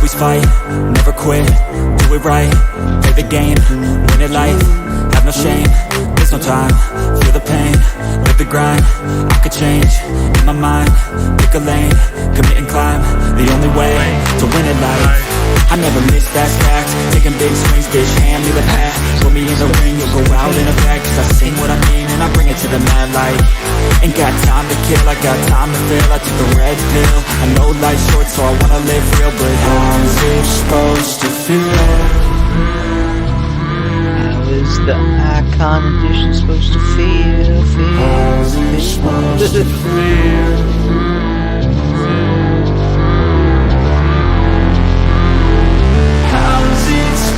always fight, never quit, do it right, play the game, win it life, have no shame, there's no time, feel the pain, live the grind, I could change, in my mind, pick a lane, commit and climb, the only way to win it life. I never miss that fact, taking big swings, bitch, hand me the bat, put me in the ring, you'll go out in a bag, cause I sing what I mean and I bring it to the mad light. Ain't got time to kill, I got time to feel, I took the red pill, I know life's short so I wanna live real, but how's it supposed to feel? How is the Icon edition supposed to feel? How's it supposed to feel?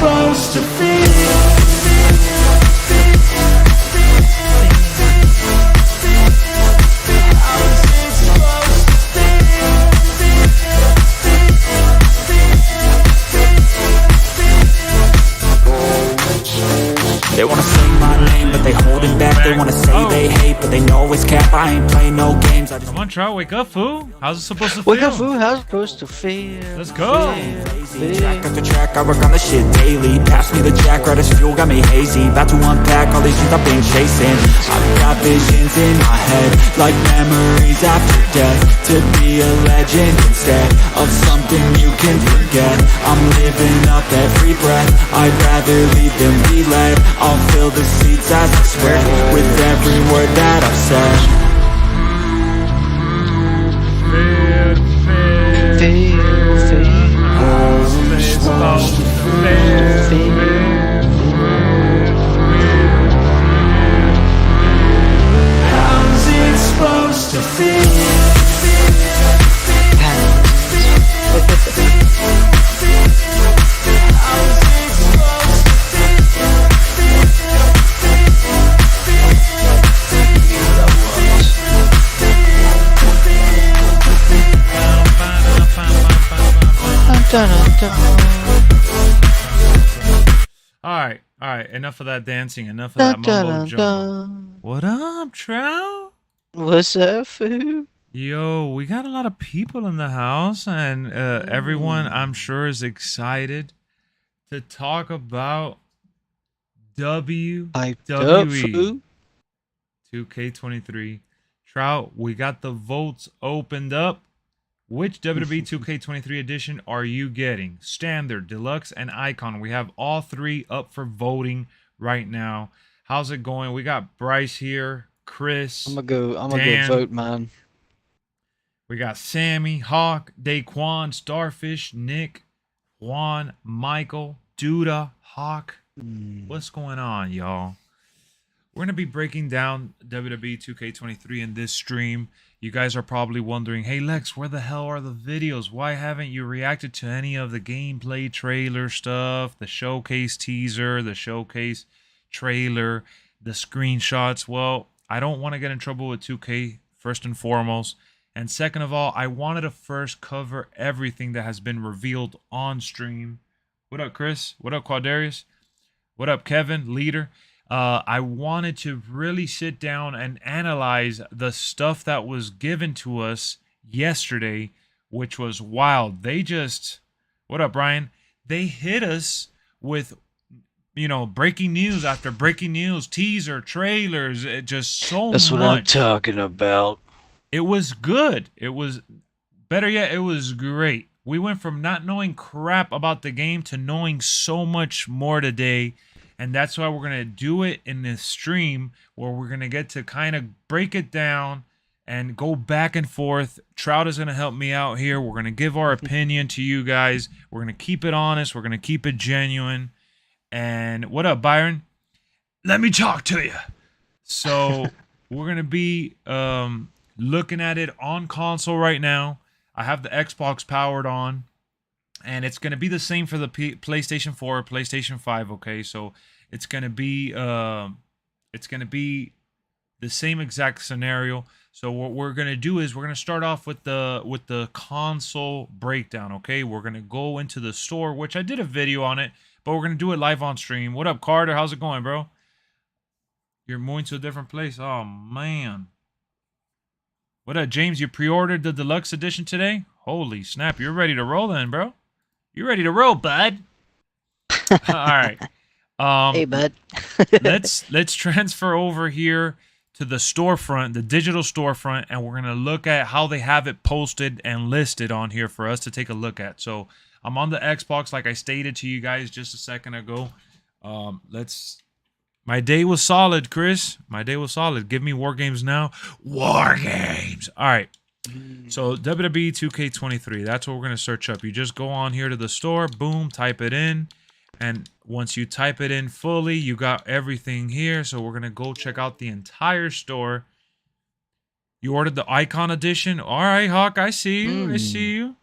Supposed to feel. They wanna say my name, but they holding back. They wanna say they hate, but they know it's cap. I ain't playing no games. I just come on, Trout, wake up, fool. How's it supposed to feel? Wake up, fool. How's it supposed to feel? Let's go. track after track, I work on the shit daily. Pass me the jack, right as fuel, got me hazy. About to unpack all these things I've been chasing. I've got visions in my head, like memories after death. To be a legend instead of something you can forget. I'm living up every breath, I'd rather lead than be led. I'll fill the seats as I swear, with every word that I've said. How's it supposed to feel? All right, enough of that dancing, enough of that mumbo jumbo. What up, Trout? What's up, food? Yo, we got a lot of people in the house, and everyone, I'm sure, is excited to talk about WWE 2K23. Trout, we got the votes opened up. Which WWE 2K23 edition are you getting? Standard, Deluxe, and Icon. We have all three up for voting right now. How's it going? We got Bryce here, Chris. I'm gonna go vote, man. We got Sammy, Hawk, Daquan, Starfish, Nick, Juan, Michael, Duda, Hawk. What's going on, y'all? We're gonna be breaking down WWE 2K23 in this stream. You guys are probably wondering, hey Lex, where the hell are the videos? Why haven't you reacted to any of the gameplay trailer stuff, the showcase teaser, the showcase trailer, the screenshots? Well, I don't want to get in trouble with 2K, first and foremost. And second of all, I wanted to first cover everything that has been revealed on stream. What up, Chris? What up, Quadarius? What up, Kevin, leader? I wanted to really sit down and analyze the stuff that was given to us yesterday, which was wild. They just, what up, Brian? They hit us with, you know, breaking news after breaking news, teaser, trailers, just so much. That's what I'm talking about. It was good. It was, better yet, it was great. We went from not knowing crap about the game to knowing so much more today. And that's why we're going to do it in this stream, where we're going to get to kind of break it down and go back and forth. Trout is going to help me out here. We're going to give our opinion to you guys. We're going to keep it honest. We're going to keep it genuine. And what up, Byron? Let me talk to you. So we're going to be looking at it on console right now. I have the Xbox powered on. And it's going to be the same for the PlayStation 4, PlayStation 5, okay? So it's going to be the same exact scenario. So what we're going to do is we're going to start off with the console breakdown, okay? We're going to go into the store, which I did a video on it, but we're going to do it live on stream. What up, Carter? How's it going, bro? You're moving to a different place? Oh, man. What up, James? You pre-ordered the Deluxe edition today? Holy snap, you're ready to roll then, bro. You ready to roll, bud? All right. Hey, bud. let's transfer over here to the storefront, the digital storefront, and we're gonna look at how they have it posted and listed on here for us to take a look at. So I'm on the Xbox, like I stated to you guys just a second ago. My day was solid, Chris. My day was solid. Give me War Games now. War Games. All right. So WWE 2K23. That's what we're gonna search up. You just go on here to the store. Boom. Type it in. And once you type it in fully, you got everything here. So we're going to go check out the entire store. You ordered the Icon Edition. All right, Hawk, I see you. I see you.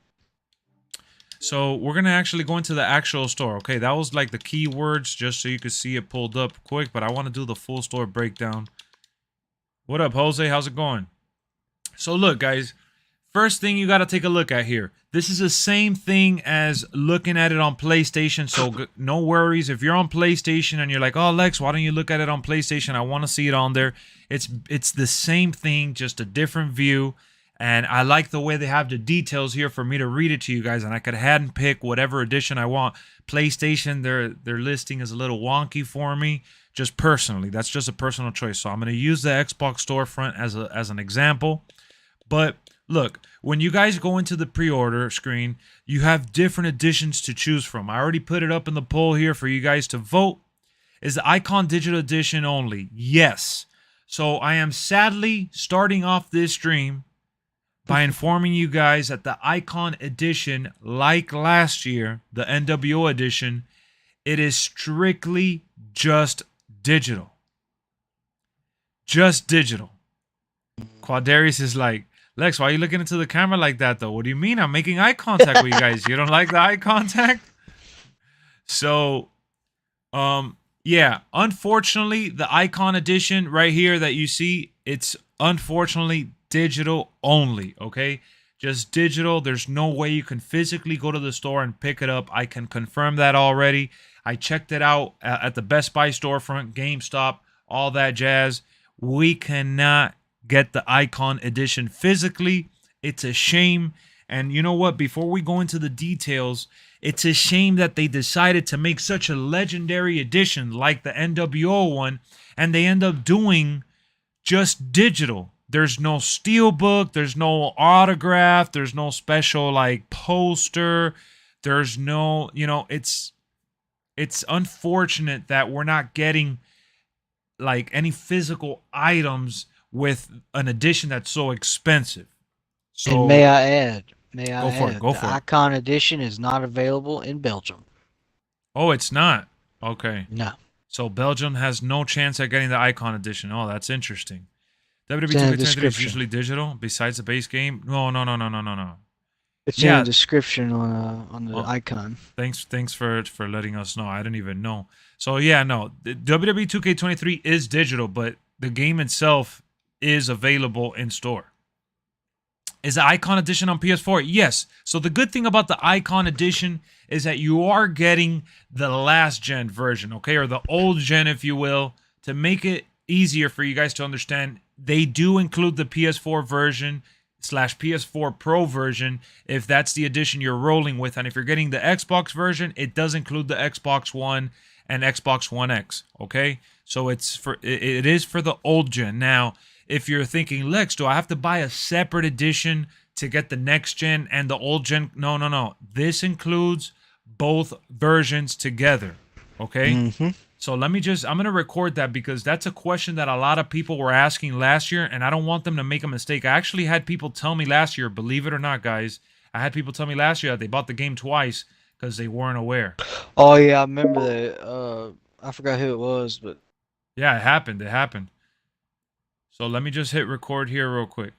So we're going to actually go into the actual store. Okay, that was like the keywords just so you could see it pulled up quick. But I want to do the full store breakdown. What up, Jose? How's it going? So look, guys. First thing you got to take a look at here. This is the same thing as looking at it on PlayStation, so no worries. If you're on PlayStation and you're like, oh, Lex, why don't you look at it on PlayStation? I want to see it on there. It's the same thing, just a different view. And I like the way they have the details here for me to read it to you guys, and I could hand pick whatever edition I want. PlayStation, their listing is a little wonky for me, just personally. That's just a personal choice. So I'm going to use the Xbox storefront as an example. But look, when you guys go into the pre-order screen, you have different editions to choose from. I already put it up in the poll here for you guys to vote. Is the Icon Digital Edition only? Yes. So I am sadly starting off this stream by informing you guys that the Icon Edition, like last year, the NWO Edition, it is strictly just digital. Just digital. Quadarius is like, Lex, why are you looking into the camera like that, though? What do you mean? I'm making eye contact with you guys. You don't like the eye contact? So, yeah. Unfortunately, the Icon Edition right here that you see, it's unfortunately digital only, okay? Just digital. There's no way you can physically go to the store and pick it up. I can confirm that already. I checked it out at the Best Buy storefront, GameStop, all that jazz. We cannot get the Icon Edition physically. It's a shame. And you know what? Before we go into the details, it's a shame that they decided to make such a legendary edition like the NWO one, and they end up doing just digital. There's no steelbook, there's no autograph, there's no special like poster, there's no, you know, it's unfortunate that we're not getting like any physical items with an edition that's so expensive. So, and may I add, Go for it. The Icon Edition is not available in Belgium. Oh, it's not? Okay. No. So Belgium has no chance at getting the Icon Edition. Oh, that's interesting. WWE It's in the 2K23 is description. usually digital besides the base game? No. It's Yeah. in the description on the Oh. icon. Thanks for letting us know. I didn't even know. So yeah, no. The WWE 2K23 is digital, but the game itself is available in store. Is the Icon Edition on PS4? Yes. So the good thing about the Icon Edition is that you are getting the last gen version, okay? Or the old gen, if you will, to make it easier for you guys to understand. They do include the PS4 version / PS4 Pro version if that's the edition you're rolling with. And if you're getting the Xbox version, it does include the Xbox One and Xbox One X, okay? So it is for the old gen. Now, if you're thinking, Lex, do I have to buy a separate edition to get the next gen and the old gen? No. This includes both versions together, okay? Mm-hmm. So I'm going to record that because that's a question that a lot of people were asking last year, and I don't want them to make a mistake. I actually had people tell me last year, believe it or not, guys, I had people tell me last year that they bought the game twice because they weren't aware. Oh yeah, I remember that. I forgot who it was, but Yeah, it happened. So let me just hit record here real quick.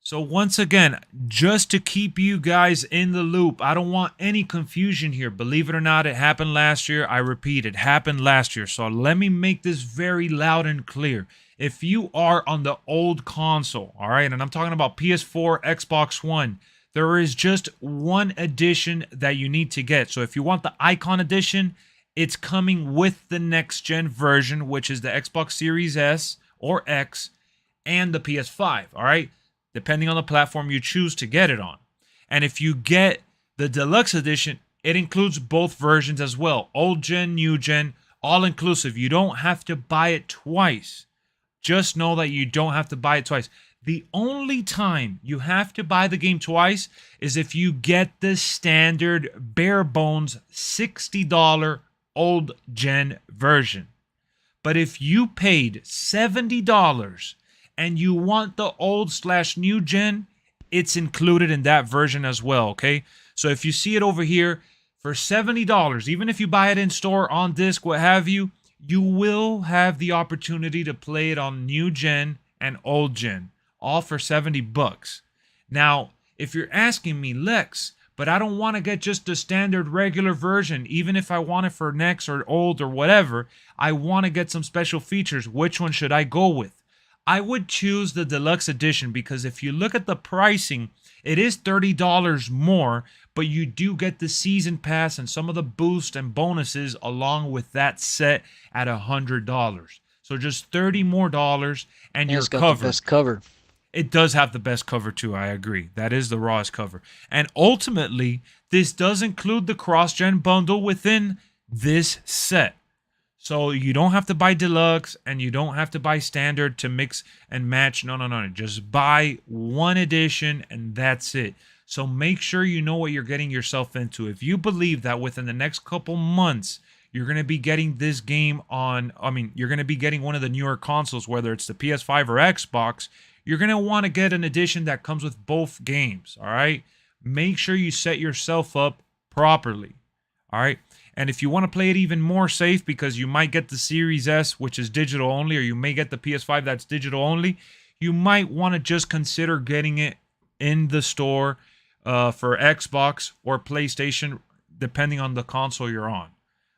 So once again, just to keep you guys in the loop, I don't want any confusion here. Believe it or not, it happened last year. I repeat, it happened last year. So let me make this very loud and clear. If you are on the old console, all right, and I'm talking about PS4, Xbox One, there is just one edition that you need to get. So if you want the Icon Edition, it's coming with the next gen version, which is the Xbox Series S or X and the PS5, all right? Depending on the platform you choose to get it on. And if you get The deluxe edition, it includes both versions as well. Old gen, new gen, all inclusive. You don't have to buy it twice. Just know that you don't have to buy it twice. The only time you have to buy the game twice is if you get the standard bare bones $60 old gen version. But if you paid $70 and you want the old/new gen, it's included in that version as well, okay? So if you see it over here, for $70, even if you buy it in store, on disc, what have you, you will have the opportunity to play it on new gen and old gen, all for $70. Now, if you're asking me, Lex, but I don't want to get just the standard regular version, even if I want it for next or old or whatever, I want to get some special features. Which one should I go with? I would choose the deluxe edition, because if you look at the pricing, it is $30 more, but you do get the season pass and some of the boosts and bonuses along with that set at $100. So just $30 more and you're it's got covered. the best cover. It does have the best cover too, I agree. That is the rawest cover. And ultimately, this does include the cross-gen bundle within this set. So you don't have to buy deluxe and you don't have to buy standard to mix and match. No. Just buy one edition and that's it. So make sure you know what you're getting yourself into. If you believe that within the next couple months, you're going to be getting this game on, you're going to be getting one of the newer consoles, whether it's the PS5 or Xbox, you're going to want to get an edition that comes with both games, all right? Make sure you set yourself up properly, all right? And if you want to play it even more safe, because you might get the Series S, which is digital only, or you may get the PS5 that's digital only, you might want to just consider getting it in the store for Xbox or PlayStation, depending on the console you're on.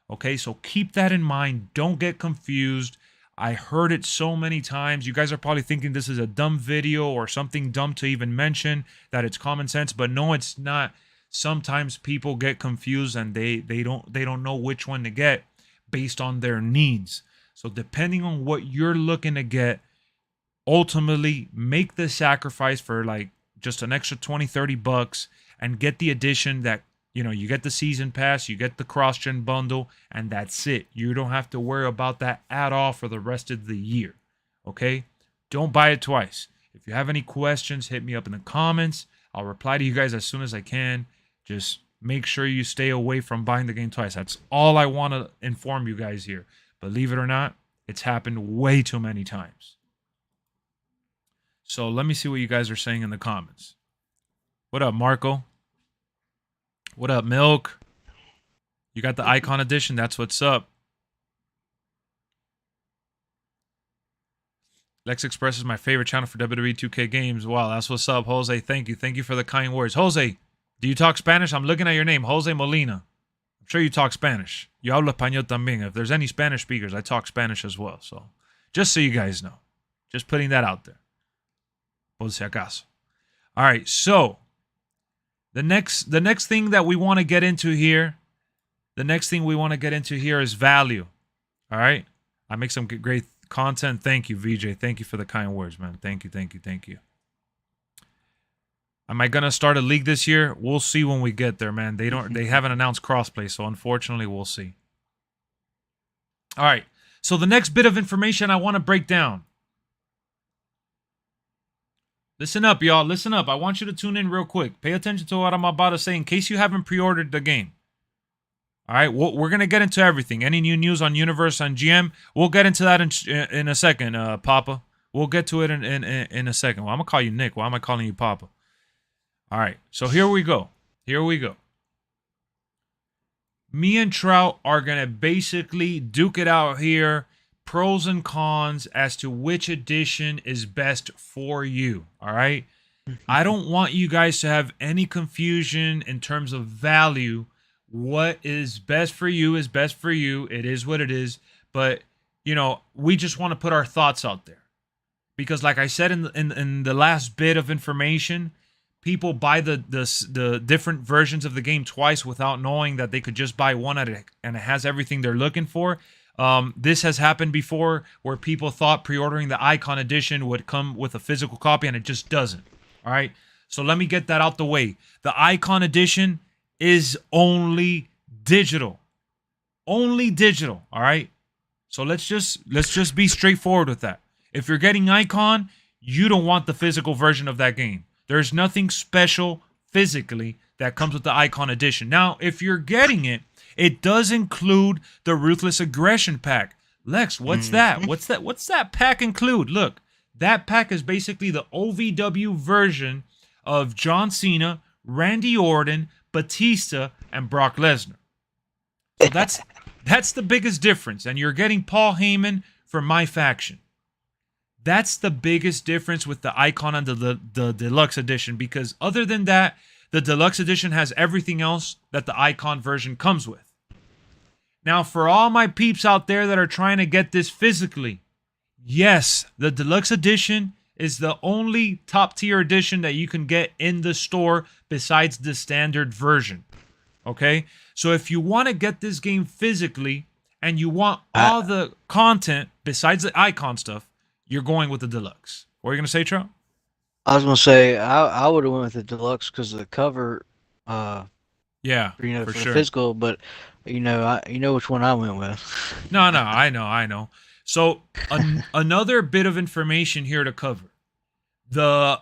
Okay, so keep that in mind. Don't get confused. I heard it so many times. You guys are probably thinking this is a dumb video or something dumb to even mention, that it's common sense, but no, it's not. Sometimes people get confused and they don't know which one to get based on their needs. So depending on what you're looking to get, ultimately make the sacrifice for like just an extra $20-30 and get the edition that, you know, you get the season pass, you get the cross-gen bundle, and that's it. You don't have to worry about that at all for the rest of the year. Okay? Don't buy it twice. If you have any questions, hit me up in the comments. I'll reply to you guys as soon as I can. Just make sure you stay away from buying the game twice. That's all I want to inform you guys here. Believe it or not, it's happened way too many times. So let me see what you guys are saying in the comments. What up, Marco? What up, Milk? You got the Icon edition. That's what's up. LexxExpress is my favorite channel for WWE 2K games. Wow, that's what's up, Jose. Thank you. Thank you for the kind words. Jose, do you talk Spanish? I'm looking at your name, Jose Molina. I'm sure you talk Spanish. Yo hablo español también. If there's any Spanish speakers, I talk Spanish as well. So, just so you guys know. Just putting that out there. Por si acaso. All right, so the next thing that we want to get into here, is value. All right? I make some great content. Thank you, VJ. Thank you for the kind words, man. Thank you. Am I gonna start a league this year? We'll see when we get there, man. They haven't announced crossplay, so unfortunately we'll see. All right. So the next bit of information I want to break down. Listen up, y'all. Listen up. I want you to tune in real quick. Pay attention to what I'm about to say in case you haven't pre-ordered the game. All right, we're going to get into everything. Any new news on Universe and GM, we'll get into that in a second, Papa. We'll get to it in a second. Well, I'm going to call you Nick. Why am I calling you Papa? All right, so here we go. Me and Trout are going to basically duke it out here, pros and cons as to which edition is best for you, all right? I don't want you guys to have any confusion in terms of value. What is best for you is best for you. It is what it is. But, you know, we just want to put our thoughts out there. Because like I said in the last bit of information, people buy the different versions of the game twice without knowing that they could just buy one and it has everything they're looking for. This has happened before where people thought pre-ordering the Icon edition would come with a physical copy and it just doesn't. All right. So let me get that out the way. The Icon edition is only digital. Only digital, all right? So let's just be straightforward with that. If you're getting Icon, you don't want the physical version of that game. There's nothing special physically that comes with the Icon edition. Now, if you're getting it, it does include the Ruthless Aggression pack. Lex, what's that? What's that pack include? Look, that pack is basically the OVW version of John Cena, Randy Orton, Batista, and Brock Lesnar. So that's the biggest difference. And you're getting Paul Heyman for my faction. That's the biggest difference with the Icon and the Deluxe Edition, because other than that, the Deluxe Edition has everything else that the Icon version comes with. Now, for all my peeps out there that are trying to get this physically, yes, the Deluxe Edition is the only top-tier edition that you can get in the store besides the standard version. Okay? So if you want to get this game physically and you want all the content besides the Icon stuff, you're going with the Deluxe. What are you going to say, Trout? I was gonna say I would have went with the Deluxe because of the cover. Yeah, for sure. the physical, but you know which one I went with. No, I know. So another bit of information here to cover. The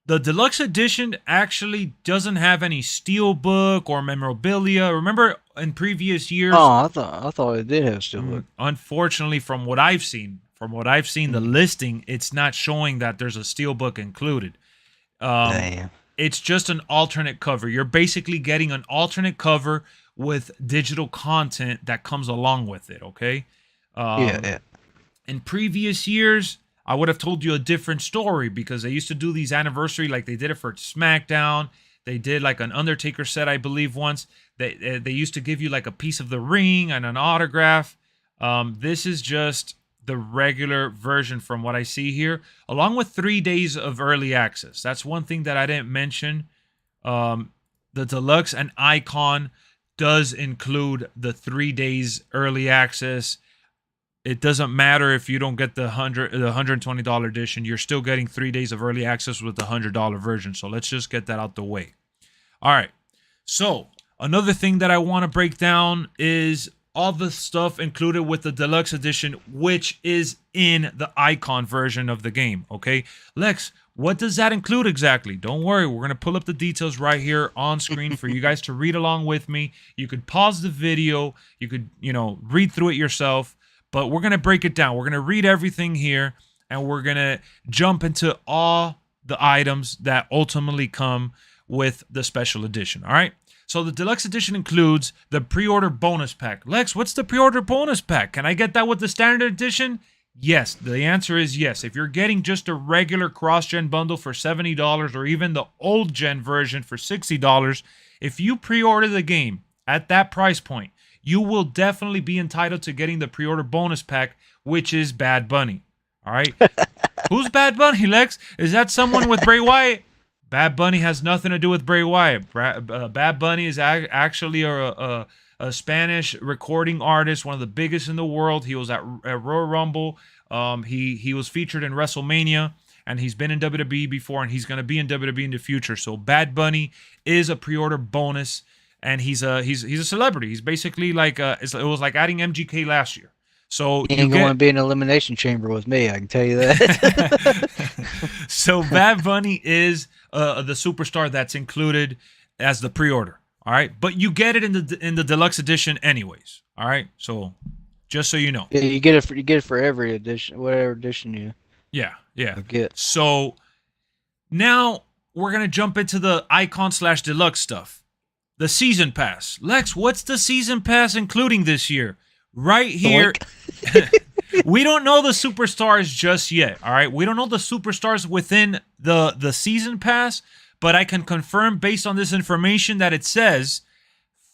Deluxe Edition actually doesn't have any steelbook or memorabilia. Remember in previous years? Oh, I thought it did have steelbook. Unfortunately, from what I've seen, the listing, it's not showing that there's a steelbook included. Damn. It's just an alternate cover. You're basically getting an alternate cover with digital content that comes along with it, okay? Yeah. In previous years, I would have told you a different story because they used to do these anniversary, like they did it for SmackDown. They did like an Undertaker set, I believe, once. They used to give you like a piece of the ring and an autograph. This is just the regular version from what I see here, along with 3 days of early access. That's one thing that I didn't mention. The Deluxe and Icon does include the 3 days early access. It doesn't matter if you don't get the $120 edition. You're still getting 3 days of early access with the $100 version. So let's just get that out the way. All right. So another thing that I want to break down is all the stuff included with the Deluxe Edition, which is in the Icon version of the game, okay? Lex, what does that include exactly? Don't worry, we're going to pull up the details right here on screen for you guys to read along with me. You could pause the video. You could, read through it yourself. But we're going to break it down. We're going to read everything here, and we're going to jump into all the items that ultimately come with the special edition, all right? So the Deluxe Edition includes the pre-order bonus pack. Lex, what's the pre-order bonus pack? Can I get that with the standard edition? Yes, the answer is yes. If you're getting just a regular cross-gen bundle for $70 or even the old-gen version for $60, if you pre-order the game at that price point, you will definitely be entitled to getting the pre-order bonus pack, which is Bad Bunny. All right? Who's Bad Bunny, Lex? Is that someone with Bray Wyatt? Bad Bunny has nothing to do with Bray Wyatt. Bad Bunny is actually a Spanish recording artist, one of the biggest in the world. He was at Royal Rumble. He was featured in WrestleMania, and he's been in WWE before, and he's going to be in WWE in the future. So Bad Bunny is a pre-order bonus, and he's a celebrity. He's basically like it was like adding MGK last year. So he ain't going to be in an elimination chamber with me, I can tell you that. So Bad Bunny is the superstar that's included as the pre-order. All right, but you get it in the Deluxe Edition anyways. All right, so just so you know, yeah, you get it for every edition, whatever edition you. Yeah. Get. So now we're gonna jump into the Icon/Deluxe stuff. The season pass, Lex. What's the season pass including this year? Right here, we don't know the superstars just yet, all right? We don't know the superstars within the season pass, but I can confirm based on this information that it says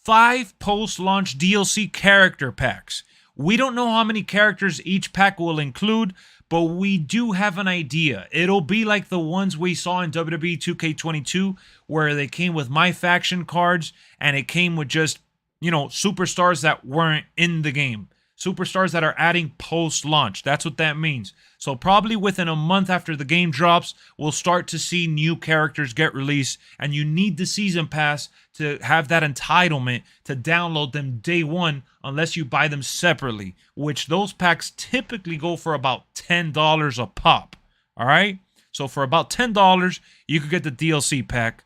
5 post-launch DLC character packs. We don't know how many characters each pack will include, but we do have an idea. It'll be like the ones we saw in WWE 2K22, where they came with My Faction cards, and it came with just superstars that weren't in the game. Superstars that are adding post-launch. That's what that means. So probably within a month after the game drops, we'll start to see new characters get released, and you need the season pass to have that entitlement to download them day one unless you buy them separately, which those packs typically go for about $10 a pop. All right? So for about $10, you could get the DLC pack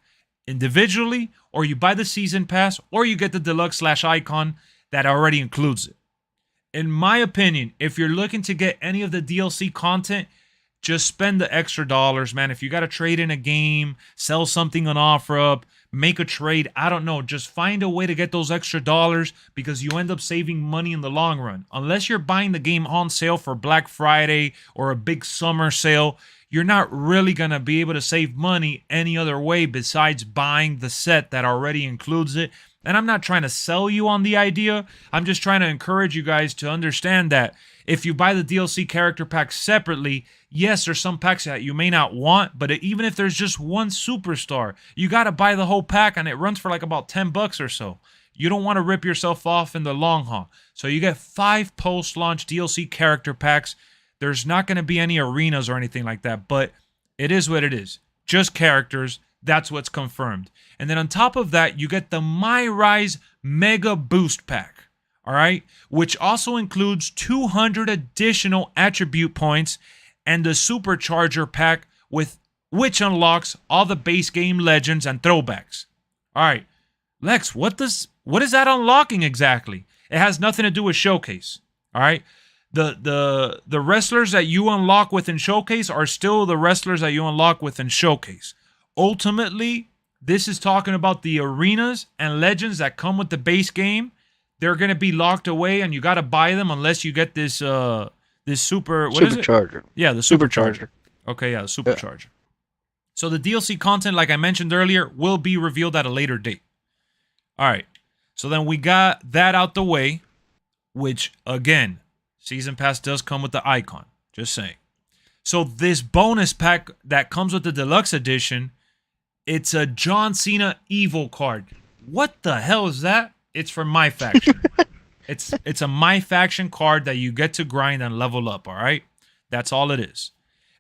individually, or you buy the season pass, or you get the Deluxe/Icon that already includes it. In my opinion, if you're looking to get any of the DLC content, just spend the extra dollars, man. If you got to trade in a game, sell something on OfferUp, make a trade, I don't know. Just find a way to get those extra dollars because you end up saving money in the long run. Unless you're buying the game on sale for Black Friday or a big summer sale, you're not really going to be able to save money any other way besides buying the set that already includes it. And I'm not trying to sell you on the idea. I'm just trying to encourage you guys to understand that if you buy the DLC character pack separately, yes, there's some packs that you may not want, but even if there's just one superstar, you got to buy the whole pack and it runs for like about $10 or so. You don't want to rip yourself off in the long haul. So you get 5 post-launch DLC character packs. There's not going to be any arenas or anything like that, but it is what it is. Just characters. That's what's confirmed. And then on top of that, you get the My Rise Mega Boost Pack, all right? Which also includes 200 additional attribute points and the Supercharger Pack, which unlocks all the base game legends and throwbacks. All right, Lex, what is that unlocking exactly? It has nothing to do with Showcase, all right? The wrestlers that you unlock within Showcase are still the wrestlers that you unlock within Showcase. Ultimately, this is talking about the arenas and legends that come with the base game. They're going to be locked away, and you got to buy them unless you get this Supercharger. Yeah, the Supercharger. Okay, yeah, the Supercharger. Yeah. So the DLC content, like I mentioned earlier, will be revealed at a later date. All right, so then we got that out the way, which, again, Season Pass does come with the icon. Just saying. So this bonus pack that comes with the Deluxe Edition, it's a John Cena Evil card. What the hell is that? It's for My Faction. It's a My Faction card that you get to grind and level up, all right? That's all it is.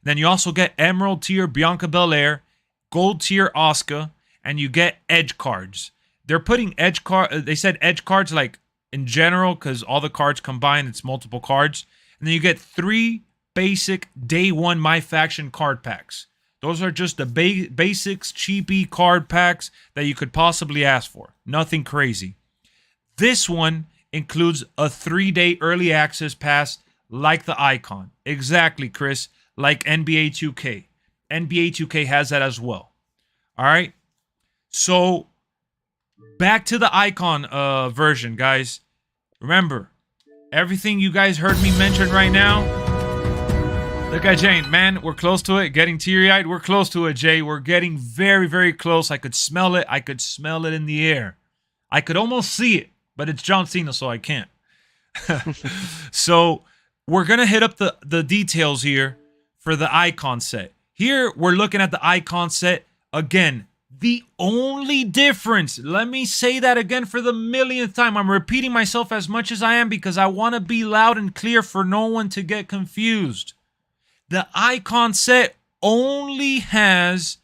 Then you also get Emerald Tier Bianca Belair, Gold Tier Asuka, and you get Edge cards. They're putting Edge card. They said Edge cards like in general because all the cards combined, it's multiple cards. And then you get 3 basic day 1 My Faction card packs. Those are just the basics, cheapy card packs that you could possibly ask for. Nothing crazy. This one includes a 3-day early access pass like the icon. Exactly, Chris. Like NBA 2K. NBA 2K has that as well. All right. So back to the icon version, guys. Remember, everything you guys heard me mention right now. Look at Jane, man, we're close to it. Getting teary-eyed. We're close to it, Jay. We're getting very, very close. I could smell it. I could smell it in the air. I could almost see it, but it's John Cena, so I can't. So we're going to hit up the details here for the icon set. Here, we're looking at the icon set. Again, the only difference, let me say that again for the millionth time. I'm repeating myself as much as I am because I want to be loud and clear for no one to get confused. The icon set only has,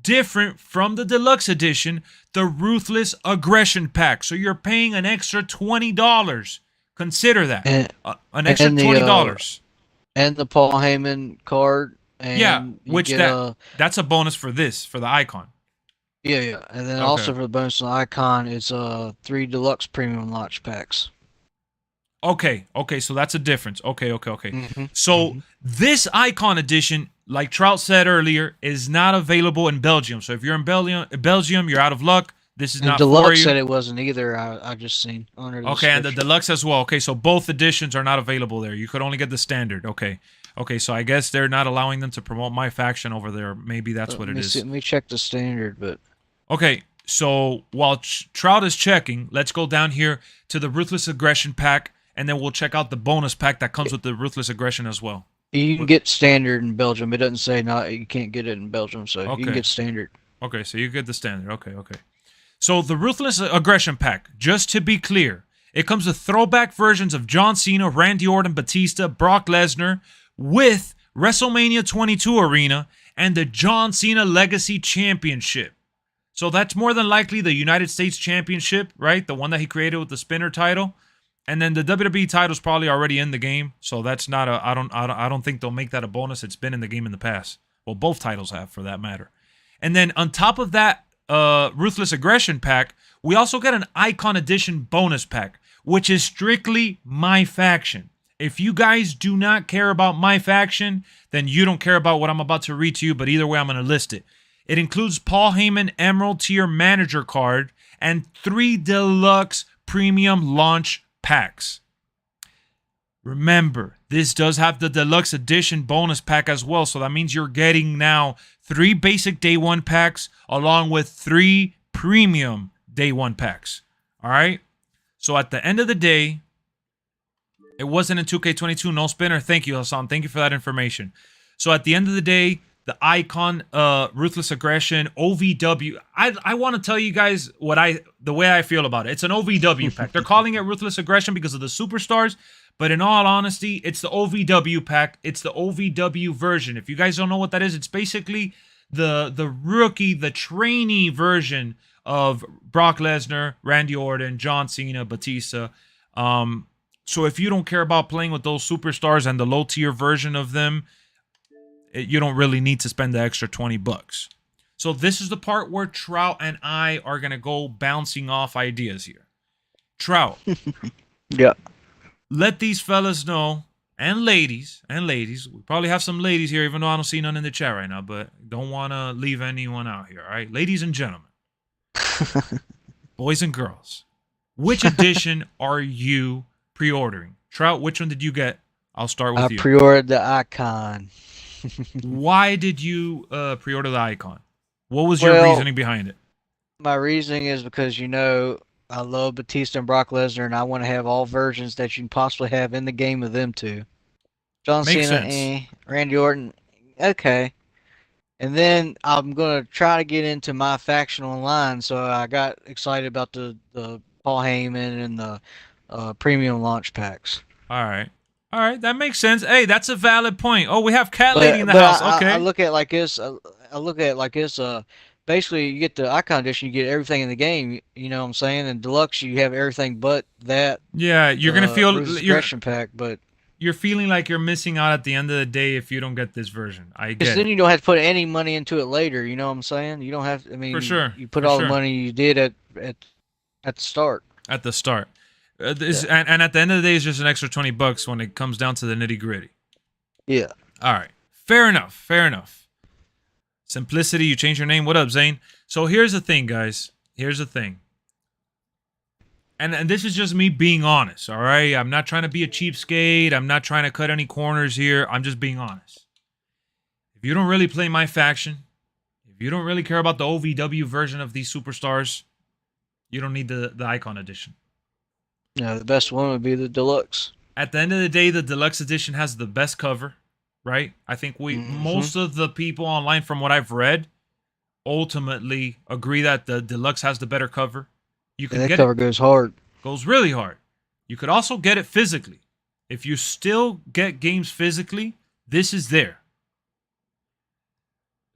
different from the Deluxe Edition, the Ruthless Aggression Pack. So you're paying an extra $20. Consider that. An extra $20. And the Paul Heyman card. And yeah, which that's a bonus for this, for the icon. Yeah. And then also for the bonus on the icon, it's 3 Deluxe Premium Launch Packs. Okay, so that's a difference. Okay. So this icon edition, like Trout said earlier, is not available in Belgium. So if you're in Belgium, you're out of luck. This is not for you. Deluxe said it wasn't either. I just seen under the and the Deluxe as well. Okay, so both editions are not available there. You could only get the standard. Okay, so I guess they're not allowing them to promote My Faction over there. Maybe that's what it is. Let me check the standard, but... Okay, so while Trout is checking, let's go down here to the Ruthless Aggression Pack, and then we'll check out the bonus pack that comes with the Ruthless Aggression as well. You can get standard in Belgium. It doesn't say you can't get it in Belgium, so you can get standard. Okay, so you get the standard. Okay. So the Ruthless Aggression Pack, just to be clear, It comes with throwback versions of John Cena, Randy Orton, Batista, Brock Lesnar, with WrestleMania 22 Arena and the John Cena Legacy Championship. So that's more than likely the United States Championship, right? The one that he created with the spinner title. And then the WWE title's probably already in the game. So that's not a, I don't think they'll make that a bonus. It's been in the game in the past. Well, both titles have, for that matter. And then on top of that Ruthless Aggression pack, we also get an Icon Edition bonus pack, which is strictly my faction. If you guys do not care about my faction, then you don't care about what I'm about to read to you, but either way, I'm going to list it. It includes Paul Heyman Emerald Tier Manager card and 3 Deluxe Premium Launch packs. Remember, this does have the Deluxe Edition bonus pack as well, so that means you're getting now 3 basic Day 1 packs along with 3 premium Day 1 packs. All right? So at the end of the day, it wasn't in 2K22, no spinner. Thank you, Hassan. Thank you for that information. So at the end of the day, the Icon Ruthless Aggression OVW. I want to tell you guys the way I feel about it. It's an OVW pack. They're calling it Ruthless Aggression because of the superstars, but in all honesty, it's the OVW pack. It's the OVW version. If you guys don't know what that is, it's basically the rookie, the trainee version of Brock Lesnar, Randy Orton, John Cena, Batista. So if you don't care about playing with those superstars and the low tier version of them, you don't really need to spend the extra $20. So this is the part where Trout and I are going to go bouncing off ideas here. Trout. Yeah. Let these fellas know, and ladies, we probably have some ladies here, even though I don't see none in the chat right now, but don't want to leave anyone out here, all right? Ladies and gentlemen, boys and girls, which edition are you pre-ordering? Trout, which one did you get? I'll start with you. I pre-ordered the Icon. Why did you pre-order the Icon? What was your reasoning behind it? My reasoning is because, you know, I love Batista and Brock Lesnar, and I want to have all versions that you can possibly have in the game of them two. John Makes Cena, sense. Randy Orton, okay. And then I'm going to try to get into my faction online, so I got excited about the Paul Heyman and the premium launch packs. All right, that makes sense. Hey, that's a valid point. Oh, we have Cat Lady in the house. Okay. I look at it like this. I look at it like this. Basically, you get the Icon Edition, you get everything in the game. You know what I'm saying? And Deluxe, you have everything but that. Yeah, you're gonna feel Aggression pack, but you're feeling like you're missing out at the end of the day if you don't get this version. I get. Because then you don't have to put any money into it later. You know what I'm saying? You don't have. I mean, For sure. You put all the money you did at the start. At the start. And at the end of the day, it's just an extra $20 when it comes down to the nitty gritty. Yeah. All right. Fair enough. Simplicity, you change your name. What up, Zane? So here's the thing, guys. Here's the thing. And this is just me being honest, all right? I'm not trying to be a cheapskate. I'm not trying to cut any corners here. I'm just being honest. If you don't really play my faction, if you don't really care about the OVW version of these superstars, you don't need the Icon Edition. Yeah, the best one would be the Deluxe. At the end of the day, the Deluxe Edition has the best cover, right? I think most of the people online, from what I've read, ultimately agree that the Deluxe has the better cover. You can that cover goes hard. Goes really hard. You could also get it physically. If you still get games physically, this is there.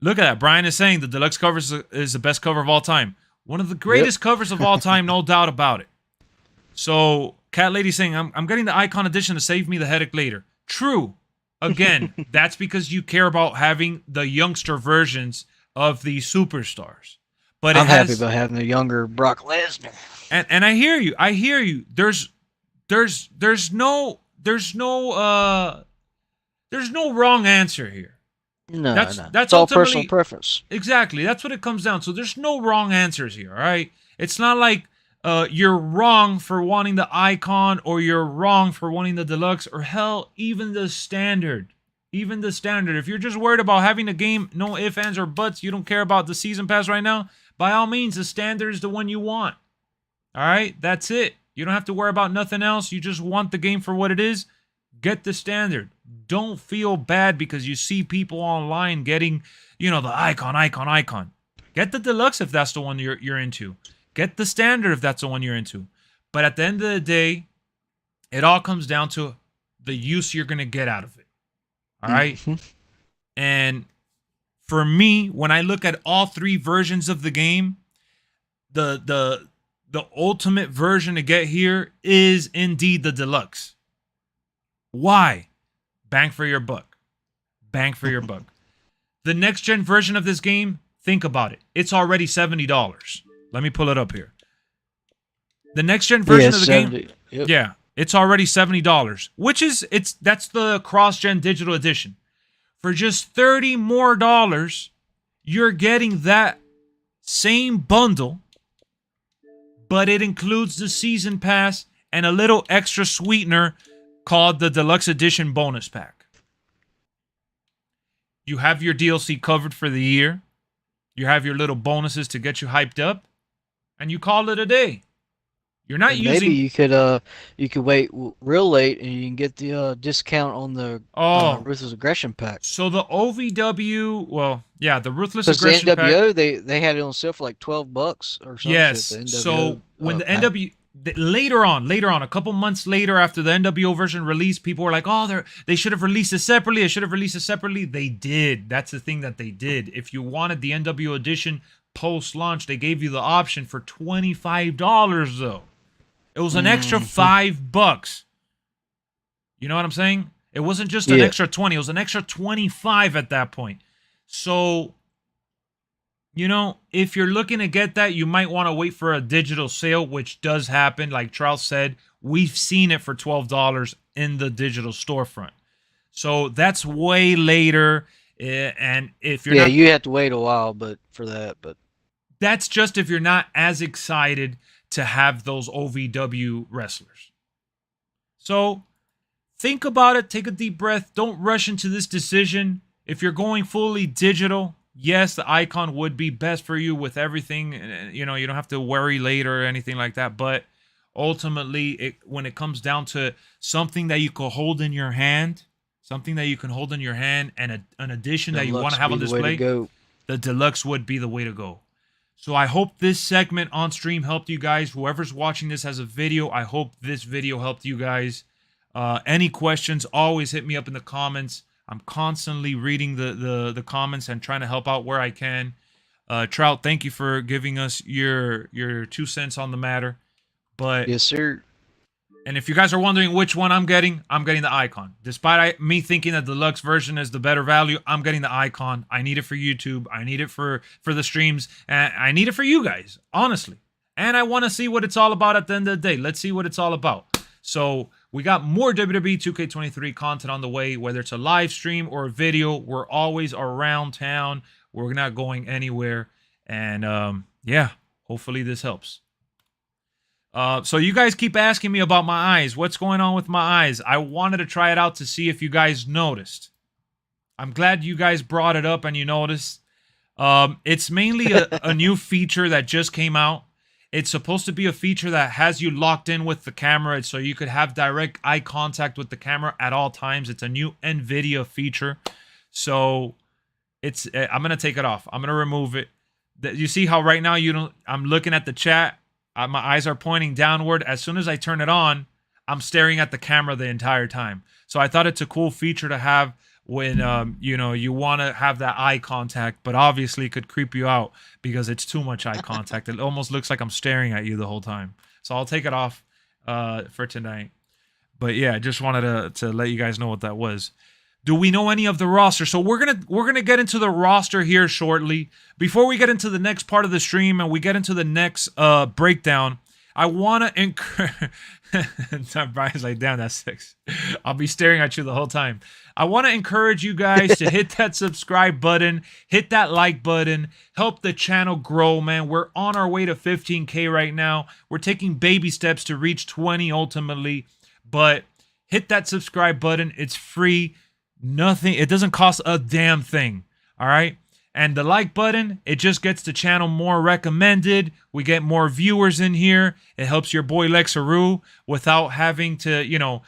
Look at that. Brian is saying the Deluxe cover is the best cover of all time. One of the greatest covers of all time, no doubt about it. So, Cat Lady saying, I'm getting the Icon Edition to save me the headache later. True. Again, that's because you care about having the youngster versions of these superstars. But I'm happy about having the younger Brock Lesnar. And I hear you. There's no wrong answer here. No, that's all personal preference. Exactly. That's what it comes down to. There's no wrong answers here, all right? It's not like you're wrong for wanting the Icon or you're wrong for wanting the Deluxe or hell, even the standard. Even the standard. If you're just worried about having a game, no ifs, ands, or buts, you don't care about the season pass right now, by all means, the standard is the one you want. All right? That's it. You don't have to worry about nothing else. You just want the game for what it is. Get the standard. Don't feel bad because you see people online getting, the Icon. Get the Deluxe if that's the one you're into. Get the standard if that's the one you're into. But at the end of the day, it all comes down to the use you're going to get out of it. All right? And for me, when I look at all three versions of the game, the ultimate version to get here is indeed the deluxe. Why? Bang for your buck. Bang for your buck. The next gen version of this game, think about it. It's already $70. Let me pull it up here. The next gen version of the 70. game, Yep. yeah, it's already $70, which is that's the cross gen digital edition. For just $30 more, you're getting that same bundle, but it includes the season pass and a little extra sweetener called the Deluxe Edition Bonus Pack. You have your DLC covered for the year. You have your little bonuses to get you hyped up, and you call it a day. You're not And using. maybe you could wait real late and you can get the discount on the Ruthless Aggression pack. So the OVW, well, yeah, the Ruthless Because the Aggression pack. NWO, they had it on sale for like $12 or something. Yes. The NWO, So when the pack. later on, a couple months later after the NWO version released, people were like, "Oh, they should have released it separately. They should have released it separately." They did. That's the thing that they did. If you wanted the NWO edition post-launch, they gave you the option for $25 though. It was an extra $5. You know what I'm saying? It wasn't just an extra 20. It was an extra 25 at that point. So, you know, if you're looking to get that, you might want to wait for a digital sale, which does happen. Like Charles said, we've seen it for $12 in the digital storefront. So that's way later. And if you're not, you have to wait a while, but that's just if you're not as excited to have those OVW wrestlers. So think about it. Take a deep breath. Don't rush into this decision. If you're going fully digital, yes, the Icon would be best for you with everything. You know, you don't have to worry later or anything like that. But ultimately, when it comes down to something that you can hold in your hand, and an addition that you want to have on display, the deluxe would be the way to go. So I hope this segment on stream helped you guys. Whoever's watching this as a video, I hope this video helped you guys. Any questions, always hit me up in the comments. I'm constantly reading the comments and trying to help out where I can. Trout, thank you for giving us your 2 cents on the matter. But yes, sir. And if you guys are wondering which one I'm getting the Icon. Despite me thinking that the deluxe version is the better value, I'm getting the Icon. I need it for YouTube. I need it for the streams. And I need it for you guys, honestly. And I want to see what it's all about at the end of the day. Let's see what it's all about. So we got more WWE 2K23 content on the way, whether it's a live stream or a video. We're always around town. We're not going anywhere. And yeah, hopefully this helps. So you guys keep asking me about my eyes. What's going on with my eyes? I wanted to try it out to see if you guys noticed. I'm glad you guys brought it up and you noticed. It's mainly a new feature that just came out. It's supposed to be a feature that has you locked in with the camera so you could have direct eye contact with the camera at all times. It's a new NVIDIA feature. So I'm going to take it off. I'm going to remove it. You see how right now I'm looking at the chat. My eyes are pointing downward. As soon as I turn it on, I'm staring at the camera the entire time. So I thought it's a cool feature to have when you want to have that eye contact, but obviously it could creep you out because it's too much eye contact. It almost looks like I'm staring at you the whole time. So I'll take it off for tonight. But yeah, just wanted to let you guys know what that was. Do we know any of the roster? So we're gonna get into the roster here shortly. Before we get into the next part of the stream and we get into the next breakdown, I want to encourage. Brian's like, damn, that's 6. I'll be staring at you the whole time. I want to encourage you guys to hit that subscribe button, hit that like button, help the channel grow, man. We're on our way to 15K right now. We're taking baby steps to reach 20 ultimately, but hit that subscribe button. It's free. Nothing. It doesn't cost a damn thing. All right. And the like button, it just gets the channel more recommended. We get more viewers in here. It helps your boy LexxEroo without having to,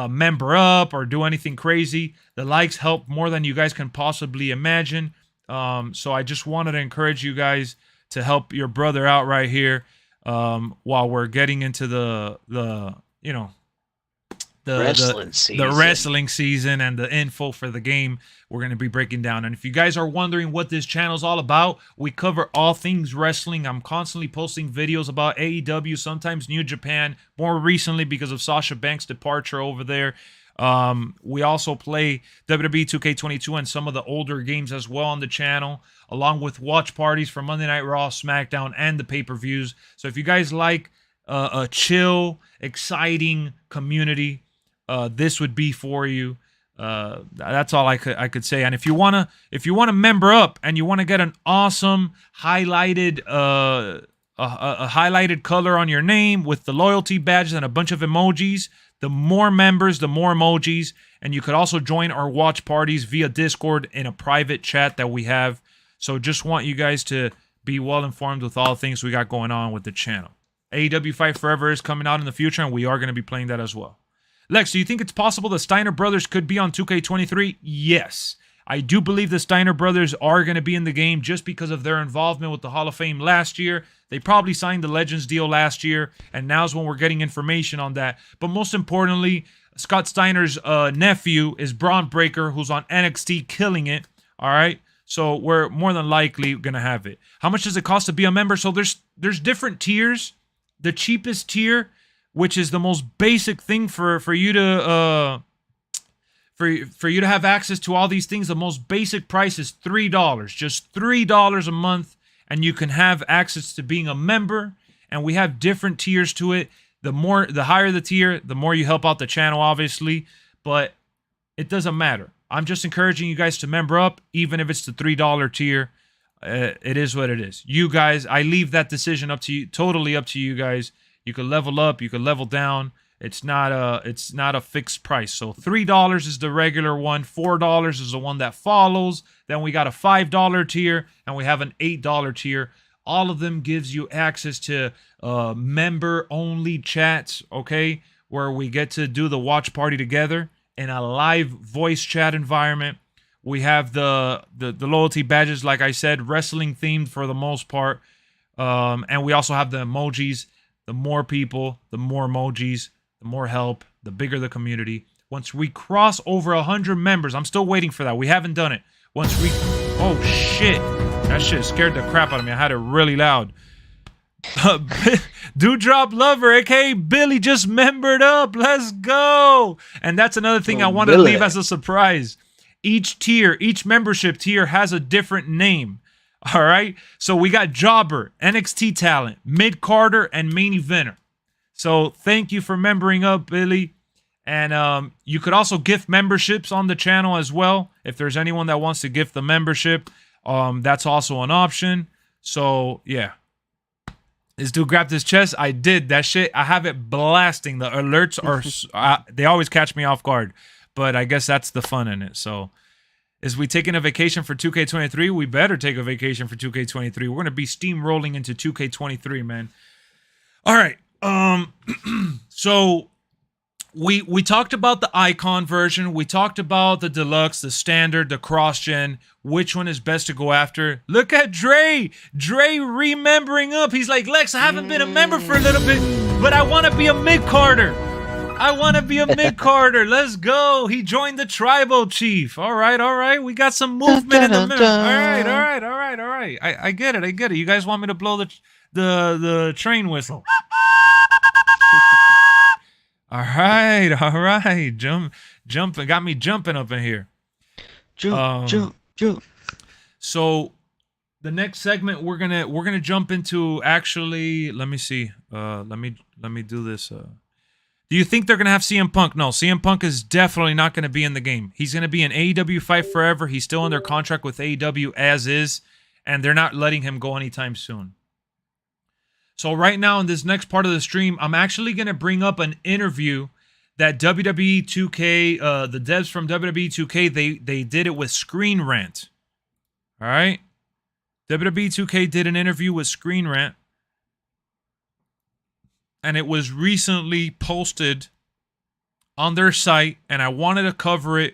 member up or do anything crazy. The likes help more than you guys can possibly imagine. So I just wanted to encourage you guys to help your brother out right here. while we're getting into the you know, the wrestling season and the info for the game we're going to be breaking down. And if you guys are wondering what this channel is all about, we cover all things wrestling. I'm constantly posting videos about AEW, sometimes New Japan, more recently because of Sasha Banks' departure over there. We also play WWE 2K22 and some of the older games as well on the channel, along with watch parties for Monday Night Raw, SmackDown, and the pay-per-views. So if you guys like a chill, exciting community, this would be for you. That's all I could say. And if you wanna member up and you wanna get an awesome highlighted a highlighted color on your name with the loyalty badges and a bunch of emojis, the more members, the more emojis. And you could also join our watch parties via Discord in a private chat that we have. So just want you guys to be well informed with all things we got going on with the channel. AEW Fight Forever is coming out in the future, and we are going to be playing that as well. Lex, do you think it's possible the Steiner brothers could be on 2K23? Yes. I do believe the Steiner brothers are going to be in the game just because of their involvement with the Hall of Fame last year. They probably signed the Legends deal last year, and now's when we're getting information on that. But most importantly, Scott Steiner's nephew is Braun Breaker, who's on NXT killing it. All right? So we're more than likely going to have it. How much does it cost to be a member? So there's different tiers. The cheapest tier, which is the most basic thing for you to for you to have access to all these things, the most basic price is $3. Just $3 a month, and you can have access to being a member. And we have different tiers to it. The higher the tier, the more you help out the channel, obviously. But it doesn't matter. I'm just encouraging you guys to member up, even if it's the $3 tier. It is what it is. You guys, I leave that decision up to you, totally up to you guys. You could level up, you could level down. It's not a fixed price. So $3 is the regular one, $4 is the one that follows. Then we got a $5 tier, and we have an $8 tier. All of them gives you access to member-only chats, okay, where we get to do the watch party together in a live voice chat environment. We have the loyalty badges, like I said, wrestling themed for the most part. And we also have the emojis. The more people, the more emojis, the more help, the bigger the community. Once we cross over 100 members, I'm still waiting for that. We haven't done it. Once we... Oh, shit. That shit scared the crap out of me. I had it really loud. Dewdrop Lover, aka Billy, just membered up. Let's go. And that's another thing I wanted to leave as a surprise. Each tier, each membership tier has a different name. All right? So we got Jobber, NXT Talent, Mid-Carter, and Main Eventer. So thank you for membering up, Billy. And you could also gift memberships on the channel as well. If there's anyone that wants to gift the membership, that's also an option. So, yeah. This dude grabbed his chest. I did that shit. I have it blasting. The alerts are... they always catch me off guard. But I guess that's the fun in it. So, is we taking a vacation for 2K23? We better take a vacation for 2K23. We're going to be steamrolling into 2K23, man. All right. So, we talked about the Icon version. We talked about the Deluxe, the Standard, the Cross-Gen. Which one is best to go after? Look at Dre. Dre remembering up. He's like, Lex, I haven't been a member for a little bit, but I want to be a mid-carder. I want to be a mid-carder. Let's go. He joined the tribal chief. All right, all right. We got some movement in the middle. All right, all right, all right, all right. I get it. I get it. You guys want me to blow the train whistle? All right, all right. Jump. Got me jumping up in here. Jump. So the next segment we're gonna jump into. Actually, let me see. Let me do this. Do you think they're going to have CM Punk? No, CM Punk is definitely not going to be in the game. He's going to be in AEW Fight Forever. He's still under contract with AEW as is, and they're not letting him go anytime soon. So right now in this next part of the stream, I'm actually going to bring up an interview that WWE 2K, the devs from WWE 2K, they did it with Screen Rant. All right? WWE 2K did an interview with Screen Rant. And it was recently posted on their site, and I wanted to cover it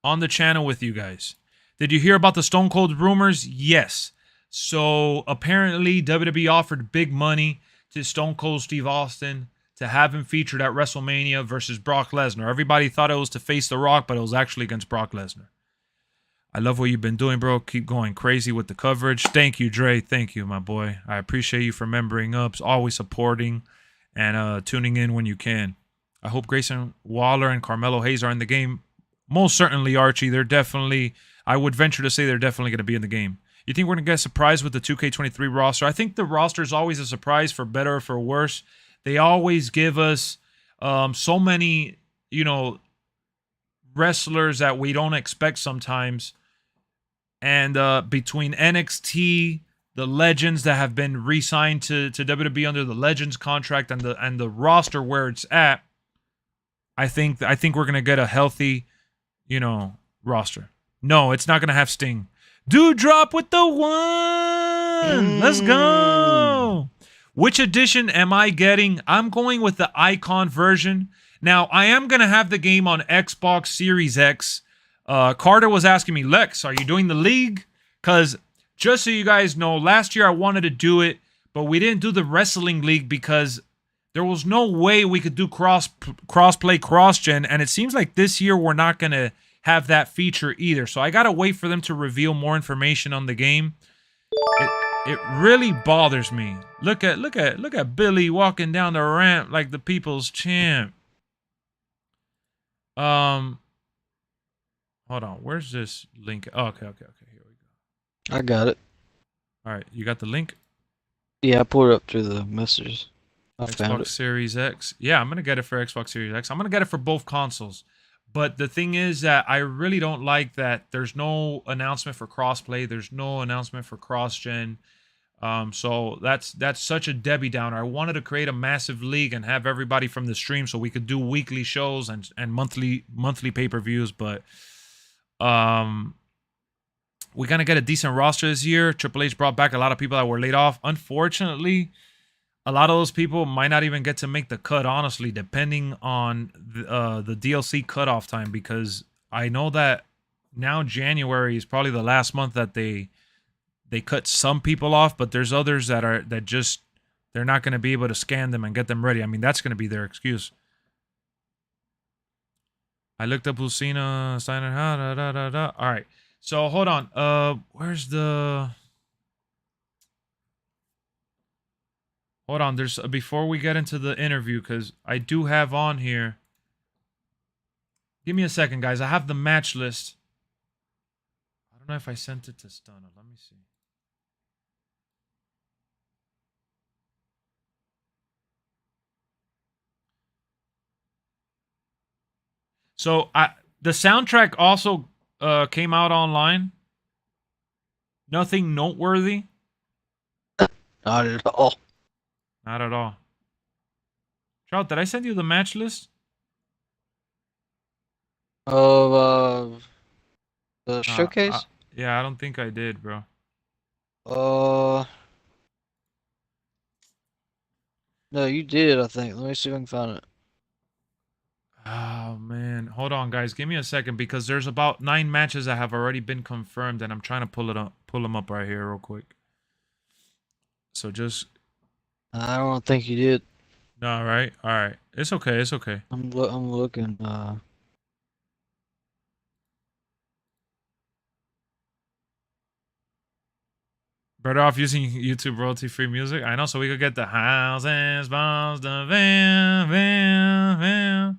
on the channel with you guys. Did you hear about the Stone Cold rumors? Yes. So apparently WWE offered big money to Stone Cold Steve Austin to have him featured at WrestleMania versus Brock Lesnar. Everybody thought it was to face The Rock, but it was actually against Brock Lesnar. I love what you've been doing, bro. Keep going crazy with the coverage. Thank you, Dre. Thank you, my boy. I appreciate you for membering up, always supporting, and tuning in when you can. I hope Grayson Waller and Carmelo Hayes are in the game. Most certainly, Archie. They're definitely, I would venture to say they're definitely going to be in the game. You think we're going to get surprised with the 2K23 roster? I think the roster is always a surprise, for better or for worse. They always give us so many, wrestlers that we don't expect sometimes. And between NXT, the legends that have been re-signed to WWE under the Legends contract, and the roster where it's at, I think we're gonna get a healthy, roster. No, it's not gonna have Sting. Dude, drop with the one. Let's go. Which edition am I getting? I'm going with the Icon version. Now, I am gonna have the game on Xbox Series X. Carter was asking me, Lex, are you doing the league? Because just so you guys know, last year I wanted to do it, but we didn't do the wrestling league because there was no way we could do cross-play, cross-gen, and it seems like this year we're not going to have that feature either. So I got to wait for them to reveal more information on the game. It really bothers me. Look at Billy walking down the ramp like the people's champ. Hold on, where's this link? Oh, okay, here we go. I got it. All right, you got the link? Yeah, I pulled it up through the messages. I found Xbox it. Series X. Yeah, I'm gonna get it for Xbox Series X. I'm gonna get it for both consoles. But the thing is that I really don't like that there's no announcement for crossplay. There's no announcement for cross-gen. So that's such a Debbie Downer. I wanted to create a massive league and have everybody from the stream so we could do weekly shows and monthly pay-per-views, but we're gonna get a decent roster this year. Triple H brought back a lot of people that were laid off. Unfortunately, a lot of those people might not even get to make the cut, honestly, depending on the DLC cutoff time, because I know that now January is probably the last month that they cut some people off, but there's others that they're not going to be able to scan them and get them ready. I mean, that's going to be their excuse. I looked up Lucina, signing out, All right. So hold on. Where's the? Hold on. There's before we get into the interview, because I do have on here. Give me a second, guys. I have the match list. I don't know if I sent it to Stunner. Let me see. So the soundtrack also came out online. Nothing noteworthy. Not at all. Not at all. Trout, did I send you the match list? Of the showcase? Yeah, I don't think I did, bro. No, you did, I think. Let me see if I can find it. Oh, man. Hold on, guys. Give me a second, because there's about 9 matches that have already been confirmed, and I'm trying to pull them up right here real quick. So just... I don't think you did. No, all right. All right. It's okay. It's okay. I'm looking. Better off using YouTube royalty-free music. I know, so we could get the houses, bombs, the van.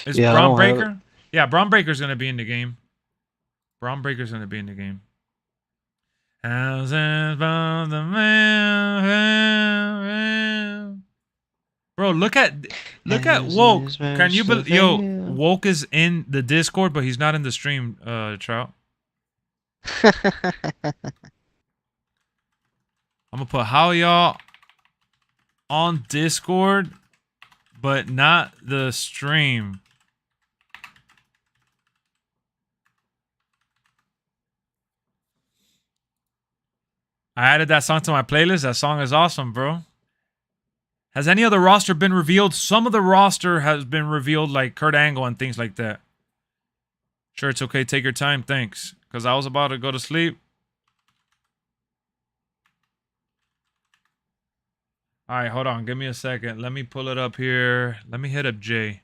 Is Yeah, Braun Breaker? Yeah, Braun Breaker's gonna be in the game. Braun Breaker's gonna be in the game. Houses, bombs, the van. Bro, look at Woke. Can you believe? Yo, Woke is in the Discord, but he's not in the stream. Trout. I'm gonna put how y'all on Discord, but not the stream. I added that song to my playlist. That song is awesome, bro. Has any other roster been revealed? Some of the roster has been revealed, like Kurt Angle and things like that. Sure, it's okay. Take your time. Thanks. Because I was about to go to sleep. All right, hold on. Give me a second. Let me pull it up here. Let me hit up Jay.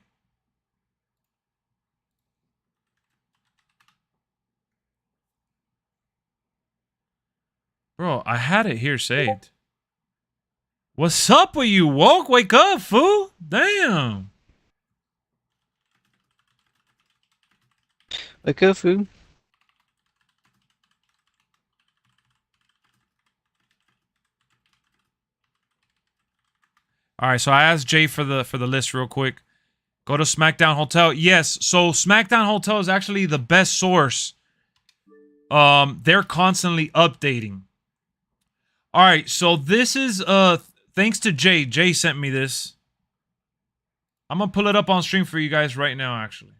Bro, I had it here saved. What's up with you, woke? Wake up, fool. Damn. Wake up, food. All right, so I asked Jay for the list real quick. Go to SmackDown Hotel. Yes, so SmackDown Hotel is actually the best source. They're constantly updating. All right, so this is thanks to Jay. Jay sent me this. I'm gonna pull it up on stream for you guys right now, actually.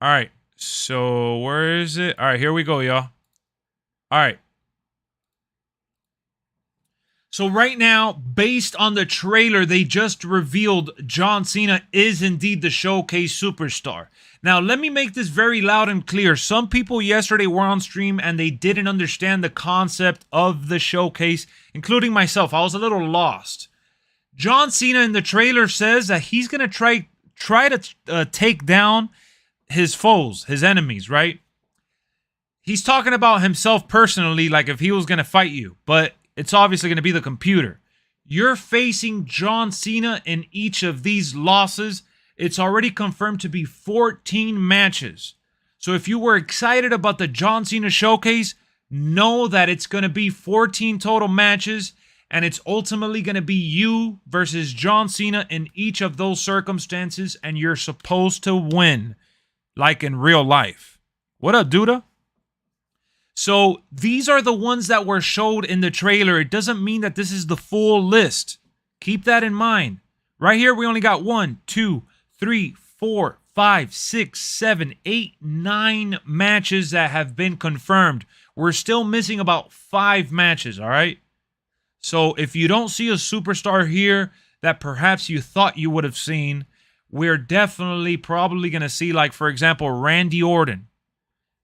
All right, so where is it? All right, here we go, y'all. All right. So right now, based on the trailer, they just revealed John Cena is indeed the showcase superstar. Now, let me make this very loud and clear. Some people yesterday were on stream and they didn't understand the concept of the showcase, including myself. I was a little lost. John Cena in the trailer says that he's going to try to take down his foes, his enemies, right? He's talking about himself personally, like if he was going to fight you, but it's obviously going to be the computer. You're facing John Cena in each of these losses. It's already confirmed to be 14 matches. So if you were excited about the John Cena showcase, know that it's going to be 14 total matches, and it's ultimately going to be you versus John Cena in each of those circumstances, and you're supposed to win, like in real life. What up, Duda? So these are the ones that were showed in the trailer. It doesn't mean that this is the full list. Keep that in mind. Right here, we only got 1, 2, 3, 4, 5, 6, 7, 8, 9 matches that have been confirmed. We're still missing about 5 matches, all right? So if you don't see a superstar here that perhaps you thought you would have seen, we're definitely probably going to see, like, for example, Randy Orton.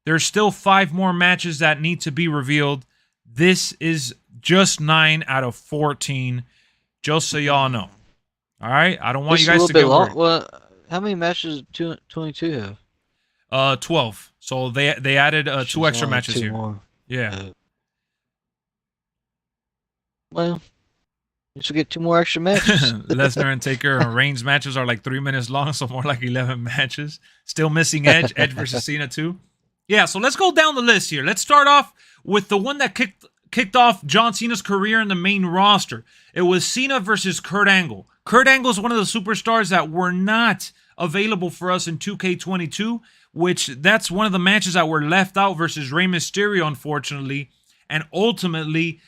There's still 5 more matches that need to be revealed. This is just 9 out of 14, just so y'all know. All right? I don't want you guys to get worried. Well, how many matches does 22 have? 12. So they added 2 extra matches here. More. Yeah. Well, you should get 2 more extra matches. Lesnar and Taker and Reigns matches are like 3 minutes long, so more like 11 matches. Still missing Edge. Edge versus Cena too. Yeah, so let's go down the list here. Let's start off with the one that kicked off John Cena's career in the main roster. It was Cena versus Kurt Angle. Kurt Angle is one of the superstars that were not available for us in 2K22, which that's one of the matches that were left out versus Rey Mysterio, unfortunately. And ultimately,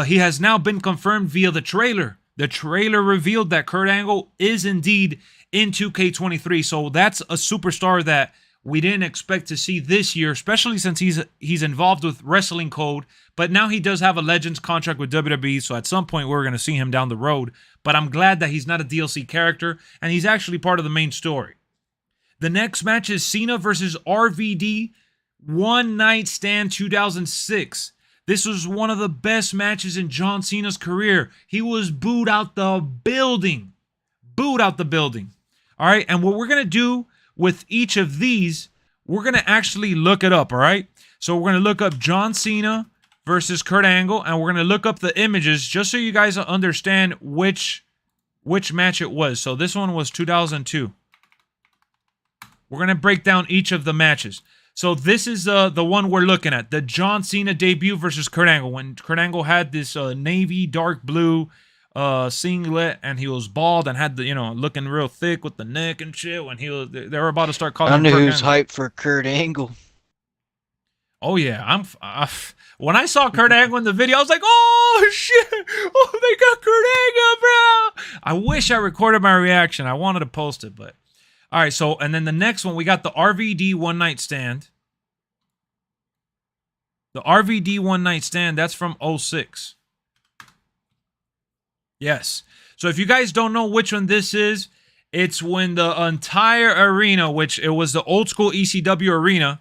he has now been confirmed via the trailer. The trailer revealed that Kurt Angle is indeed in 2K23. So that's a superstar that we didn't expect to see this year, especially since he's involved with Wrestling Code. But now he does have a Legends contract with WWE, so at some point we're going to see him down the road. But I'm glad that he's not a DLC character, and he's actually part of the main story. The next match is Cena versus RVD, One Night Stand 2006. This was one of the best matches in John Cena's career. He was booed out the building. Booed out the building. All right, and what we're going to do with each of these, we're going to actually look it up, all right? So we're going to look up John Cena versus Kurt Angle, and we're going to look up the images just so you guys understand which match it was. So this one was 2002. We're going to break down each of the matches. So this is the one we're looking at, the John Cena debut versus Kurt Angle, when Kurt Angle had this navy dark blue singlet, and he was bald and had the, looking real thick with the neck and shit. When they were about to start calling him I knew Kurt who's Angle. hyped for Kurt Angle. Oh yeah, when I saw Kurt Angle in the video, I was like, oh shit, oh they got Kurt Angle, bro. I wish I recorded my reaction. I wanted to post it, but all right. So and then the next one, we got the RVD One Night Stand. The RVD One Night Stand, that's from 06. Yes. So if you guys don't know which one this is, it's when the entire arena, which it was the old school ECW arena,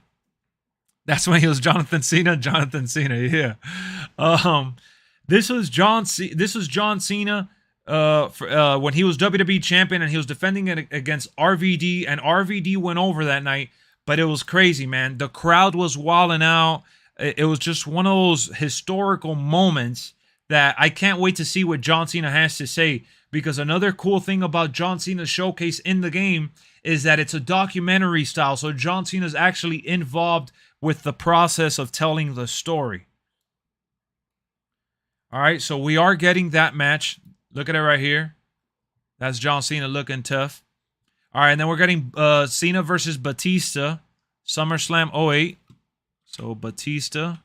That's when he was Jonathan Cena. Jonathan Cena, yeah. This was John Cena when he was WWE champion and he was defending it against RVD, and RVD went over that night. But it was crazy, man. The crowd was wilding out. It was just one of those historical moments that I can't wait to see what John Cena has to say. Because another cool thing about John Cena's showcase in the game is that it's a documentary style. So John Cena's actually involved with the process of telling the story. All right, so we are getting that match. Look at it right here. That's John Cena looking tough. All right, and then we're getting Cena versus Batista, SummerSlam 08. So Batista.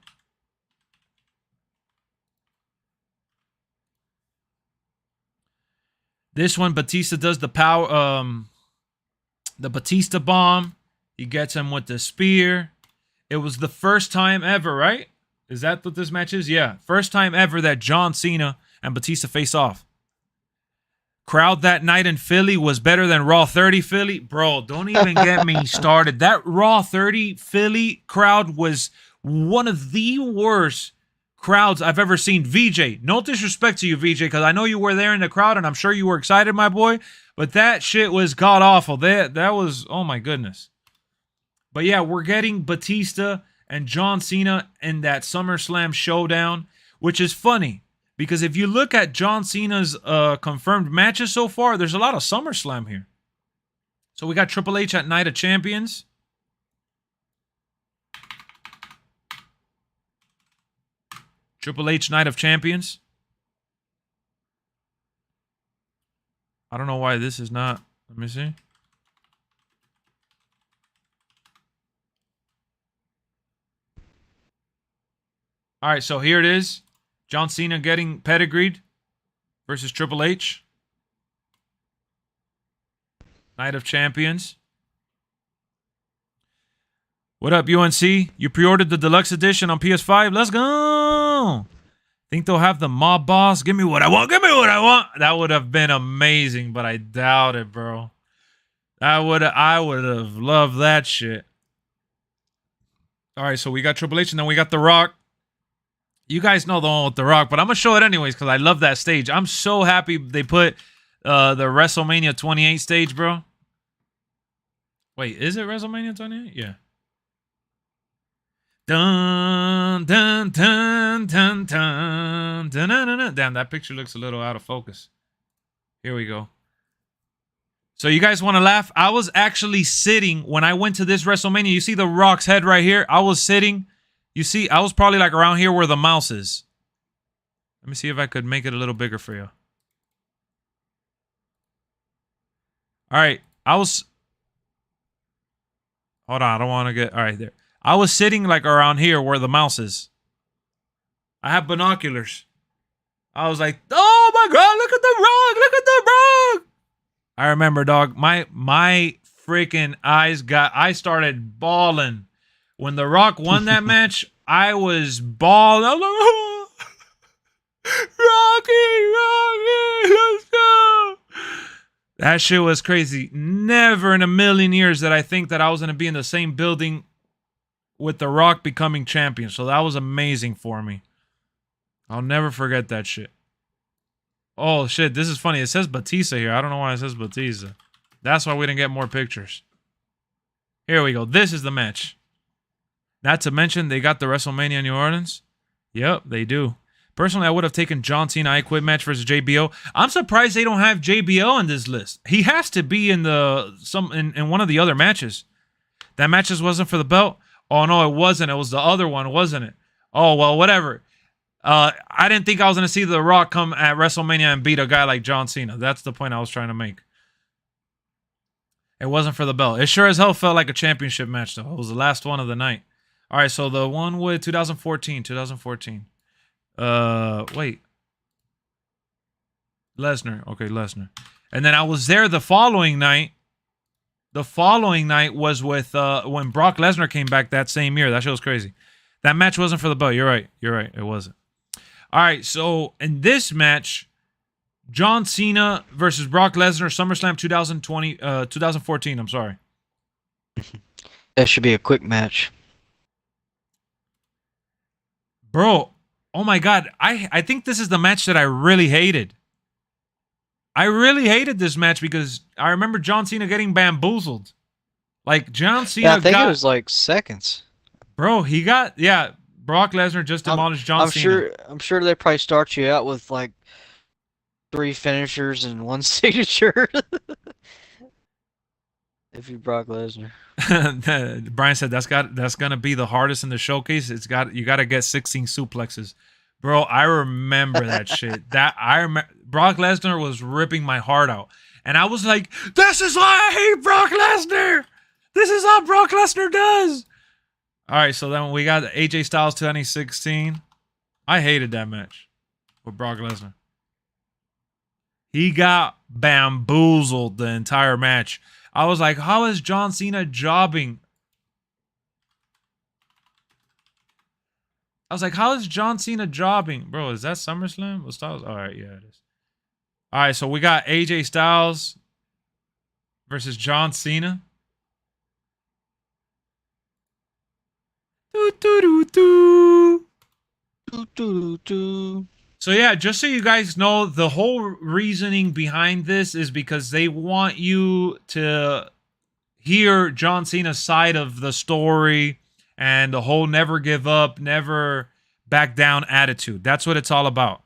This one, Batista does the Batista bomb. He gets him with the spear. It was the first time ever, right? Is that what this match is? Yeah, first time ever that John Cena and Batista face off. Crowd that night in Philly was better than Raw 30 Philly. Bro, don't even get me started. That Raw 30 Philly crowd was one of the worst crowds I've ever seen. VJ, no disrespect to you, VJ, because I know you were there in the crowd and I'm sure you were excited, my boy, but that shit was god awful. That was, oh my goodness. But yeah, we're getting Batista and John Cena in that SummerSlam showdown, which is funny because if you look at John Cena's confirmed matches so far, there's a lot of SummerSlam here. So we got Triple H at Night of Champions. Triple H Night of Champions. I don't know why this is not. Let me see. All right, so here it is. John Cena getting pedigreed versus Triple H. Night of Champions. What up, UNC? You pre-ordered the deluxe edition on PS5? Let's go! Think they'll have the mob boss? Give me what I want. Give me what I want. That would have been amazing, but I doubt it, bro. I would have loved that shit. All right, so we got Triple H, and then we got The Rock. You guys know the one with The Rock, but I'm going to show it anyways because I love that stage. I'm so happy they put the WrestleMania 28 stage, bro. Wait, is it WrestleMania 28? Yeah. Dun, dun, dun, dun, dun, dun, dun, dun, dun. Damn, that picture looks a little out of focus. Here we go. So you guys want to laugh? I was actually sitting when I went to this WrestleMania. You see The Rock's head right here? I was sitting. You see, I was probably like around here where the mouse is. Let me see if I could make it a little bigger for you. All right. Hold on. I don't want to get... All right, there. I was sitting like around here where the mouse is. I have binoculars. I was like, oh my God, look at The Rock. Look at The Rock. I remember, dog. My freaking eyes I started bawling. When The Rock won that match, I was bawling. I was like, oh, Rocky, let's go. That shit was crazy. Never in a million years did I think that I was going to be in the same building with The Rock becoming champion. So that was amazing for me. I'll never forget that shit. Oh, shit. This is funny. It says Batista here. I don't know why it says Batista. That's why we didn't get more pictures. Here we go. This is the match. Not to mention, they got the WrestleMania New Orleans. Yep, they do. Personally, I would have taken John Cena I Quit match versus JBL. I'm surprised they don't have JBL on this list. He has to be in in one of the other matches. That match just wasn't for the belt? Oh, no, it wasn't. It was the other one, wasn't it? Oh, well, whatever. I didn't think I was going to see The Rock come at WrestleMania and beat a guy like John Cena. That's the point I was trying to make. It wasn't for the belt. It sure as hell felt like a championship match, though. It was the last one of the night. All right, so the one with 2014. Wait. Lesnar. Okay, Lesnar. And then I was there the following night. The following night was with when Brock Lesnar came back that same year. That shit was crazy. That match wasn't for the belt. You're right. It wasn't. All right, so in this match, John Cena versus Brock Lesnar, SummerSlam 2014, I'm sorry. That should be a quick match. Bro, oh my God. I think this is the match that I really hated. I really hated this match because I remember John Cena getting bamboozled. Like, John Cena Yeah, I think it was like seconds. Bro, he got... Yeah, Brock Lesnar just demolished John Cena. I'm sure they probably start you out with like 3 finishers and 1 signature. If you Brock Lesnar. Brian said that's gonna be the hardest in the showcase. You gotta get 16 suplexes. Bro, I remember that shit. Brock Lesnar was ripping my heart out. And I was like, this is why I hate Brock Lesnar! This is how Brock Lesnar does! Alright, so then we got AJ Styles 2016. I hated that match with Brock Lesnar. He got bamboozled the entire match. I was like, how is John Cena jobbing? I was like, how is John Cena jobbing? Bro, is that SummerSlam? With Styles? All right, yeah, it is. All right, so we got AJ Styles versus John Cena. Do, do, do, do. Do, do, do. So yeah, just so you guys know, the whole reasoning behind this is because they want you to hear John Cena's side of the story and the whole never give up, never back down attitude. That's what it's all about.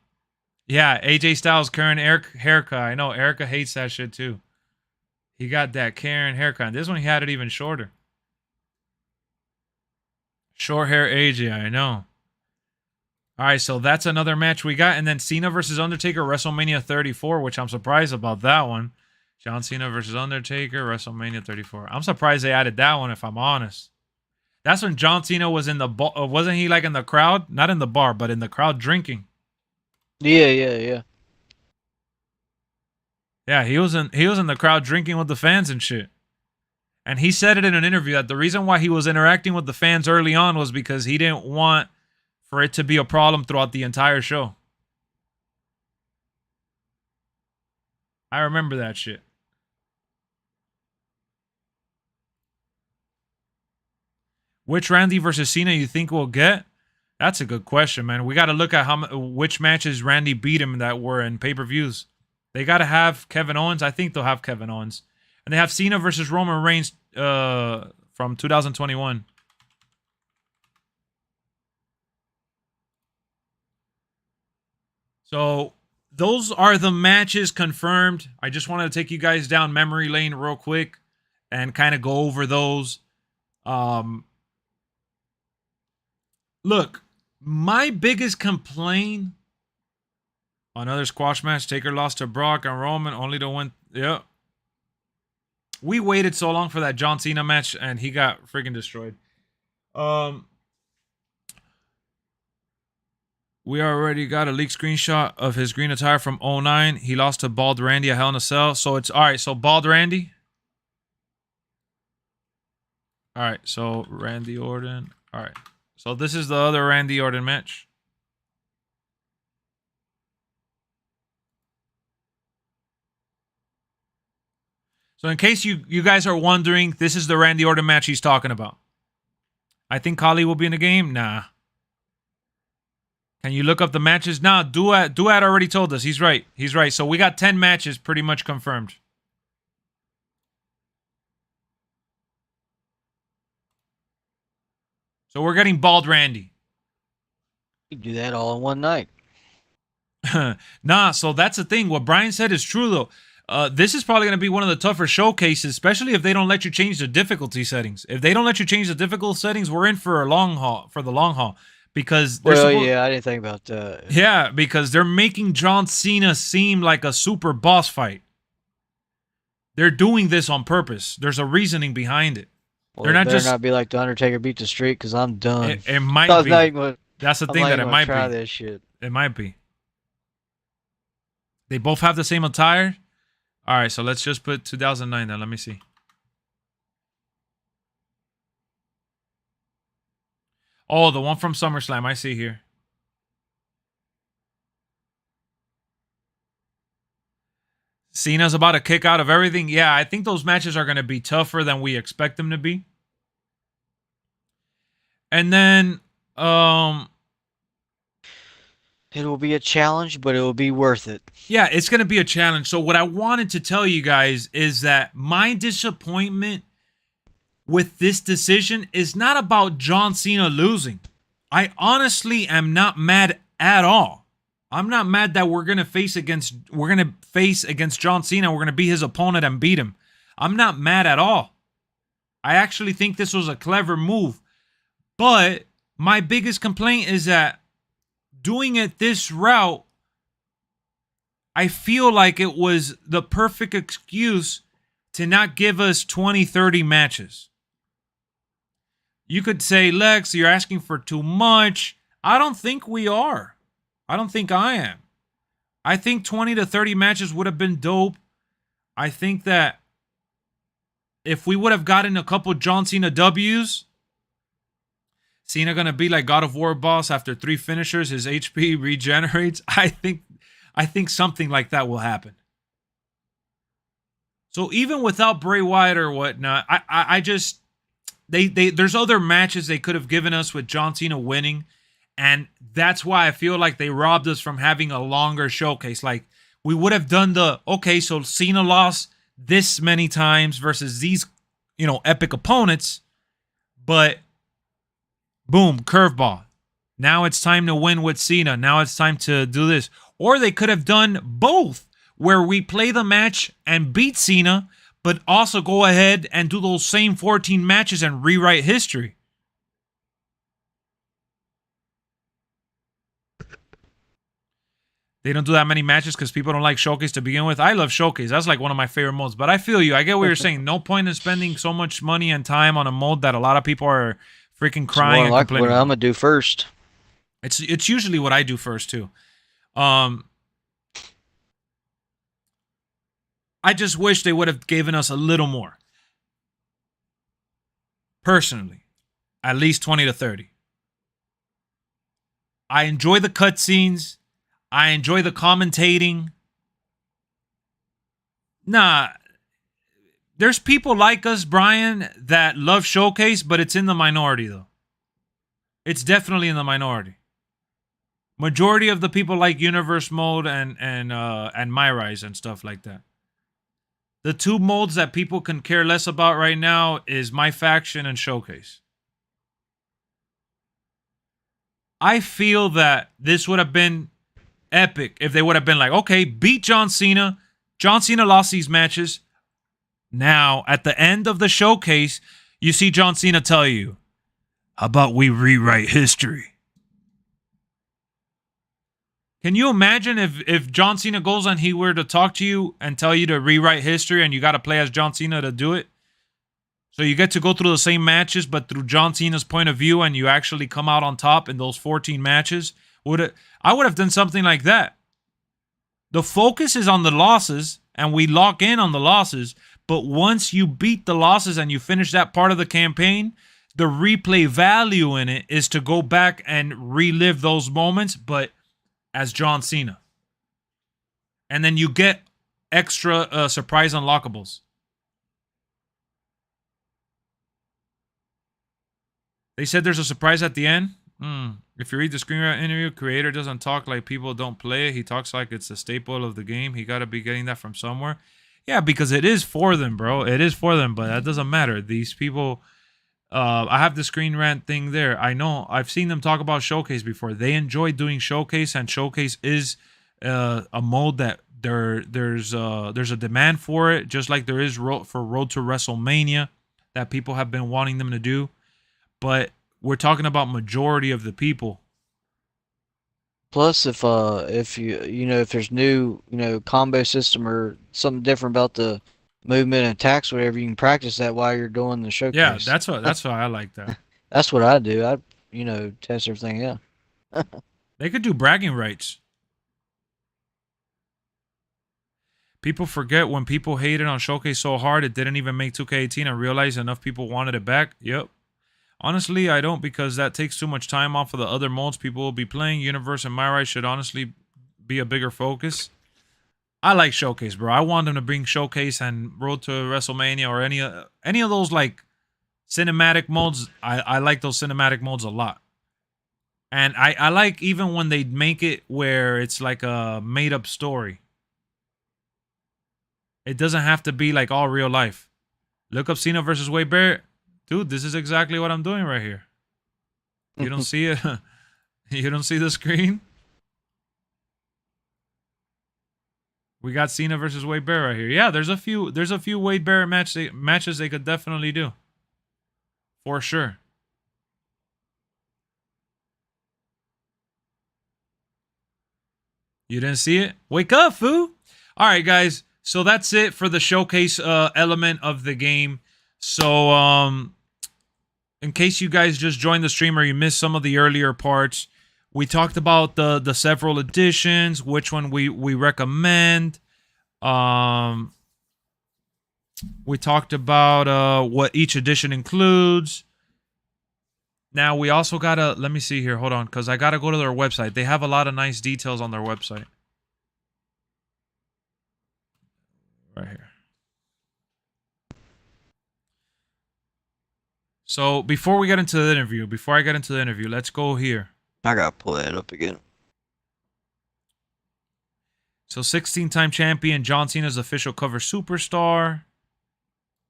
Yeah, AJ Styles, Karen haircut. I know Erica hates that shit too. He got that Karen haircut. This one he had it even shorter. Short hair AJ, I know. All right, so that's another match we got. And then Cena versus Undertaker, WrestleMania 34, which I'm surprised about that one. John Cena versus Undertaker, WrestleMania 34. I'm surprised they added that one, if I'm honest. That's when John Cena was in the... wasn't he like in the crowd? Not in the bar, but in the crowd drinking. Yeah. Yeah, he was in the crowd drinking with the fans and shit. And he said it in an interview that the reason why he was interacting with the fans early on was because he didn't want for it to be a problem throughout the entire show. I remember that shit. Which Randy versus Cena you think we'll get? That's a good question, man. We got to look at which matches Randy beat him that were in pay-per-views. They got to have Kevin Owens. I think they'll have Kevin Owens. And they have Cena versus Roman Reigns from 2021. So those are the matches confirmed. I just wanted to take you guys down memory lane real quick and kind of go over those. Look, my biggest complaint, another squash match. Taker lost to Brock and Roman only to win. Yeah. We waited so long for that John Cena match and he got freaking destroyed. We already got a leaked screenshot of his green attire from 09. He lost to Bald Randy at Hell in a Cell. So it's all right. So Bald Randy. All right. So Randy Orton. All right. So this is the other Randy Orton match. So in case you guys are wondering, this is the Randy Orton match he's talking about. I think Kali will be in the game. Nah. Can you look up the matches? Nah, Duat already told us. He's right. He's right. So we got 10 matches pretty much confirmed. So we're getting Bald Randy. You do that all in one night. Nah, so that's the thing. What Brian said is true, though. This is probably going to be one of the tougher showcases, especially if they don't let you change the difficulty settings. If they don't let you change the difficult settings, we're in for a long haul. For the long haul. Because yeah, I didn't think about that. Yeah, because they're making John Cena seem like a super boss fight. They're doing this on purpose. There's a reasoning behind it. Well, they're not just just not be like the Undertaker beat the Streak because I'm done. It might be. That's the I'm thing not that it even might try be. This shit. It might be. They both have the same attire. All right, so let's just put 2009 then. Let me see. Oh, the one from SummerSlam. I see here. Cena's about to kick out of everything. Yeah, I think those matches are going to be tougher than we expect them to be. And then, It will be a challenge, but it will be worth it. Yeah, it's going to be a challenge. So what I wanted to tell you guys is that my disappointment with this decision is not about John Cena losing. I honestly am not mad at all. I'm not mad that we're gonna face against John Cena. We're gonna be his opponent and beat him. I'm not mad at all. I actually think this was a clever move. But my biggest complaint is that doing it this route, I feel like it was the perfect excuse to not give us 20, 30 matches. You could say, Lex, you're asking for too much. I don't think we are. I don't think I am. I think 20 to 30 matches would have been dope. I think that if we would have gotten a couple John Cena W's, Cena gonna be like God of War boss after 3 finishers, his HP regenerates. I think something like that will happen. So even without Bray Wyatt or whatnot, I just there's other matches they could have given us with John Cena winning. And that's why I feel like they robbed us from having a longer showcase. Like, we would have done okay, so Cena lost this many times versus these, epic opponents. But, boom, curveball. Now it's time to win with Cena. Now it's time to do this. Or they could have done both, where we play the match and beat Cena, but also go ahead and do those same 14 matches and rewrite history. They don't do that many matches because people don't like Showcase to begin with. I love Showcase. That's like one of my favorite modes. But I feel you. I get what you're saying. No point in spending so much money and time on a mode that a lot of people are freaking crying and like complaining. What I'm gonna do first. It's usually what I do first too. I just wish they would have given us a little more. Personally, at least 20 to 30. I enjoy the cutscenes. I enjoy the commentating. Nah, there's people like us, Brian, that love Showcase, but it's in the minority, though. It's definitely in the minority. Majority of the people like Universe Mode and My Rise and stuff like that. The 2 modes that people can care less about right now is My Faction and Showcase. I feel that this would have been epic if they would have been like, okay, beat John Cena. John Cena lost these matches. Now, at the end of the showcase, you see John Cena tell you, how about we rewrite history? Can you imagine if John Cena goes and he were to talk to you and tell you to rewrite history and you got to play as John Cena to do it? So you get to go through the same matches, but through John Cena's point of view, and you actually come out on top in those 14 matches? I would have done something like that. The focus is on the losses, and we lock in on the losses, but once you beat the losses and you finish that part of the campaign, the replay value in it is to go back and relive those moments, but as John Cena. And then you get extra surprise unlockables. They said there's a surprise at the end. If you read the screenwriter interview, creator doesn't talk like people don't play it. He talks like it's a staple of the game. He got to be getting that from somewhere. Yeah, because it is for them, bro. It is for them, but that doesn't matter. These people, I have the Screen Rant thing there. I know. I've seen them talk about Showcase before. They enjoy doing Showcase, and Showcase is a mode that there's a demand for it, just like there is for Road to WrestleMania that people have been wanting them to do. But we're talking about majority of the people. Plus, if if there's new combo system or something different about the movement and attacks, whatever, you can practice that while you're doing the showcase. Yeah, that's why I like that. That's what I do. I test everything out. They could do bragging rights. People forget when people hated on Showcase so hard it didn't even make 2K18 and realized enough people wanted it back. Yep. Honestly, I don't, because that takes too much time off of the other modes people will be playing. Universe and My Rise should honestly be a bigger focus. I like Showcase, bro. I want them to bring Showcase and Road to WrestleMania or any of those like cinematic modes. I like those cinematic modes a lot. And I like even when they make it where it's like a made up story. It doesn't have to be like all real life. Look up Cena versus Wade Barrett. Dude, this is exactly what I'm doing right here. You don't see it? You don't see the screen? We got Cena versus Wade Barrett right here. Yeah, there's a few Wade Barrett matches they could definitely do. For sure. You didn't see it? Wake up, foo! All right, guys. So that's it for the showcase element of the game. So, in case you guys just joined the stream or you missed some of the earlier parts, we talked about the several editions, which one we recommend. We talked about what each edition includes. Now, we also got to... Let me see here. Hold on, because I got to go to their website. They have a lot of nice details on their website. Right here. So, before we get into the interview, let's go here. I got to pull that up again. So, 16-time champion John Cena's official cover superstar.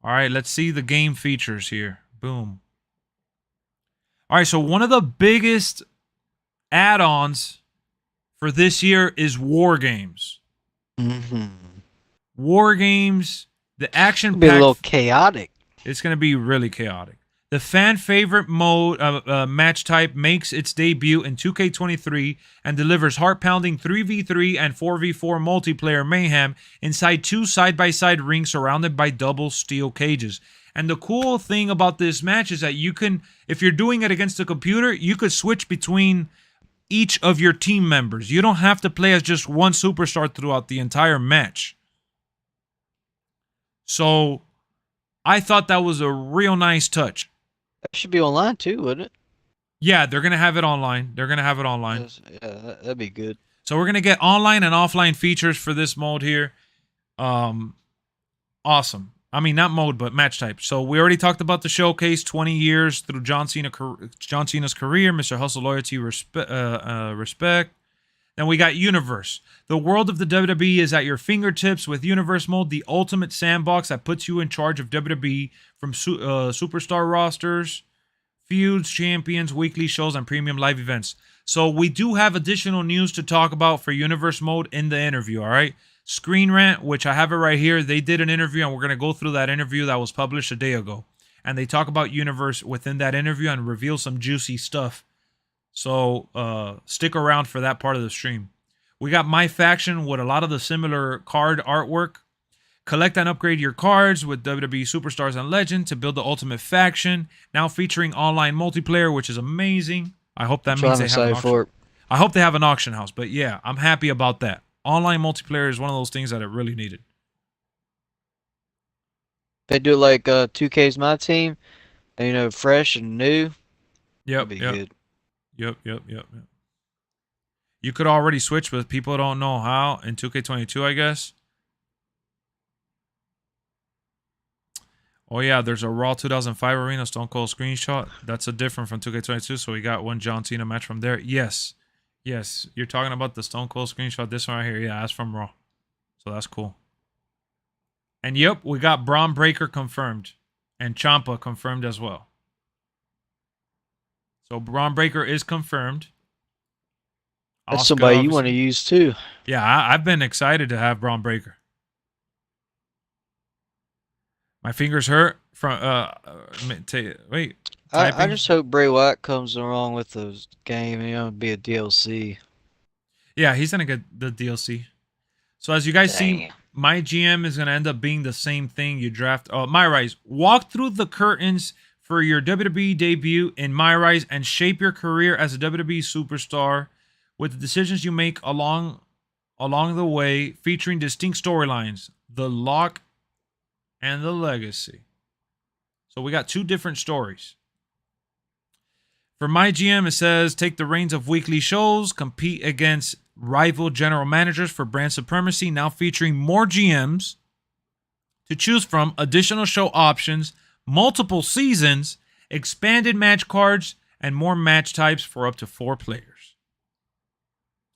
All right, let's see the game features here. Boom. All right, so one of the biggest add-ons for this year is War Games. War Games, the action pack. Be a little chaotic. It's going to be really chaotic. The fan favorite mode match type makes its debut in 2K23 and delivers heart-pounding 3v3 and 4v4 multiplayer mayhem inside two side-by-side rings surrounded by double steel cages. And the cool thing about this match is that you can, if you're doing it against a computer, you could switch between each of your team members. You don't have to play as just one superstar throughout the entire match. So, I thought that was a real nice touch. That should be online too, wouldn't it? Yeah, they're going to have it online. Yeah, that'd be good. So we're going to get online and offline features for this mode here. Awesome. I mean, not mode, but match type. So we already talked about the showcase, 20 years through John Cena's career, Mr. Hustle, loyalty, respect. Then we got Universe. The world of the WWE is at your fingertips with Universe Mode, the ultimate sandbox that puts you in charge of WWE from superstar rosters, feuds, champions, weekly shows, and premium live events. So we do have additional news to talk about for Universe Mode in the interview, all right? Screen Rant, which I have it right here, they did an interview, and we're going to go through that interview that was published a day ago. And they talk about Universe within that interview and reveal some juicy stuff. So stick around for that part of the stream. We got My Faction with a lot of the similar card artwork. Collect and upgrade your cards with WWE Superstars and Legend to build the ultimate faction. Now featuring online multiplayer, which is amazing. I hope that means they have an auction. I hope they have an auction house. But yeah, I'm happy about that. Online multiplayer is one of those things that it really needed. They do it like 2K's My Team, and, you know, fresh and new. Yep, That'd be good. Yep. You could already switch, but people don't know how in 2K22, I guess. Oh, yeah, there's a Raw 2005 Arena Stone Cold screenshot. That's a different from 2K22, so we got one John Cena match from there. Yes, you're talking about the Stone Cold screenshot. This one right here, yeah, that's from Raw. So that's cool. And yep, we got Braun Breaker confirmed. And Ciampa confirmed as well. So Braun Breaker is confirmed. That's somebody you want to use too. Yeah, I've been excited to have Braun Breaker. My fingers hurt from wait. I just hope Bray Wyatt comes along with the game and it'll be a DLC. Yeah, he's gonna get the DLC. So as you guys see, my GM is gonna end up being the same thing. You draft My Rise. Walk through the curtains for your WWE debut in My Rise and shape your career as a WWE superstar with the decisions you make along the way, featuring distinct storylines, the lock and the legacy. So we got two different stories. For my GM, it says, take the reins of weekly shows, compete against rival general managers for brand supremacy, now featuring more GMs to choose from, additional show options, multiple seasons, expanded match cards, and more match types for up to 4 players.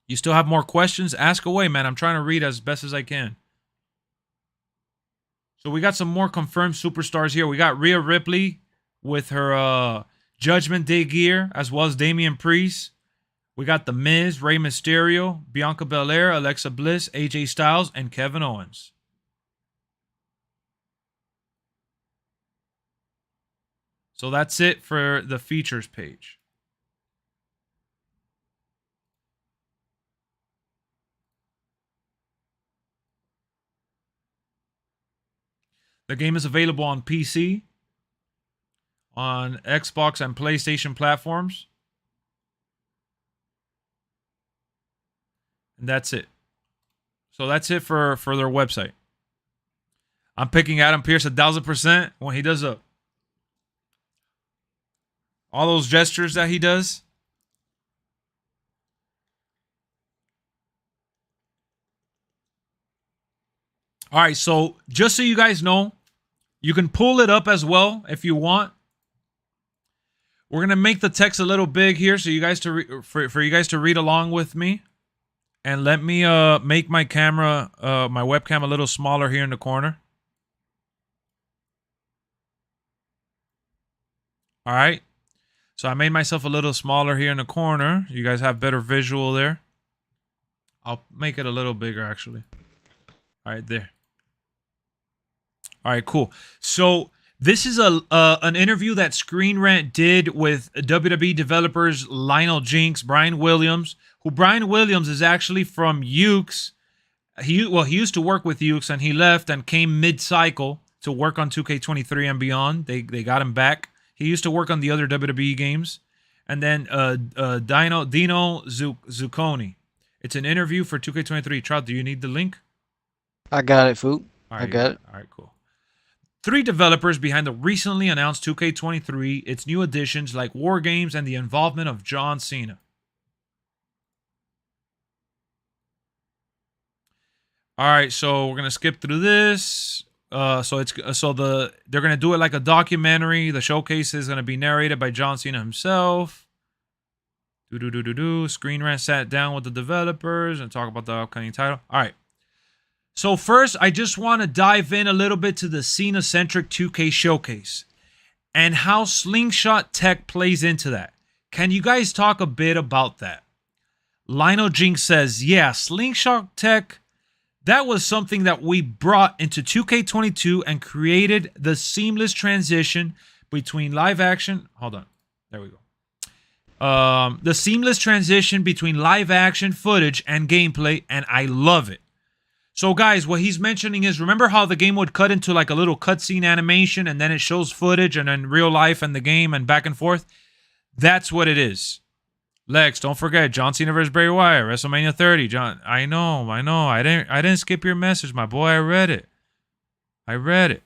You still have more questions? Ask away, man. I'm trying to read as best as I can. So we got some more confirmed superstars here. We got Rhea Ripley with her Judgment Day gear, as well as Damian Priest. We got The Miz, Rey Mysterio, Bianca Belair, Alexa Bliss, AJ Styles, and Kevin Owens. So that's it for the features page. The game is available on PC, on Xbox and PlayStation platforms. And that's it. So that's it for their website. I'm picking Adam Pearce 1000% when he does all those gestures that he does. All right, so just so you guys know, you can pull it up as well if you want. We're gonna make the text a little big here, so you guys for you guys to read along with me. And let me make my camera, my webcam a little smaller here in the corner. All right. So I made myself a little smaller here in the corner. You guys have better visual there. I'll make it a little bigger, actually. All right, there. All right, cool. So this is an interview that Screen Rant did with WWE developers Lionel Jinx, Brian Williams, who Brian Williams is actually from Ukes. He used to work with Ukes, and he left and came mid-cycle to work on 2K23 and beyond. They got him back. He used to work on the other WWE games. And then Dino Zucconi. It's an interview for 2K23. Trout, do you need the link? I got it, Foop. Right, I got it. All right, cool. 3 developers behind the recently announced 2K23, its new additions like War Games and the involvement of John Cena. All right, so we're gonna skip through this. They're gonna do it like a documentary. The showcase is gonna be narrated by John Cena himself. Screen Rant sat down with the developers and talk about the upcoming title. All right. So first, I just want to dive in a little bit to the Cena-centric 2K showcase and how Slingshot tech plays into that. Can you guys talk a bit about that? Lionel Jinx says, yeah, Slingshot tech, that was something that we brought into 2K22 and created the seamless transition between live action. Hold on. There we go. The seamless transition between live action footage and gameplay, and I love it. So guys, what he's mentioning is, remember how the game would cut into like a little cutscene animation and then it shows footage and then real life and the game and back and forth? That's what it is. Lex, don't forget, John Cena vs. Bray Wyatt, WrestleMania 30. John, I know. I didn't skip your message, my boy. I read it.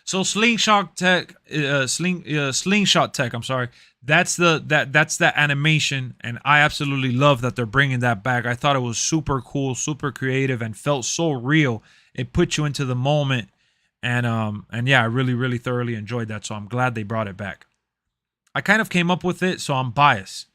So Slingshot tech, Slingshot tech. I'm sorry. That's the animation, and I absolutely love that they're bringing that back. I thought it was super cool, super creative, and felt so real. It put you into the moment, and yeah, I really thoroughly enjoyed that. So I'm glad they brought it back. I kind of came up with it, so I'm biased.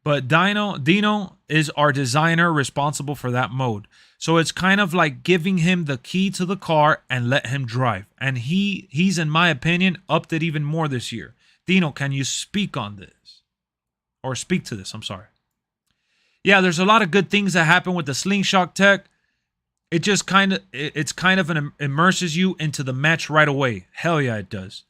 But Dino is our designer responsible for that mode. So it's kind of like giving him the key to the car and let him drive. And he's, in my opinion, upped it even more this year. Dino, can you speak on this? Or speak to this, I'm sorry. Yeah, there's a lot of good things that happen with the Slingshot tech. It just immerses you into the match right away. Hell yeah, it does.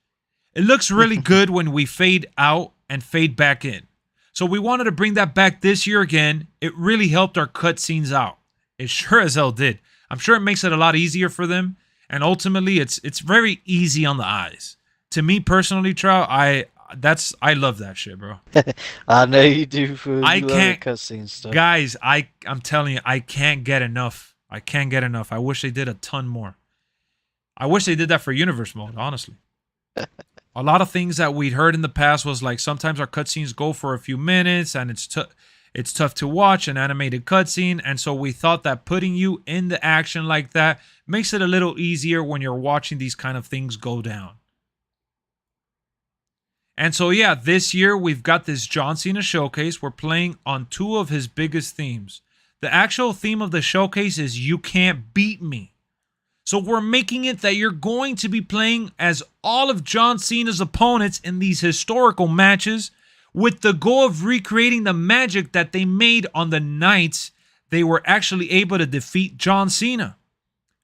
It looks really good when we fade out and fade back in. So we wanted to bring that back this year again. It really helped our cutscenes out. It sure as hell did. I'm sure it makes it a lot easier for them. And ultimately, it's very easy on the eyes. To me personally, Trout, I love that shit, bro. I know you do. Food. I You love can't, the cutscene stuff. guys. I'm telling you, I can't get enough. I can't get enough. I wish they did a ton more. I wish they did that for Universe mode, honestly. A lot of things that we'd heard in the past was like sometimes our cutscenes go for a few minutes and it's tough to watch an animated cutscene, and so we thought that putting you in the action like that makes it a little easier when you're watching these kind of things go down. And so, yeah, this year we've got this John Cena showcase. We're playing on 2 of his biggest themes. The actual theme of the showcase is "You Can't Beat Me." So we're making it that you're going to be playing as all of John Cena's opponents in these historical matches with the goal of recreating the magic that they made on the nights they were actually able to defeat John Cena.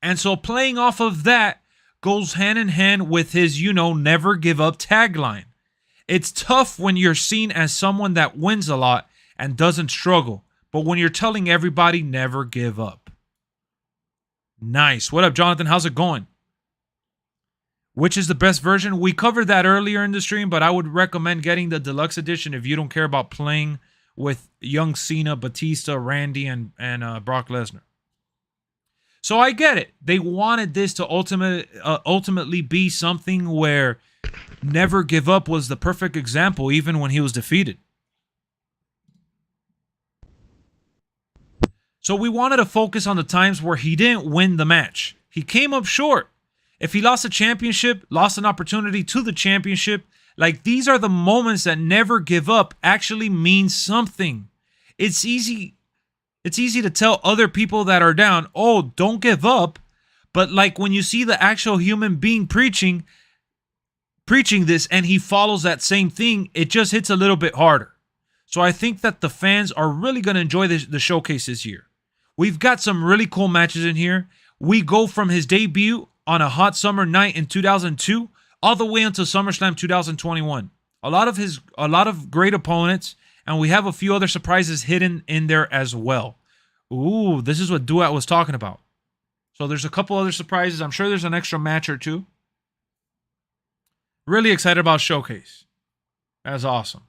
And so playing off of that goes hand in hand with his, never give up tagline. It's tough when you're seen as someone that wins a lot and doesn't struggle, but when you're telling everybody never give up. Nice. What up, Jonathan? How's it going? Which is the best version? We covered that earlier in the stream, but I would recommend getting the deluxe edition if you don't care about playing with young Cena, Batista, Randy, and Brock Lesnar. So I get it. They wanted this to ultimately be something where never give up was the perfect example, even when he was defeated. So we wanted to focus on the times where he didn't win the match. He came up short. If he lost a championship, lost an opportunity to the championship, like these are the moments that never give up actually means something. It's easy to tell other people that are down, oh, don't give up. But like when you see the actual human being preaching this and he follows that same thing, it just hits a little bit harder. So I think that the fans are really going to enjoy the showcase this year. We've got some really cool matches in here. We go from his debut on a hot summer night in 2002 all the way until SummerSlam 2021. A lot of great opponents, and we have a few other surprises hidden in there as well. Ooh, this is what Duat was talking about. So there's a couple other surprises. I'm sure there's an extra match or two. Really excited about Showcase. That's awesome.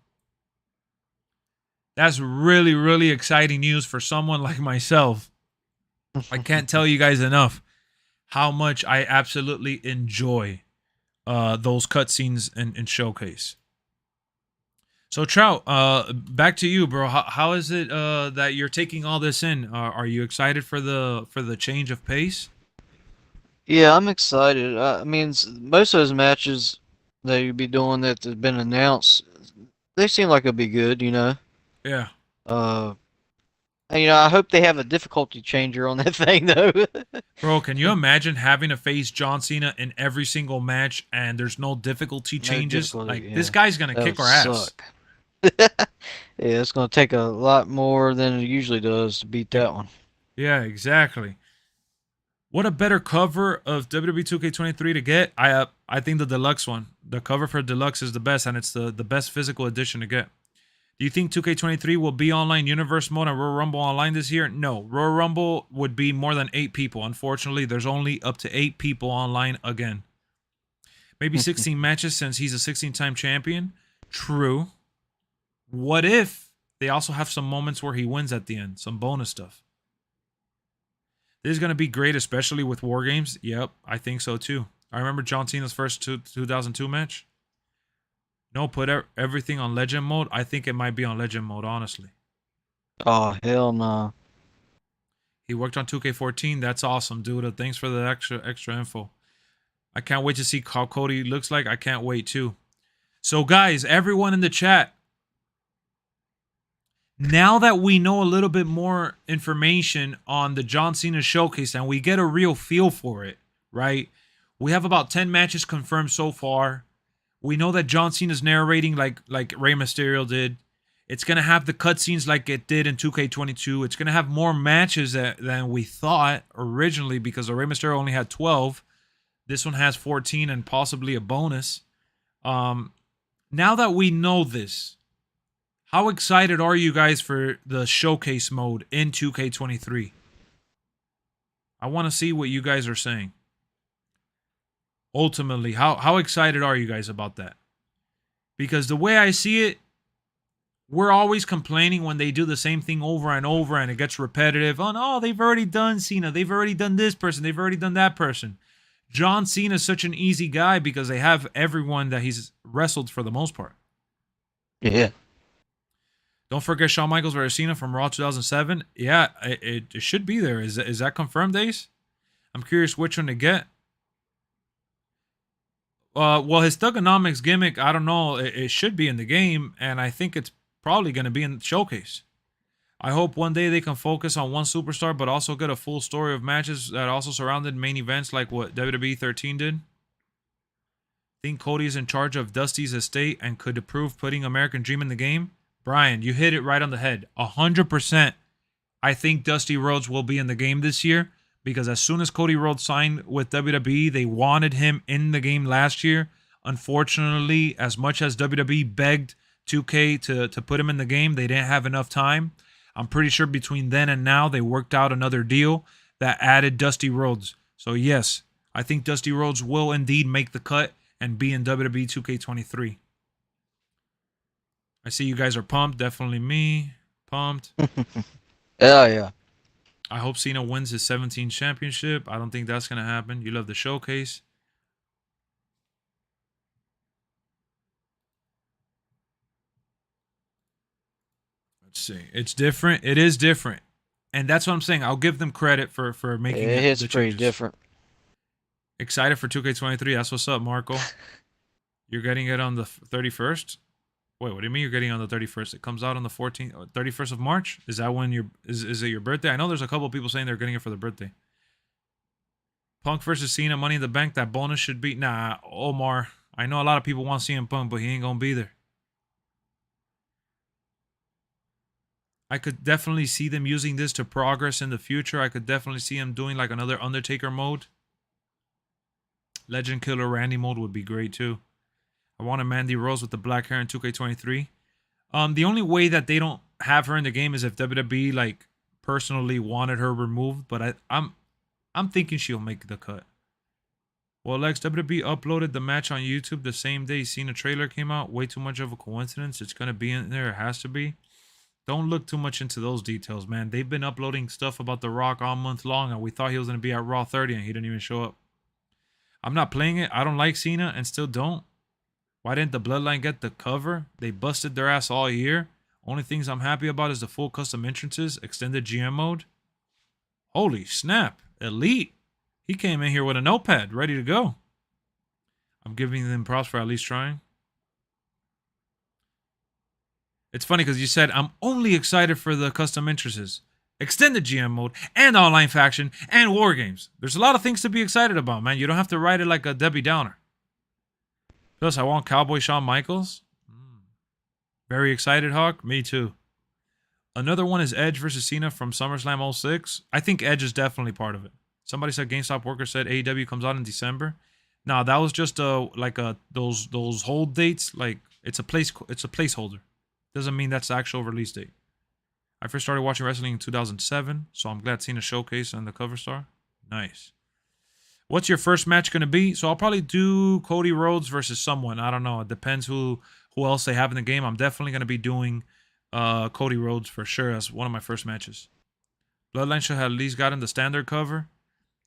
That's really, really exciting news for someone like myself. I can't tell you guys enough how much I absolutely enjoy those cutscenes in Showcase. So Trout, back to you, bro. How is it that you're taking all this in? Are you excited for the change of pace? Yeah, I'm excited. I mean, most of those matches that you'll be doing that have been announced, they seem like it'll be good, Yeah. And, I hope they have a difficulty changer on that thing, though. Bro, can you imagine having to face John Cena in every single match and there's no difficulty changes? This guy's going to kick our ass. Yeah, it's going to take a lot more than it usually does to beat that one. Yeah, exactly. What a better cover of WWE 2K23 to get. I think the deluxe one. The cover for deluxe is the best, and it's the best physical edition to get. Do you think 2K23 will be online universe mode and Royal Rumble online this year? No. Royal Rumble would be more than 8 people. Unfortunately, there's only up to 8 people online again. Maybe 16 matches since he's a 16-time champion. True. What if they also have some moments where he wins at the end? Some bonus stuff. This is going to be great, especially with War Games. Yep, I think so too. I remember John Cena's first 2002 match. No, put everything on Legend mode. I think it might be on Legend mode, honestly. Oh, hell no. He worked on 2K14. That's awesome, dude. Thanks for the extra info. I can't wait to see how Cody looks like. I can't wait too. So, guys, everyone in the chat, now that we know a little bit more information on the John Cena showcase and we get a real feel for it, right? We have about 10 matches confirmed so far. We know that John Cena's narrating like Rey Mysterio did. It's going to have the cutscenes like it did in 2K22. It's going to have more matches than we thought originally because the Rey Mysterio only had 12. This one has 14 and possibly a bonus. Now that we know this, how excited are you guys for the showcase mode in 2K23? I want to see what you guys are saying. Ultimately, how excited are you guys about that? Because the way I see it, we're always complaining when they do the same thing over and over and it gets repetitive. Oh, no, they've already done Cena. They've already done this person. They've already done that person. John Cena is such an easy guy because they have everyone that he's wrestled for the most part. Yeah. Don't forget Shawn Michaels versus Cena from Raw 2007. Yeah, it should be there. Is that confirmed, Ace? I'm curious which one to get. Well, his Thugonomics gimmick, I don't know. It should be in the game, and I think it's probably going to be in the showcase. I hope one day they can focus on one superstar, but also get a full story of matches that also surrounded main events like what WWE 13 did. Think Cody is in charge of Dusty's estate and could approve putting American Dream in the game? Brian, you hit it right on the head. 100%. I think Dusty Rhodes will be in the game this year because as soon as Cody Rhodes signed with WWE, they wanted him in the game last year. Unfortunately, as much as WWE begged 2K to put him in the game, they didn't have enough time. I'm pretty sure between then and now, they worked out another deal that added Dusty Rhodes. So yes, I think Dusty Rhodes will indeed make the cut and be in WWE 2K23. I see you guys are pumped. Definitely me. Pumped. Yeah. I hope Cena wins his 17th championship. I don't think that's going to happen. You love the showcase. Let's see. It's different. It is different. And that's what I'm saying. I'll give them credit for making it. It's pretty different. Excited for 2K23. That's what's up, Marco. You're getting it on the 31st? Wait, what do you mean you're getting on the 31st? It comes out on the 14th, 31st of March? Is that when is it your birthday? I know there's a couple of people saying they're getting it for their birthday. Punk versus Cena, Money in the Bank. That bonus should be... Nah, Omar. I know a lot of people want CM Punk, but he ain't going to be there. I could definitely see them using this to progress in the future. I could definitely see him doing like another Undertaker mode. Legend Killer Randy mode would be great too. I wanted Mandy Rose with the black hair in 2K23. The only way that they don't have her in the game is if WWE like personally wanted her removed, but I'm thinking she'll make the cut. Well, Lex, WWE uploaded the match on YouTube the same day Cena trailer came out. Way too much of a coincidence. It's gonna be in there. It has to be. Don't look too much into those details, man. They've been uploading stuff about The Rock all month long, and we thought he was gonna be at Raw 30, and he didn't even show up. I'm not playing it. I don't like Cena, and still don't. Why didn't the Bloodline get the cover? They busted their ass all year. Only things I'm happy about is the full custom entrances, extended GM mode. Holy snap. Elite. He came in here with a notepad, ready to go. I'm giving them props for at least trying. It's funny because you said, I'm only excited for the custom entrances, extended GM mode, and online faction, and war games. There's a lot of things to be excited about, man. You don't have to write it like a Debbie Downer. Plus, I want Cowboy Shawn Michaels. Very excited, Hawk. Me too. Another one is Edge versus Cena from SummerSlam 06. I think Edge is definitely part of it. Somebody said GameStop worker said AEW comes out in December. No, that was just those hold dates. Like it's a placeholder. Doesn't mean that's the actual release date. I first started watching wrestling in 2007, so I'm glad seeing a showcase and the cover star. Nice. What's your first match going to be? So I'll probably do Cody Rhodes versus someone. I don't know. It depends who else they have in the game. I'm definitely going to be doing Cody Rhodes for sure as one of my first matches. Bloodline should have at least gotten the standard cover.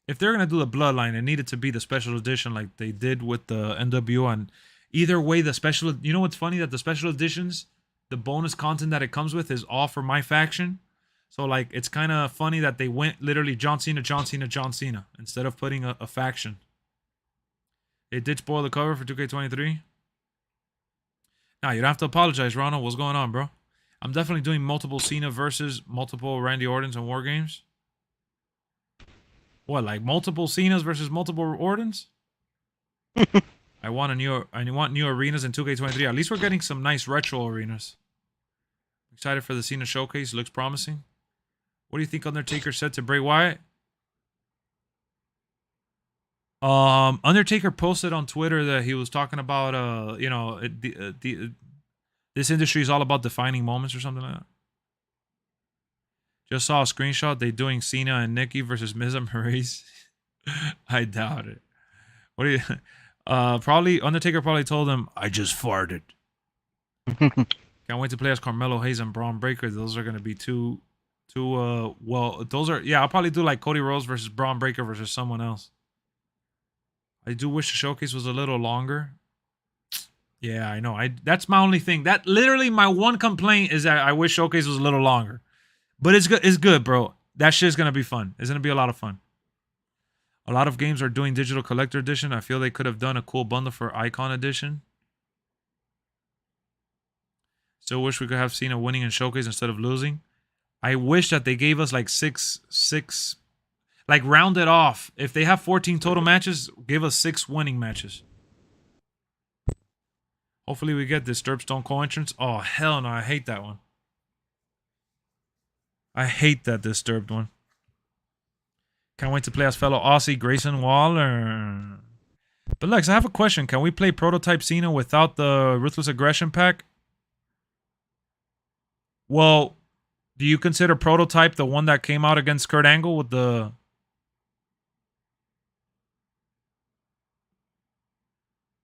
If they're going to do the Bloodline, it needed to be the special edition like they did with the NWO. And either way, the special... You know what's funny? That the special editions, the bonus content that it comes with is all for my faction. So, like, it's kind of funny that they went literally John Cena, John Cena, John Cena instead of putting a faction. It did spoil the cover for 2K23. Nah, you don't have to apologize, Ronald. What's going on, bro? I'm definitely doing multiple Cena versus multiple Randy Ortons in War Games. What, like multiple Cenas versus multiple Ortons? I want new arenas in 2K23. At least we're getting some nice retro arenas. Excited for the Cena showcase. Looks promising. What do you think Undertaker said to Bray Wyatt? Undertaker posted on Twitter that he was talking about, this industry is all about defining moments or something like that. Just saw a screenshot. They doing Cena and Nikki versus Miz and Maryse. I doubt it. What do you? Probably Undertaker probably told him, "I just farted." Can't wait to play as Carmelo Hayes and Braun Breaker. Those are gonna be two. Well, those are I'll probably do like Cody Rhodes versus Braun Breaker versus someone else. I do wish the showcase was a little longer. Yeah, I know. That's my only thing. That literally my one complaint is that I wish showcase was a little longer. But it's good. It's good, bro. That shit's gonna be fun. It's gonna be a lot of fun. A lot of games are doing digital collector edition. I feel they could have done a cool bundle for Icon edition. Still wish we could have Cena winning in Showcase instead of losing. I wish that they gave us like six, like round it off. If they have 14 total matches, give us 6 winning matches. Hopefully we get Disturbed Stone Cold entrance. Oh, hell no, I hate that one. I hate that Disturbed one. Can't wait to play as fellow Aussie Grayson Waller. But Lex, I have a question. Can we play Prototype Cena without the Ruthless Aggression pack? Well, do you consider Prototype the one that came out against Kurt Angle with the...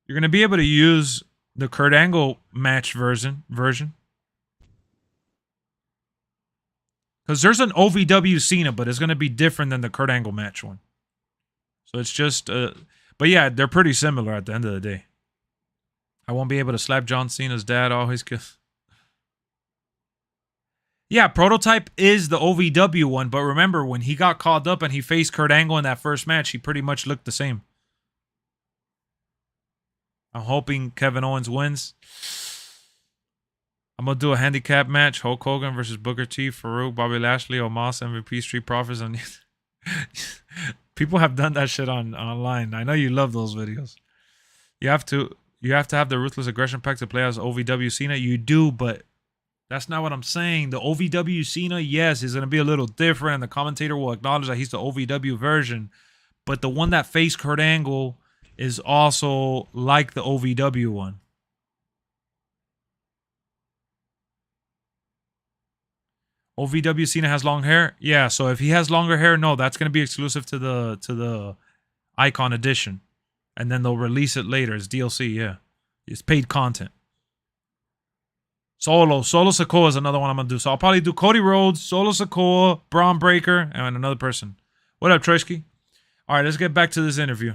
You're going to be able to use the Kurt Angle match version. Because there's an OVW Cena, but it's going to be different than the Kurt Angle match one. So it's just... but yeah, they're pretty similar at the end of the day. I won't be able to slap John Cena's dad always because... Yeah, Prototype is the OVW one, but remember, when he got called up and he faced Kurt Angle in that first match, he pretty much looked the same. I'm hoping Kevin Owens wins. I'm going to do a handicap match. Hulk Hogan versus Booker T, Farouk, Bobby Lashley, Omos, MVP, Street Profits. And people have done that shit online. I know you love those videos. You have to have the Ruthless Aggression pack to play as OVW Cena. You do, but that's not what I'm saying. The OVW Cena, yes, is going to be a little different, and the commentator will acknowledge that he's the OVW version. But the one that faced Kurt Angle is also like the OVW one. OVW Cena has long hair? Yeah, so if he has longer hair, no, that's going to be exclusive to the Icon edition. And then they'll release it later. It's DLC, yeah. It's paid content. Solo Sikoa is another one I'm going to do. So I'll probably do Cody Rhodes, Solo Sikoa, Braun Breaker, and another person. What up, Troshki? All right, let's get back to this interview.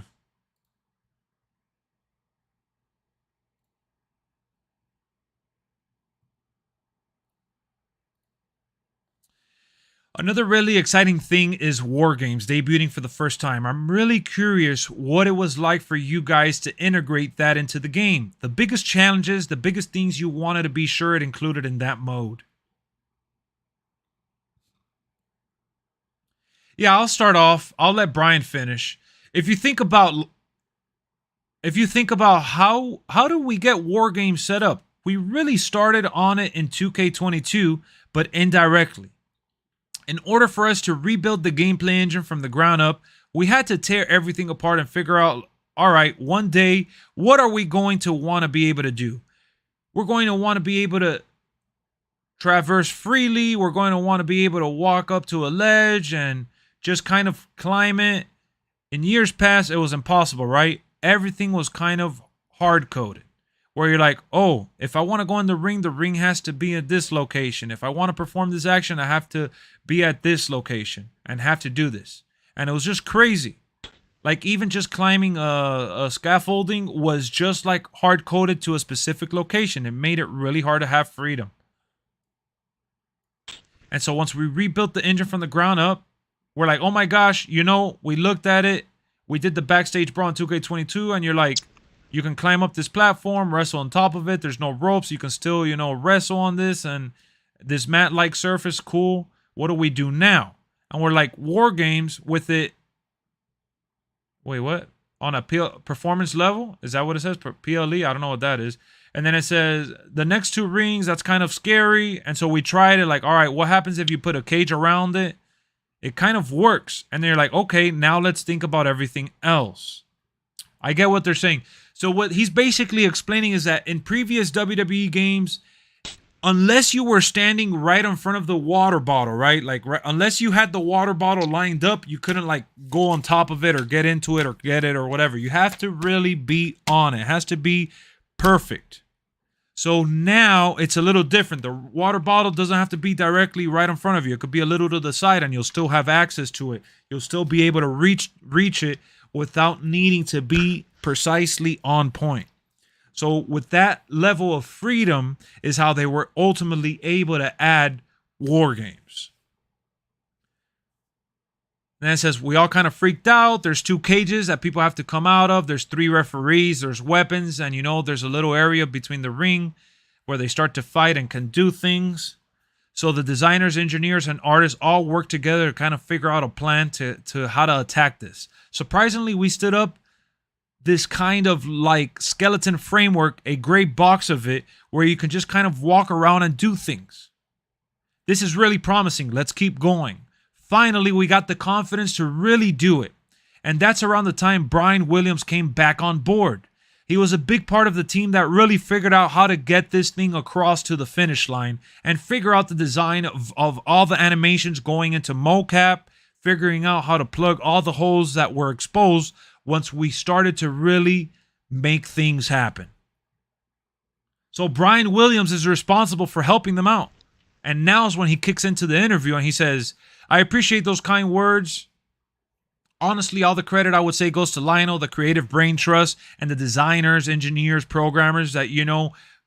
Another really exciting thing is War Games debuting for the first time. I'm really curious what it was like for you guys to integrate that into the game. The biggest challenges, the biggest things you wanted to be sure it included in that mode. Yeah, I'll start off. I'll let Brian finish. If you think about how do we get War Games set up? We really started on it in 2K22, but indirectly. In order for us to rebuild the gameplay engine from the ground up, we had to tear everything apart and figure out, all right, one day, what are we going to want to be able to do? We're going to want to be able to traverse freely. We're going to want to be able to walk up to a ledge and just kind of climb it. In years past, it was impossible, right? Everything was kind of hard-coded. Where you're like, oh, if I want to go in the ring has to be at this location. If I want to perform this action, I have to be at this location and have to do this. And it was just crazy. Like even just climbing a scaffolding was just like hard-coded to a specific location. It made it really hard to have freedom. And so once we rebuilt the engine from the ground up, we're like, oh my gosh, you know, we looked at it. We did the backstage brawl in 2K22 and you're like, you can climb up this platform, wrestle on top of it. There's no ropes. You can still, you know, wrestle on this and this mat-like surface. Cool. What do we do now? And we're like, War Games with it. Wait, what? On a performance level? Is that what it says? PLE? I don't know what that is. And then it says the next 2 rings, that's kind of scary. And so we tried it like, all right, what happens if you put a cage around it? It kind of works. And they're like, okay, now let's think about everything else. I get what they're saying. So what he's basically explaining is that in previous WWE games, unless you were standing right in front of the water bottle, right? Like unless you had the water bottle lined up, you couldn't like go on top of it or get into it or get it or whatever. You have to really be on it. It has to be perfect. So now it's a little different. The water bottle doesn't have to be directly right in front of you. It could be a little to the side and you'll still have access to it. You'll still be able to reach it without needing to be precisely on point. So with that level of freedom is how they were ultimately able to add War Games. And then it says, we all kind of freaked out. There's 2 cages that people have to come out of. There's 3 referees. There's weapons. And, there's a little area between the ring where they start to fight and can do things. So the designers, engineers, and artists all work together to kind of figure out a plan to how to attack this. Surprisingly, we stood up this kind of like skeleton framework, a gray box of it, where you can just kind of walk around and do things. This is really promising. Let's keep going. Finally, we got the confidence to really do it. And that's around the time Brian Williams came back on board. He was a big part of the team that really figured out how to get this thing across to the finish line and figure out the design of all the animations going into mocap, figuring out how to plug all the holes that were exposed once we started to really make things happen. So Brian Williams is responsible for helping them out. And now is when he kicks into the interview and he says, I appreciate those kind words. Honestly, all the credit I would say goes to Lionel, the creative brain trust, and the designers, engineers, programmers that,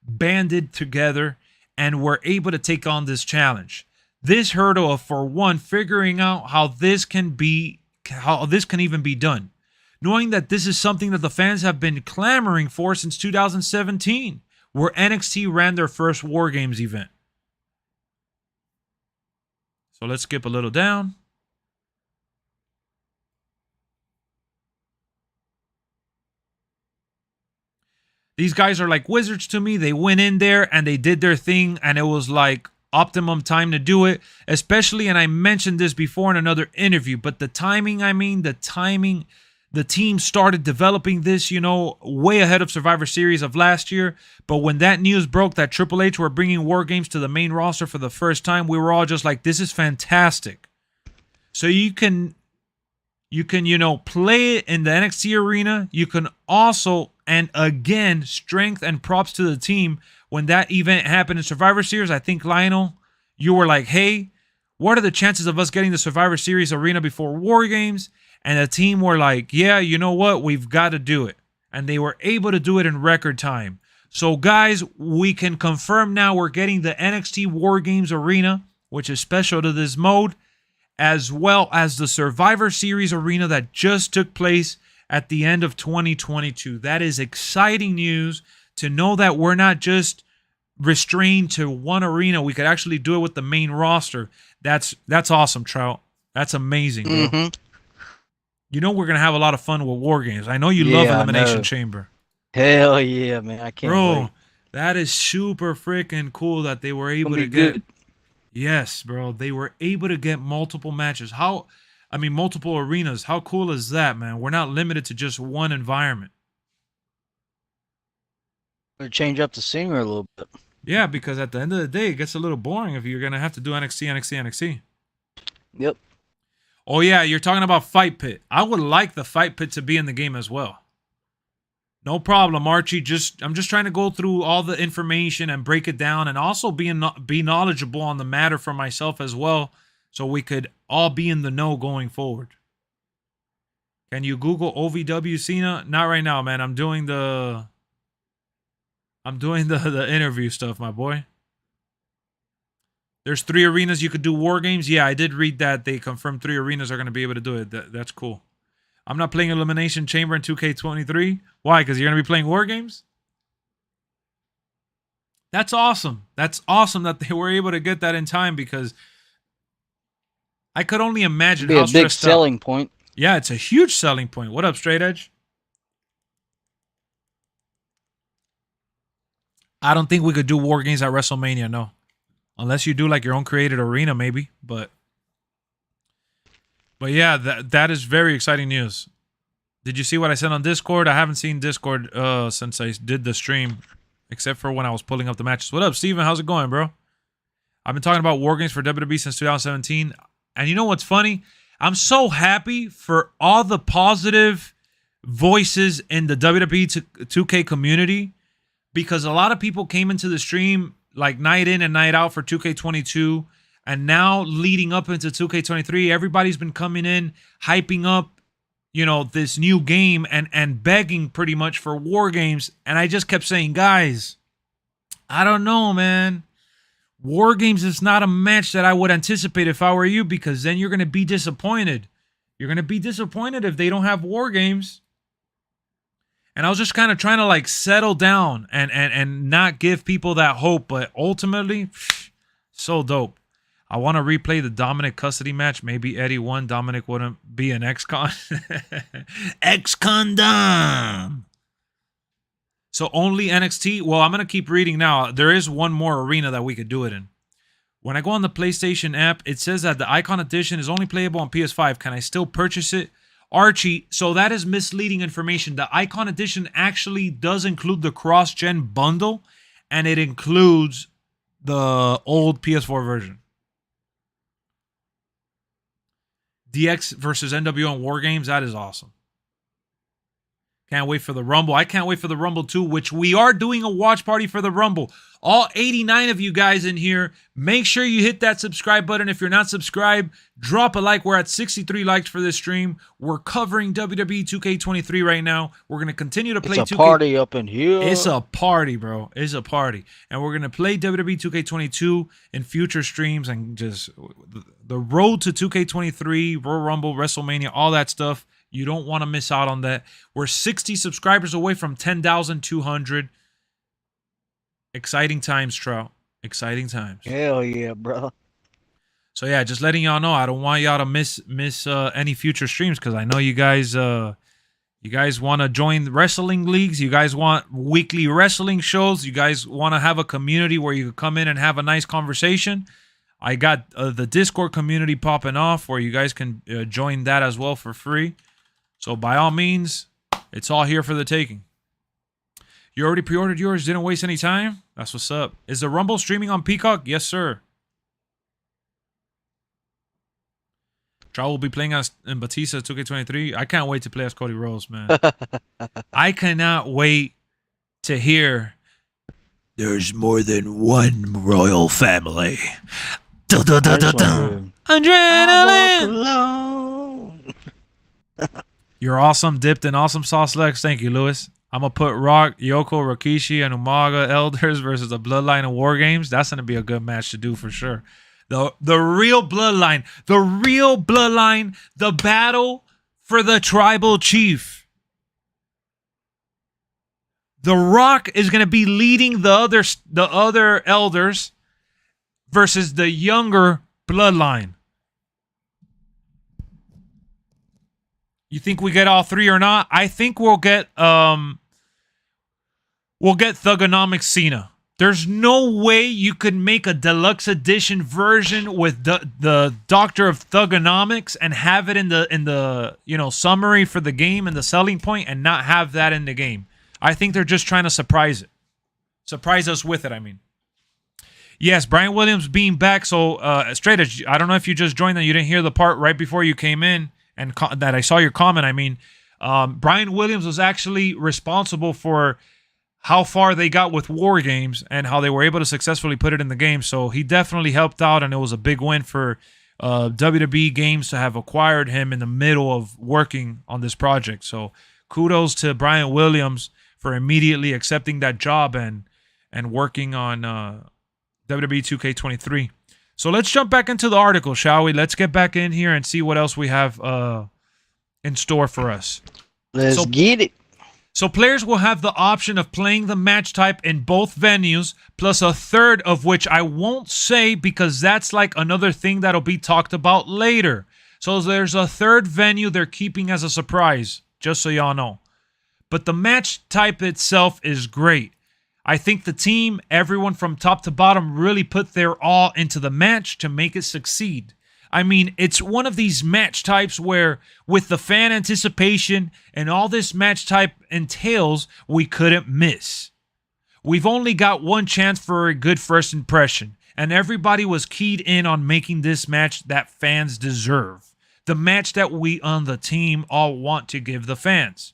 banded together and were able to take on this challenge. This hurdle of, for one, figuring out how this can even be done. Knowing that this is something that the fans have been clamoring for since 2017, where NXT ran their first War Games event. So let's skip a little down. These guys are like wizards to me. They went in there and they did their thing, and it was like optimum time to do it. Especially, and I mentioned this before in another interview, but the timing, the team started developing this, way ahead of Survivor Series of last year. But when that news broke that Triple H were bringing War Games to the main roster for the first time, we were all just like, this is fantastic. So you can play it in the NXT arena. You can also, and again, strength and props to the team. When that event happened in Survivor Series, I think, Lionel, you were like, hey, what are the chances of us getting the Survivor Series arena before War Games? And the team were like, yeah, you know what? We've got to do it. And they were able to do it in record time. So, guys, we can confirm now we're getting the NXT War Games arena, which is special to this mode, as well as the Survivor Series arena that just took place at the end of 2022. That is exciting news to know that we're not just restrained to one arena. We could actually do it with the main roster. That's awesome, Trout. That's amazing, bro. Mm-hmm. We're going to have a lot of fun with War Games. I know you love Elimination Chamber. Hell yeah, man. I can't wait. That is super freaking cool that they were able to get. Good. Yes, bro. They were able to get multiple matches. Multiple arenas. How cool is that, man? We're not limited to just one environment. We'll change up the scenery a little bit. Yeah, because at the end of the day, it gets a little boring if you're going to have to do NXT. Yep. Oh, yeah, you're talking about Fight Pit. I would like the Fight Pit to be in the game as well. No problem, Archie. I'm just trying to go through all the information and break it down, and also be knowledgeable on the matter for myself as well, so we could all be in the know going forward. Can you Google OVW Cena? Not right now, man. I'm doing the interview stuff, my boy. There's 3 arenas you could do War Games. Yeah, I did read that they confirmed 3 arenas are going to be able to do it. That's cool. I'm not playing Elimination Chamber in 2K23. Why? Because you're going to be playing War Games? That's awesome. That's awesome that they were able to get that in time, because I could only imagine how stressed out. It'd be a big selling point. Yeah, it's a huge selling point. What up, Straight Edge? I don't think we could do War Games at WrestleMania, no. Unless you do like your own created arena, maybe. But yeah, that is very exciting news. Did you see what I said on Discord? I haven't seen Discord since I did the stream, except for when I was pulling up the matches. What up, Steven? How's it going, bro? I've been talking about War Games for WWE since 2017. And you know what's funny? I'm so happy for all the positive voices in the WWE 2K community, because a lot of people came into the stream like night in and night out for 2K22, and now leading up into 2K23, everybody's been coming in, hyping up, this new game and begging pretty much for War Games. And I just kept saying, guys, I don't know, man. War Games is not a match that I would anticipate if I were you, because then you're going to be disappointed. You're going to be disappointed if they don't have War Games. And I was just kind of trying to like settle down and not give people that hope. But ultimately, so dope. I want to replay the Dominic custody match. Maybe Eddie won. Dominic wouldn't be an ex-con. Ex-condom. So only NXT? Well, I'm going to keep reading now. There is one more arena that we could do it in. When I go on the PlayStation app, it says that the Icon Edition is only playable on PS5. Can I still purchase it? Archie, so that is misleading information. The Icon Edition actually does include the cross-gen bundle, and it includes the old PS4 version. DX versus NWO and War Games, that is awesome. Can't wait for the Rumble. I can't wait for the Rumble too, which we are doing a watch party for the Rumble. All 89 of you guys in here, make sure you hit that subscribe button. If you're not subscribed, drop a like. We're at 63 likes for this stream. We're covering WWE 2K23 right now. We're going to continue to play 2K. It's a party up in here. It's a party, bro. It's a party. And we're going to play WWE 2K22 in future streams and just the road to 2K23, Royal Rumble, WrestleMania, all that stuff. You don't want to miss out on that. We're 60 subscribers away from 10,200. Exciting times, Trout. Exciting times. Hell yeah, bro. So yeah, just letting y'all know, I don't want y'all to miss any future streams because I know you guys want to join wrestling leagues. You guys want weekly wrestling shows. You guys want to have a community where you can come in and have a nice conversation. I got the Discord community popping off where you guys can join that as well for free. So by all means, it's all here for the taking. You already pre-ordered yours, didn't waste any time? That's what's up. Is the Rumble streaming on Peacock? Yes, sir. Trout will be playing as in Batista 2K23. I can't wait to play as Cody Rhodes, man. I cannot wait to hear there's more than one royal family. Adrenaline. You're awesome, dipped in awesome sauce, Lex. Thank you, Lewis. I'm going to put Rock, Yoko, Rikishi, and Umaga Elders versus the Bloodline and War Games. That's going to be a good match to do for sure. The real Bloodline. The real Bloodline. The battle for the Tribal Chief. The Rock is going to be leading the other Elders versus the younger Bloodline. You think we get all three or not? I think we'll get Thugonomics Cena. There's no way you could make a deluxe edition version with the Doctor of Thugonomics and have it in the summary for the game and the selling point and not have that in the game. I think they're just trying to surprise us with it. I mean, yes, Brian Williams being back. So straight edge. I don't know if you just joined and you didn't hear the part right before you came in. And that I saw your comment. I mean, Brian Williams was actually responsible for how far they got with War Games and how they were able to successfully put it in the game. So he definitely helped out, and it was a big win for WWE Games to have acquired him in the middle of working on this project. So kudos to Brian Williams for immediately accepting that job and working on WWE 2K23. So let's jump back into the article, shall we? Let's get back in here and see what else we have in store for us. Let's get it. So players will have the option of playing the match type in both venues, plus a third of which I won't say because that's like another thing that'll be talked about later. So there's a third venue they're keeping as a surprise, just so y'all know. But the match type itself is great. I think the team, everyone from top to bottom, really put their all into the match to make it succeed. I mean, it's one of these match types where, with the fan anticipation and all this match type entails, we couldn't miss. We've only got one chance for a good first impression, and everybody was keyed in on making this match that fans deserve. The match that we on the team all want to give the fans.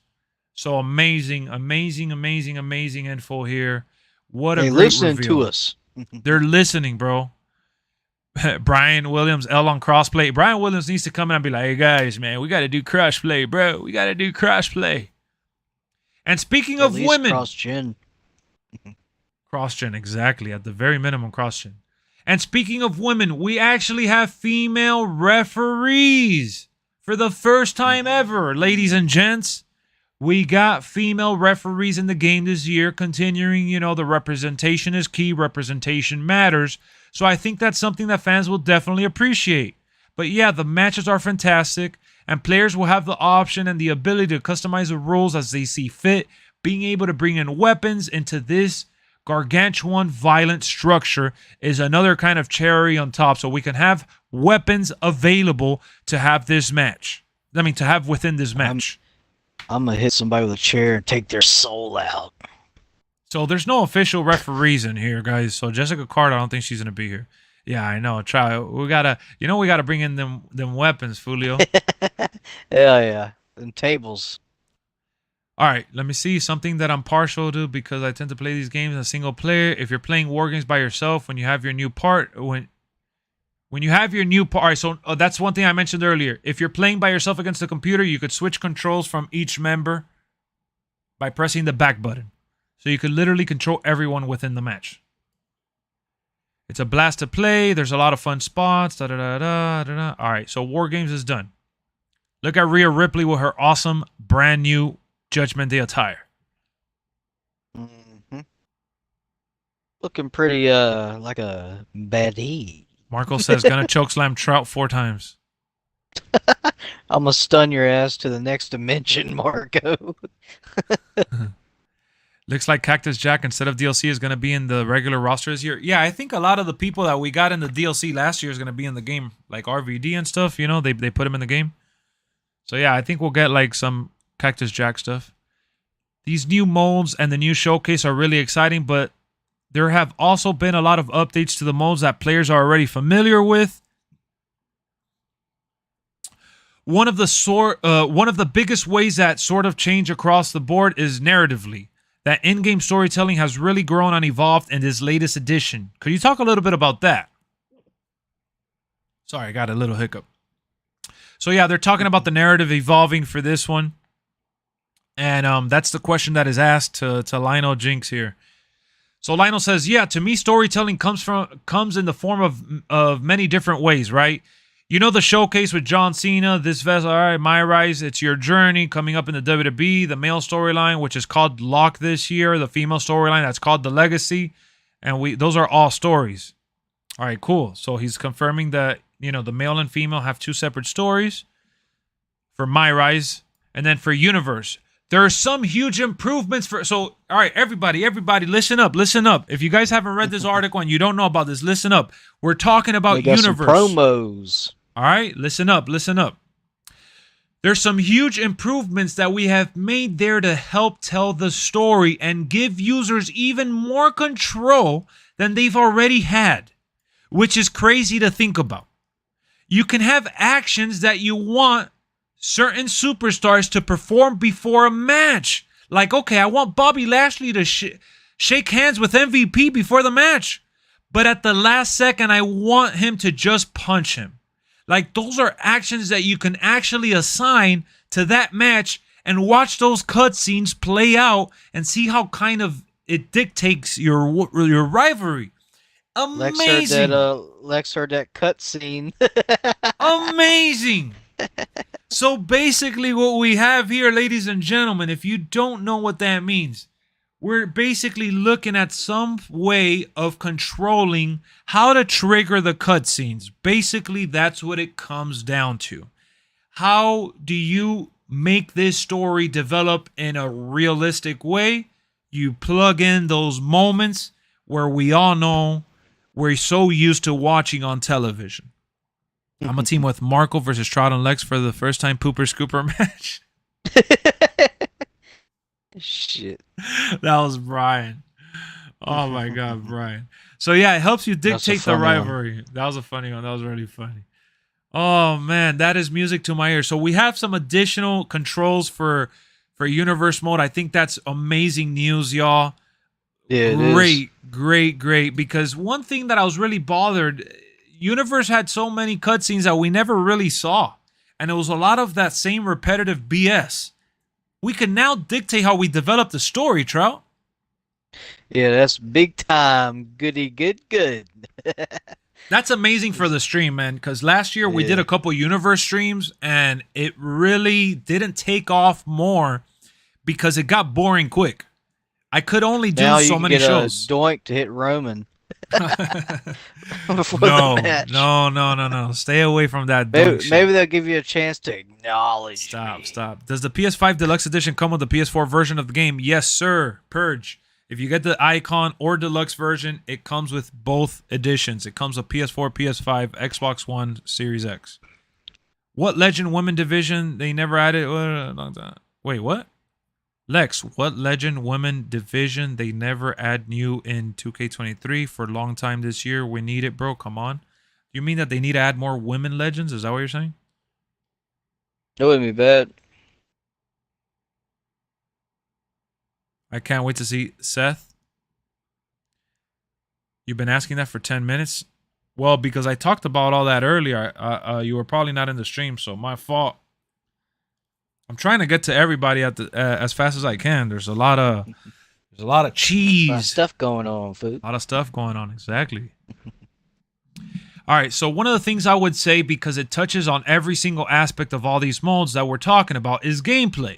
So amazing info here. What a great listening reveal. to us. They're listening, bro. Brian Williams, L on crossplay. Brian Williams needs to come in and be like, hey guys, man, we got to do crossplay, bro. We got to do crossplay. And speaking of women. Cross-gen. Cross-gen, exactly. At the very minimum, cross-gen. And speaking of women, we actually have female referees For the first time ever, ladies and gents, we got female referees in the game this year, continuing, the representation is key, representation matters. So I think that's something that fans will definitely appreciate. But yeah, the matches are fantastic, and players will have the option and the ability to customize the rules as they see fit, being able to bring in weapons into this gargantuan violent structure is another kind of cherry on top, so we can have weapons available to have this match. To have within this match. I'm going to hit somebody with a chair and take their soul out. So there's no official referees in here, guys. So Jessica Carter, I don't think she's going to be here. Yeah, I know. We got to bring in them weapons, Fulio. Yeah. And tables. All right, let me see something that I'm partial to because I tend to play these games in a single player. If you're playing war games by yourself, when you have your new part, when you have your new part, all right, so that's one thing I mentioned earlier. If you're playing by yourself against the computer, you could switch controls from each member by pressing the back button. So you could literally control everyone within the match. It's a blast to play. There's a lot of fun spots. All right, so War Games is done. Look at Rhea Ripley with her awesome brand new Judgment Day attire. Mm-hmm. Looking pretty like a baddie. Marco says gonna chokeslam Trout 4 times. I'm gonna stun your ass to the next dimension, Marco. Looks like Cactus Jack instead of DLC is gonna be in the regular roster this year. Yeah, I think a lot of the people that we got in the DLC last year is gonna be in the game, like RVD and stuff. They put him in the game. So yeah, I think we'll get like some Cactus Jack stuff. These new molds and the new showcase are really exciting, but there have also been a lot of updates to the molds that players are already familiar with. One of the biggest ways that sort of change across the board is narratively. That in-game storytelling has really grown and evolved in this latest edition. Could you talk a little bit about that? Sorry, I got a little hiccup. So yeah, they're talking about the narrative evolving for this one. And that's the question that is asked to Lionel Jinx here. So Lionel says, yeah, to me, storytelling comes in the form of many different ways, right? The showcase with John Cena, this vessel, all right, My Rise, it's your journey coming up in the WWE, the male storyline, which is called Lock this year, the female storyline, that's called The Legacy. And those are all stories. All right, cool. So he's confirming that, the male and female have 2 separate stories for My Rise. And then for Universe, there are some huge improvements all right, everybody, listen up. If you guys haven't read this article and you don't know about this, listen up. We're talking about Universe. Some promos. All right, listen up. There's some huge improvements that we have made there to help tell the story and give users even more control than they've already had, which is crazy to think about. You can have actions that you want certain superstars to perform before a match. Like, okay, I want Bobby Lashley to shake hands with MVP before the match. But at the last second, I want him to just punch him. Like, those are actions that you can actually assign to that match and watch those cutscenes play out and see how kind of it dictates your rivalry. Amazing. Lexx heard that cutscene. Amazing. So basically what we have here, ladies and gentlemen, if you don't know what that means, we're basically looking at some way of controlling how to trigger the cutscenes. Basically, that's what it comes down to. How do you make this story develop in a realistic way? You plug in those moments where we all know we're so used to watching on television. I'm a team with Marco versus Trout and Lexx for the first time pooper scooper match. Shit. That was Brian. Oh my God, Brian. So yeah, it helps you dictate the rivalry. That was a funny one. That was really funny. Oh man, that is music to my ears. So we have some additional controls for Universe mode. I think that's amazing news, y'all. Yeah, Great. Because one thing that I was really bothered, Universe had so many cutscenes that we never really saw. And it was a lot of that same repetitive BS. We can now dictate how we develop the story, Trout. Yeah, that's big time. Goody good. That's amazing for the stream, man, because last year we did a couple universe streams and it really didn't take off more because it got boring quick. I could only do now so you many get shows. A doink to hit Roman. No. Stay away from that. Maybe they'll give you a chance to acknowledge. Stop. Does the PS5 Deluxe Edition come with the PS4 version of the game? Yes, sir. Purge. If you get the Icon or Deluxe version, it comes with both editions. It comes with PS4, PS5, Xbox One, Series X. What Legend Women division they never added? Wait, what? Lex, what Legend Women division they never add new in 2K23 for a long time this year? We need it, bro. Come on. You mean that they need to add more women legends? Is that what you're saying? It wouldn't be bad. I can't wait to see Seth. You've been asking that for 10 minutes? Well, because I talked about all that earlier. You were probably not in the stream, so my fault. I'm trying to get to everybody at the as fast as I can. There's a lot of cheese. A lot of stuff going on, food. A lot of stuff going on, exactly. All right, so one of the things I would say, because it touches on every single aspect of all these modes that we're talking about, is gameplay.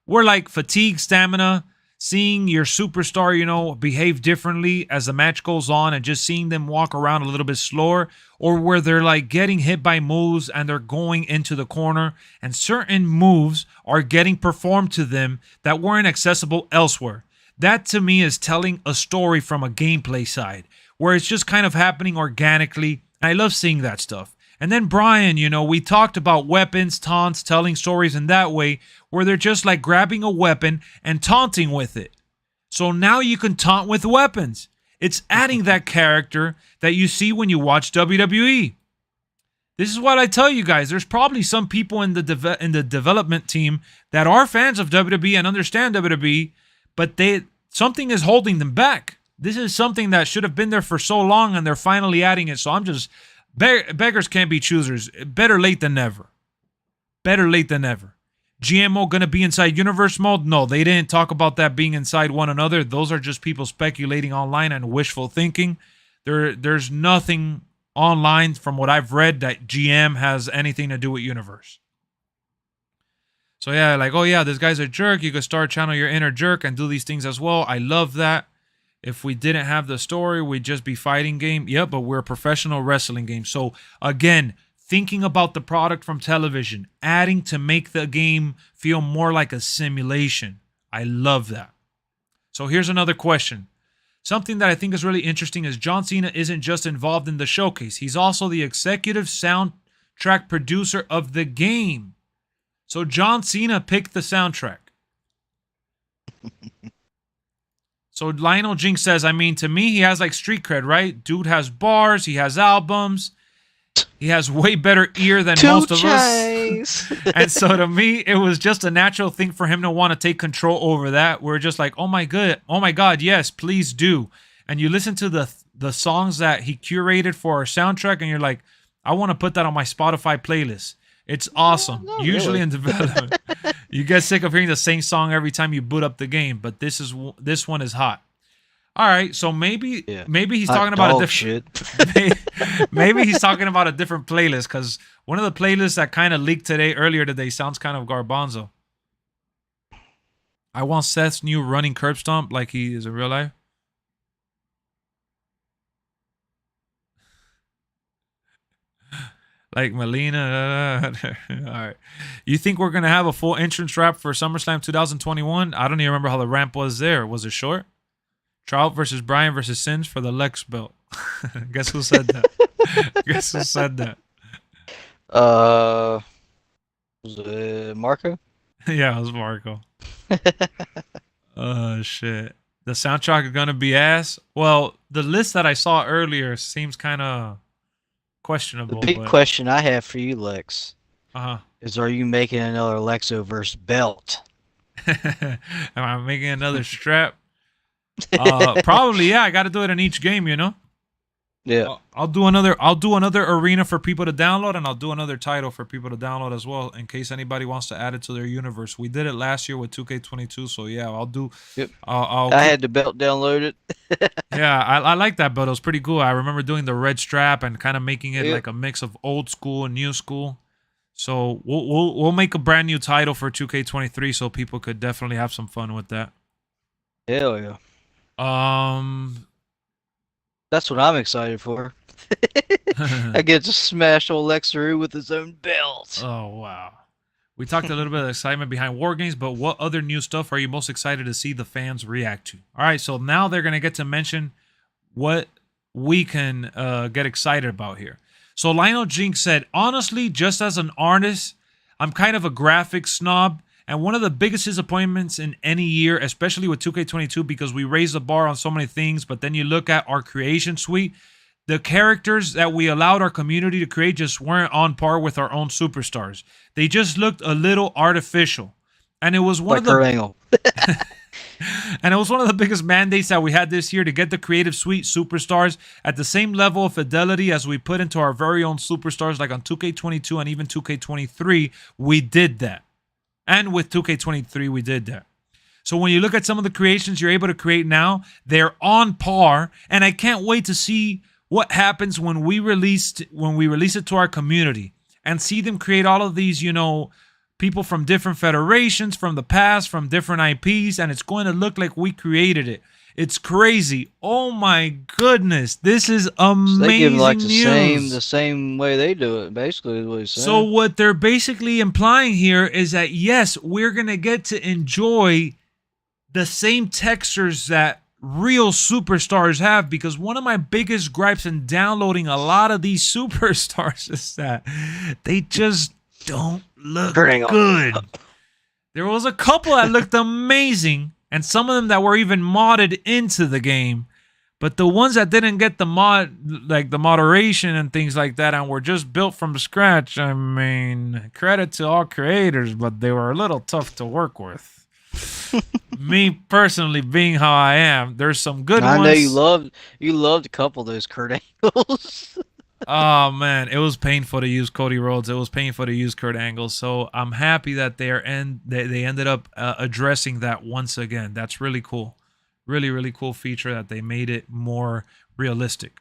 We're like fatigue, stamina, seeing your superstar, you know, behave differently as the match goes on and just seeing them walk around a little bit slower, or where they're like getting hit by moves and they're going into the corner and certain moves are getting performed to them that weren't accessible elsewhere. That to me is telling a story from a gameplay side where it's just kind of happening organically. I love seeing that stuff. And then Brian, you know, we talked about weapons, taunts, telling stories in that way where they're just like grabbing a weapon and taunting with it. So now you can taunt with weapons. It's adding that character that you see when you watch WWE. This is what I tell you guys. There's probably some people in the development team that are fans of WWE and understand WWE, but something is holding them back. This is something that should have been there for so long, and they're finally adding it. So I'm just beggars can't be choosers. Better late than never. Better late than never. GMO gonna be inside universe mode? No, they didn't talk about that being inside one another. Those are just people speculating online and wishful thinking. There's nothing online from what I've read that GM has anything to do with universe. So yeah, like, oh yeah, this guy's a jerk. You could start channel your inner jerk and do these things as well. I love that. If we didn't have the story, we'd just be fighting game. Yep, but we're a professional wrestling game. So again, thinking about the product from television, adding to make the game feel more like a simulation. I love that. So here's another question. Something that I think is really interesting is John Cena isn't just involved in the showcase. He's also the executive soundtrack producer of the game. So John Cena picked the soundtrack. So Lionel Jinx says, I mean, to me, he has like street cred, right? Dude has bars, he has albums, he has way better ear than most of us. And so to me, it was just a natural thing for him to want to take control over that. We're just like, oh my God, yes, please do. And you listen to the songs that he curated for our soundtrack, and you're like, I want to put that on my Spotify playlist. It's awesome. No, usually really. in development, you get sick of hearing the same song every time you boot up the game, but this one is hot. All right, so maybe he's talking about a different maybe he's talking about a different playlist, because one of the playlists that kind of leaked earlier today sounds kind of garbanzo. I want Seth's new running curb stomp like he is in real life. Like Melina. All right. You think we're going to have a full entrance rap for SummerSlam 2021? I don't even remember how the ramp was there. Was it short? Trout versus Bryan versus Sins for the Lexx belt. Guess who said that? Guess who said that? Was it Marco? Yeah, it was Marco. Oh, shit. The soundtrack is going to be ass? Well, the list that I saw earlier seems kind of questionable. The big question I have for you, Lex, Uh-huh. is are you making another Lexoverse belt? Am I making another strap? Probably, yeah. I got to do it in each game, you know? Yeah. I'll do another arena for people to download, and I'll do another title for people to download as well, in case anybody wants to add it to their universe. We did it last year with 2K22, so yeah, I'll do. Yep. I'll I had the belt downloaded. Yeah, I like that belt. It was pretty cool. I remember doing the red strap and kind of making it like a mix of old school and new school. So we'll make a brand new title for 2K23, so people could definitely have some fun with that. Hell yeah. That's what I'm excited for. I get to smash old Lexx with his own belt. Oh, wow. We talked a little bit of excitement behind War Games, but what other new stuff are you most excited to see the fans react to? All right, so now they're going to get to mention what we can get excited about here. So Lionel Jinx said, honestly, just as an artist, I'm kind of a graphics snob. And one of the biggest disappointments in any year, especially with 2K22, because we raised the bar on so many things, but then you look at our creation suite, the characters that we allowed our community to create just weren't on par with our own superstars. They just looked a little artificial. And it was one of the Kurt Angle. And it was one of the biggest mandates that we had this year to get the creative suite superstars at the same level of fidelity as we put into our very own superstars, like on 2K22 and even 2K23. We did that. And with 2K23, we did that. So when you look at some of the creations you're able to create now, they're on par. And I can't wait to see what happens when we release it to our community and see them create all of these, people from different federations, from the past, from different IPs, and it's going to look like we created it. It's crazy. Oh my goodness. This is amazing So they give like news. the same way they do it, basically is what he's saying. So what they're basically implying here is that, yes, we're going to get to enjoy the same textures that real superstars have, because one of my biggest gripes in downloading a lot of these superstars is that they just don't look good. There was a couple that looked amazing, and some of them that were even modded into the game, but the ones that didn't get the moderation and things like that and were just built from scratch, I mean, credit to all creators, but they were a little tough to work with. Me personally, being how I am, there's some good ones. I know you loved a couple of those Kurt Angles. Oh man, it was painful to use Cody Rhodes. It was painful to use Kurt Angle. So I'm happy that they ended up addressing that once again. That's really cool. Really, really cool feature that they made it more realistic.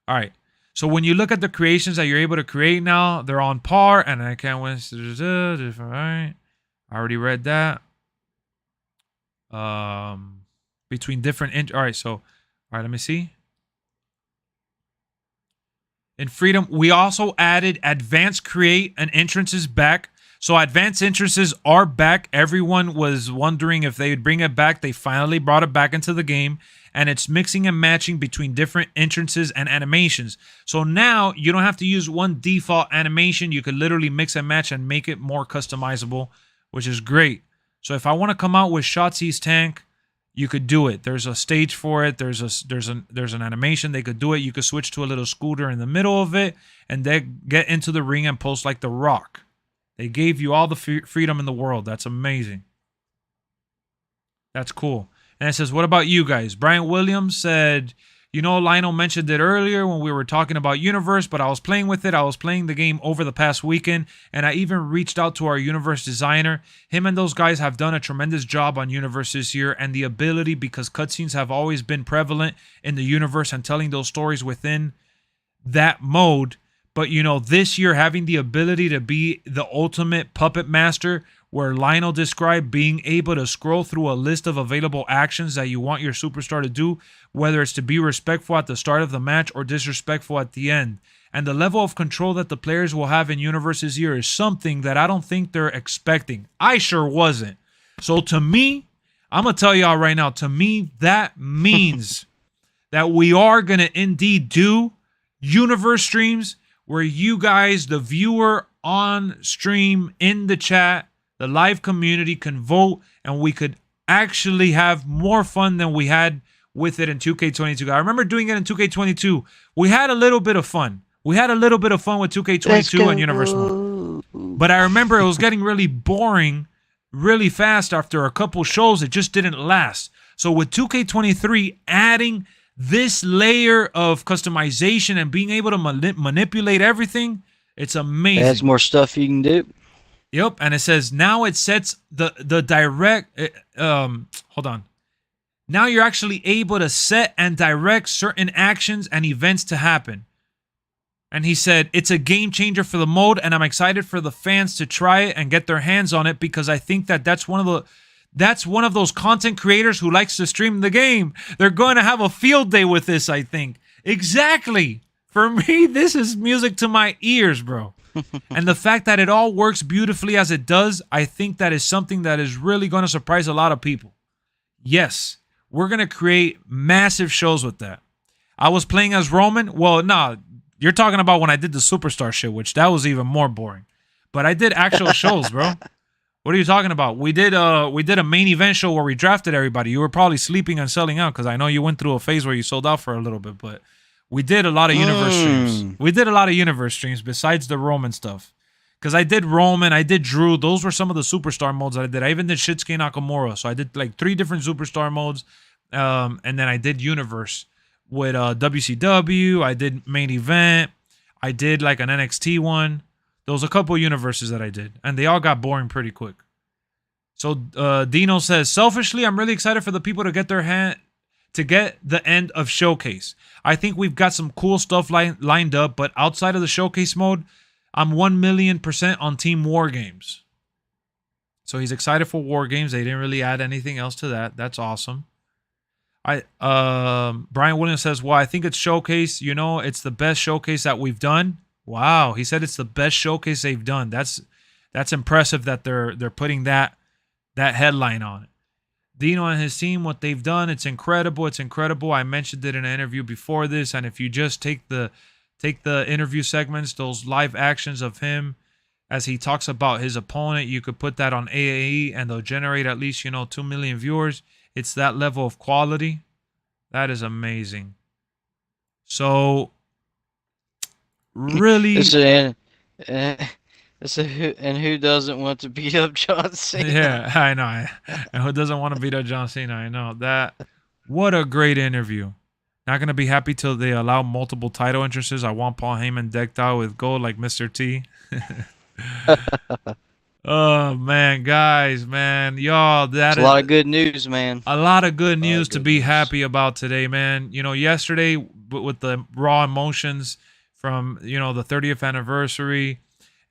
All right. So when you look at the creations that you're able to create now, they're on par, and I can't win. All right. I already read that. Between different all right, let me see. In Freedom, we also added advanced create and entrances back. So advanced entrances are back. Everyone was wondering if they would bring it back. They finally brought it back into the game, and it's mixing and matching between different entrances and animations. So now you don't have to use one default animation. You could literally mix and match and make it more customizable, which is great. So if I want to come out with Shotzi's tank, you could do it. There's a stage for it. There's an animation. They could do it. You could switch to a little scooter in the middle of it and then get into the ring and post like The Rock. They gave you all the freedom in the world. That's amazing. That's cool. And it says, what about you guys? Brian Williams said, Lionel mentioned it earlier when we were talking about Universe, but I was playing with it. I was playing the game over the past weekend, and I even reached out to our Universe designer. Him and those guys have done a tremendous job on Universe this year, and the ability, because cutscenes have always been prevalent in the Universe and telling those stories within that mode. But, this year having the ability to be the ultimate puppet master, where Lionel described being able to scroll through a list of available actions that you want your superstar to do, whether it's to be respectful at the start of the match or disrespectful at the end. And the level of control that the players will have in Universe this year is something that I don't think they're expecting. I sure wasn't. So to me, I'm going to tell y'all right now, to me, that means that we are going to indeed do Universe streams where you guys, the viewer on stream, in the chat, the live community can vote, and we could actually have more fun than we had with it in 2K22. I remember doing it in 2K22. We had a little bit of fun. We had a little bit of fun with 2K22 and Universe Mode. But I remember it was getting really boring really fast after a couple shows. It just didn't last. So with 2K23 adding this layer of customization and being able to manipulate everything, it's amazing. Adds more stuff you can do. Yep, and it says now it sets the direct. Hold on. Now you're actually able to set and direct certain actions and events to happen. And he said, it's a game changer for the mode, and I'm excited for the fans to try it and get their hands on it, because I think that's one of those content creators who likes to stream the game. They're going to have a field day with this, I think. Exactly. For me, this is music to my ears, bro. And the fact that it all works beautifully as it does, I think that is something that is really going to surprise a lot of people. Yes, we're going to create massive shows with that. I was playing as Roman. Well, nah, you're talking about when I did the Superstar shit, which that was even more boring. But I did actual shows, bro. What are you talking about? We did a main event show where we drafted everybody. You were probably sleeping and selling out because I know you went through a phase where you sold out for a little bit, but we did a lot of universe streams. We did a lot of universe streams besides the Roman stuff. Because I did Roman, I did Drew. Those were some of the Superstar modes that I did. I even did Shinsuke Nakamura. So I did like 3 different Superstar modes. And then I did universe with WCW. I did main event. I did like an NXT one. There was a couple universes that I did. And they all got boring pretty quick. So Dino says, selfishly, I'm really excited for the people to get the end of Showcase. I think we've got some cool stuff lined up, but outside of the Showcase mode, I'm 1,000,000% on Team War Games. So he's excited for War Games. They didn't really add anything else to that. That's awesome. Brian Williams says, well, I think it's Showcase. You know, it's the best Showcase that we've done. Wow. He said it's the best Showcase they've done. That's impressive that they're putting that headline on it. Dino and his team, what they've done, it's incredible. It's incredible. I mentioned it in an interview before this, and if you just take the interview segments, those live actions of him as he talks about his opponent, you could put that on AAE and they'll generate at least, 2 million viewers. It's that level of quality. That is amazing. So, really... And who doesn't want to beat up John Cena? Yeah, I know. And who doesn't want to beat up John Cena? I know. What a great interview. Not going to be happy till they allow multiple title entrances. I want Paul Heyman decked out with gold like Mr. T. Oh, man, guys, man. Y'all, that's a lot of good news, man. A lot of good news to be happy about today, man. Yesterday with the Raw emotions from, the 30th anniversary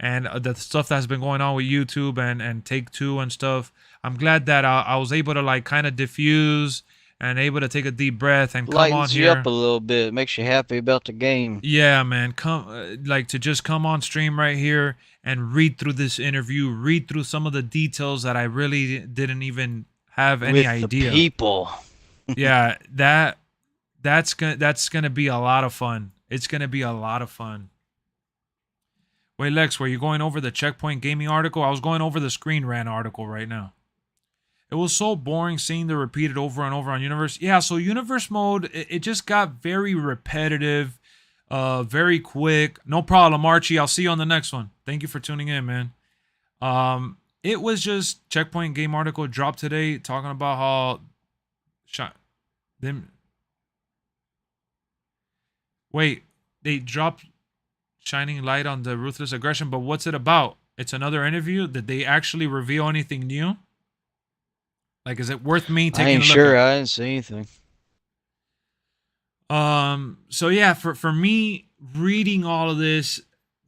and the stuff that's been going on with YouTube and Take-Two and stuff, I'm glad that I was able to, kind of diffuse and able to take a deep breath and come on here. Lightens you up a little bit. Makes you happy about the game. Yeah, man. To just come on stream right here and read through this interview, read through some of the details that I really didn't even have any idea. The people. Yeah, that's gonna be a lot of fun. It's gonna be a lot of fun. Wait, Lex, were you going over the Checkpoint Gaming article? I was going over the Screen Rant article right now. It was so boring seeing the repeated over and over on Universe. Yeah, so Universe mode, it just got very repetitive, very quick. No problem, Archie. I'll see you on the next one. Thank you for tuning in, man. It was just Checkpoint Game article dropped today talking about how... Wait, they dropped shining light on the Ruthless aggression, but what's it about? It's another interview? Did they actually reveal anything new? Is it worth me taking a look? I ain't sure. I didn't see anything. So yeah, for me, reading all of this,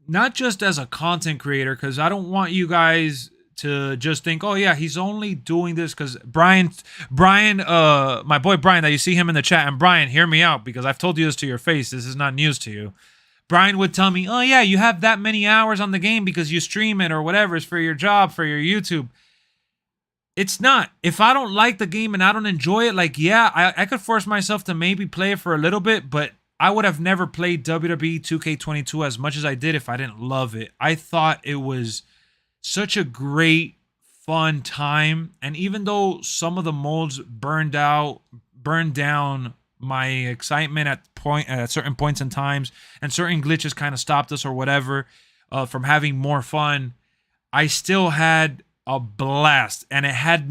not just as a content creator, because I don't want you guys to just think, oh yeah, he's only doing this because Brian, my boy Brian, that you see him in the chat, and Brian, hear me out, because I've told you this to your face. This is not news to you. Brian would tell me, oh yeah, you have that many hours on the game because you stream it or whatever. It's for your job, for your YouTube. It's not. If I don't like the game and I don't enjoy it, I could force myself to maybe play it for a little bit, but I would have never played WWE 2K22 as much as I did if I didn't love it. I thought it was such a great, fun time. And even though some of the modes burned down my excitement at certain points in times, and certain glitches kind of stopped us or whatever from having more fun, I still had a blast, and it had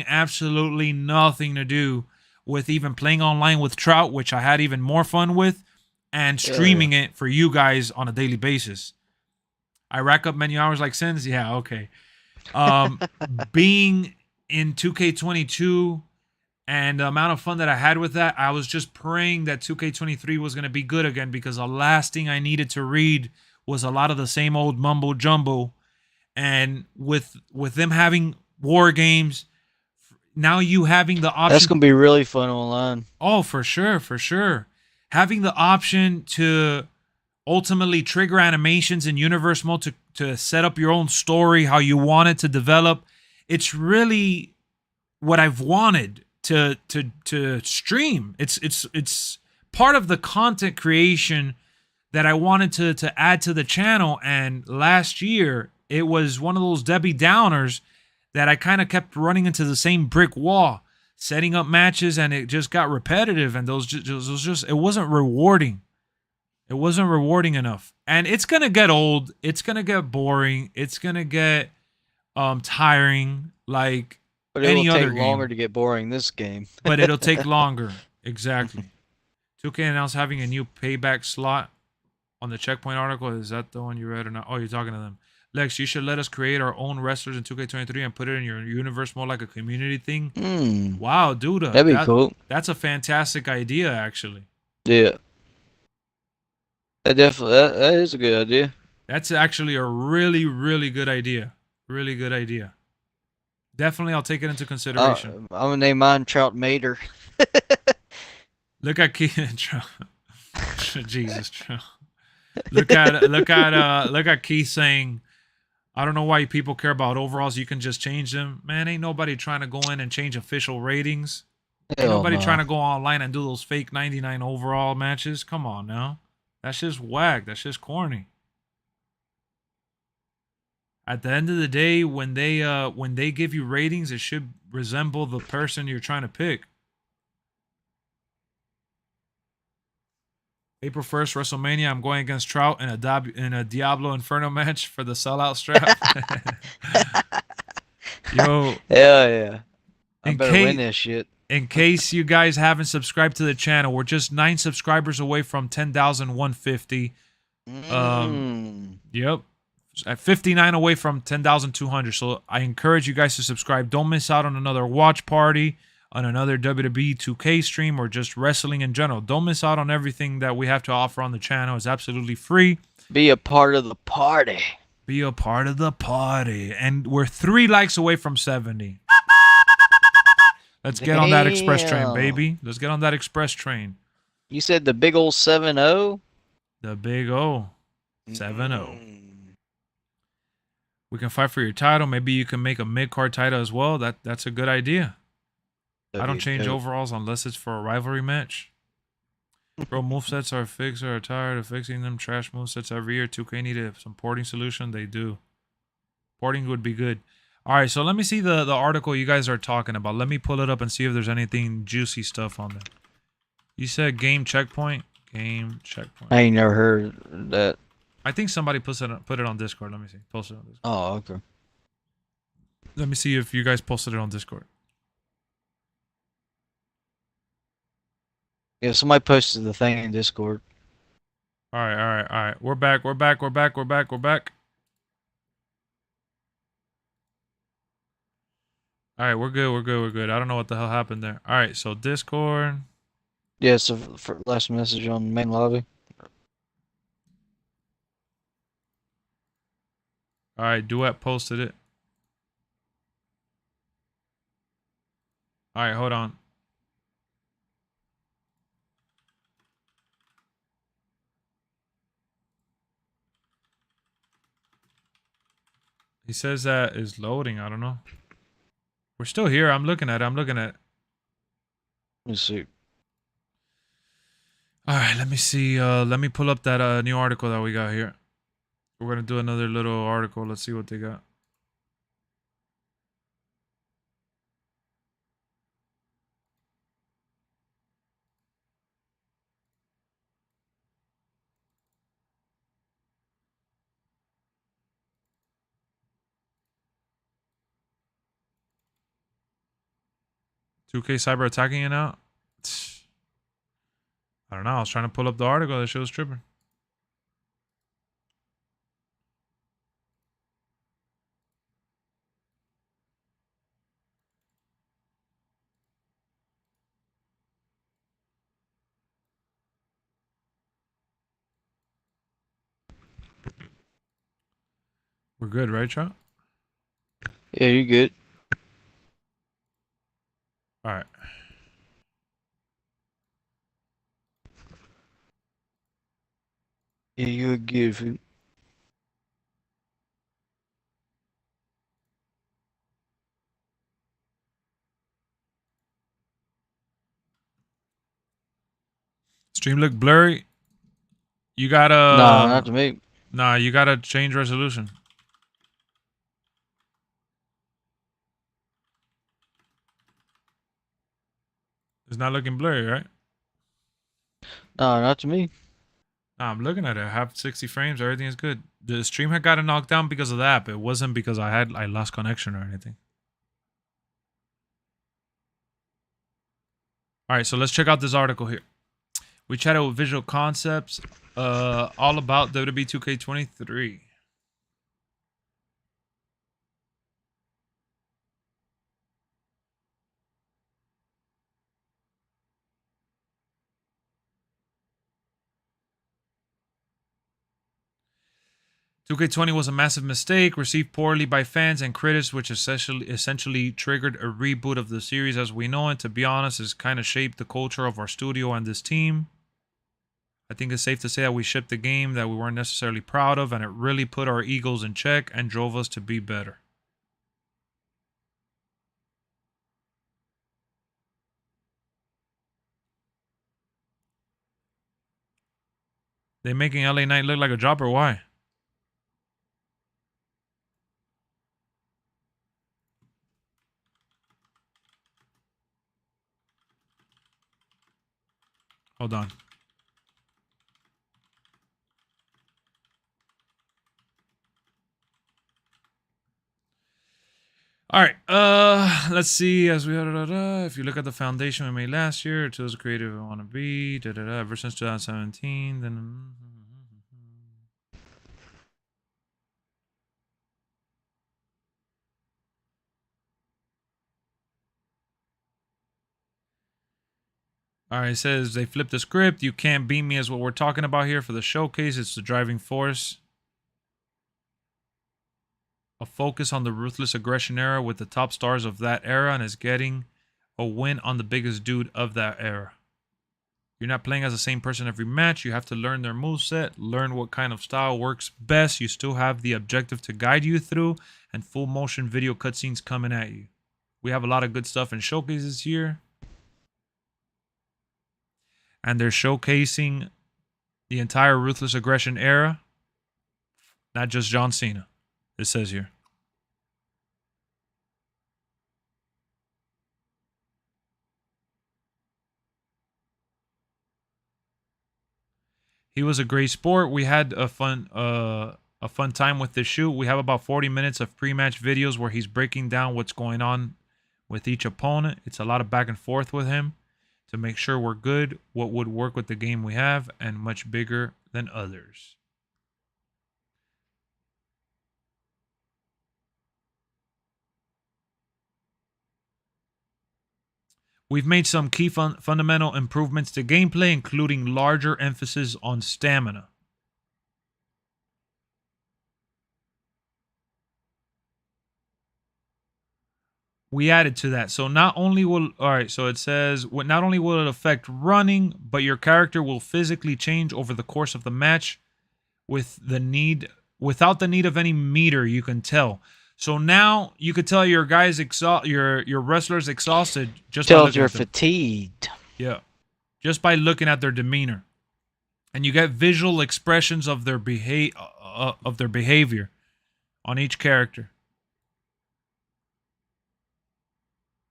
absolutely nothing to do with even playing online with Trout, which I had even more fun with, and streaming it for you guys on a daily basis. I rack up menu hours like sins. Yeah, okay. Being in 2K22 and the amount of fun that I had with that, I was just praying that 2K23 was going to be good again, because the last thing I needed to read was a lot of the same old mumbo jumbo. And with them having war games, now you having the option. That's gonna be really fun online. Oh, for sure, for sure. Having the option to ultimately trigger animations in universe mode to set up your own story how you want it to develop. It's really what I've wanted to stream. It's part of the content creation that I wanted to add to the channel. And last year it was one of those Debbie Downers that I kind of kept running into the same brick wall, setting up matches, and it just got repetitive, and those just it wasn't rewarding. It wasn't rewarding enough. And it's going to get old. It's going to get boring. It's going to get tiring like But it any will other take game. longer to get boring this game. But it'll take longer. Exactly. 2K announced having a new payback slot on the Checkpoint article. Is that the one you read or not? Oh, you're talking to them. Lex, you should let us create our own wrestlers in 2K23 and put it in your universe more like a community thing. Wow, dude. That'd be cool. That's a fantastic idea, actually. Yeah. That is a good idea. That's actually a really, really good idea. Really good idea. Definitely, I'll take it into consideration. I'm gonna name mine Trout Mater. Look at Keith. Jesus, Trout. Look at Keith saying, I don't know why people care about overalls. You can just change them. Man, ain't nobody trying to go in and change official ratings. Ain't nobody trying to go online and do those fake 99 overall matches. Come on now. That's just whack. That's just corny. At the end of the day, when they give you ratings, it should resemble the person you're trying to pick. April 1st, WrestleMania, I'm going against Trout in a Diablo Inferno match for the sellout strap. Yo. Hell yeah. I better win this shit. In case you guys haven't subscribed to the channel, we're just 9 subscribers away from 10,150. Yep. At 59 away from 10,200. So I encourage you guys to subscribe. Don't miss out on another watch party, on another WWE 2K stream, or just wrestling in general. Don't miss out on everything that we have to offer on the channel. It's absolutely free. Be a part of the party. Be a part of the party. And we're 3 likes away from 70. Let's get on that express train, baby. Let's get on that express train. You said the big old 7-0? The big O. 7-0. We can fight for your title. Maybe you can make a mid-card title as well. That's a good idea. I don't change overalls unless it's for a rivalry match. Bro, movesets are fixed or are tired of fixing them. Trash movesets every year. 2K needed some porting solution. They do. Porting would be good. All right, so let me see the article you guys are talking about. Let me pull it up and see if there's anything juicy stuff on there. You said game checkpoint? Game checkpoint. I ain't never heard that. I think somebody put it on Discord. Let me see. Post it on Discord. Oh, okay. Let me see if you guys posted it on Discord. Yeah, somebody posted the thing in Discord. All right. We're back. All right, we're good. I don't know what the hell happened there. All right, so Discord. Yeah, so for last message on the main lobby. All right, Duet posted it. All right, hold on. He says that is loading. I don't know. We're still here. I'm looking at it. Let me see. All right, let me see. Let me pull up that new article that we got here. We're going to do another little article. Let's see what they got. $2K cyber attacking it now? I don't know. I was trying to pull up the article. That shit was tripping. We're good, right, Chuck? Yeah, you're good. All right. Yeah, you're good. Stream look blurry. You Nah, not gotta... to me. Nah, you gotta change resolution. It's not looking blurry, right? Nah, not to me. Nah, I'm looking at it. I have 60 frames. Everything is good. The stream had gotten knocked down because of the app. It wasn't because I lost connection or anything. All right, so let's check out this article here. We chatted with Visual Concepts, all about WWE 2K23. "2K20 was a massive mistake, received poorly by fans and critics, which essentially triggered a reboot of the series as we know it. To be honest, it's kind of shaped the culture of our studio and this team. I think it's safe to say that we shipped a game that we weren't necessarily proud of, and it really put our egos in check and drove us to be better." They making LA Knight look like a jobber? Why? Hold on. All right. Let's see. As we if you look at the foundation we made last year, it was creative I want to be. Ever since 2017, then. All right, it says they flipped the script. "You can't beat me" is what we're talking about here for the showcase. It's the driving force. A focus on the ruthless aggression era with the top stars of that era, and is getting a win on the biggest dude of that era. You're not playing as the same person every match. You have to learn their moveset, learn what kind of style works best. You still have the objective to guide you through, and full motion video cutscenes coming at you. We have a lot of good stuff in showcases here. And they're showcasing the entire Ruthless Aggression era, not just John Cena. It says here. He was a great sport. We had a fun time with this shoot. We have about 40 minutes of pre-match videos where he's breaking down what's going on with each opponent. It's a lot of back and forth with him to make sure we're good, what would work with the game we have, and much bigger than others. We've made some key fundamental improvements to gameplay, including larger emphasis on stamina. We added to that. So not only will, all right, so it says, not only will it affect running, but your character will physically change over the course of the match without the need of any meter, you can tell. So now you could tell your guys your wrestlers exhausted just by Tells looking you're at them. fatigued. Yeah. Just by looking at their demeanor. And you get visual expressions of their behavior on each character.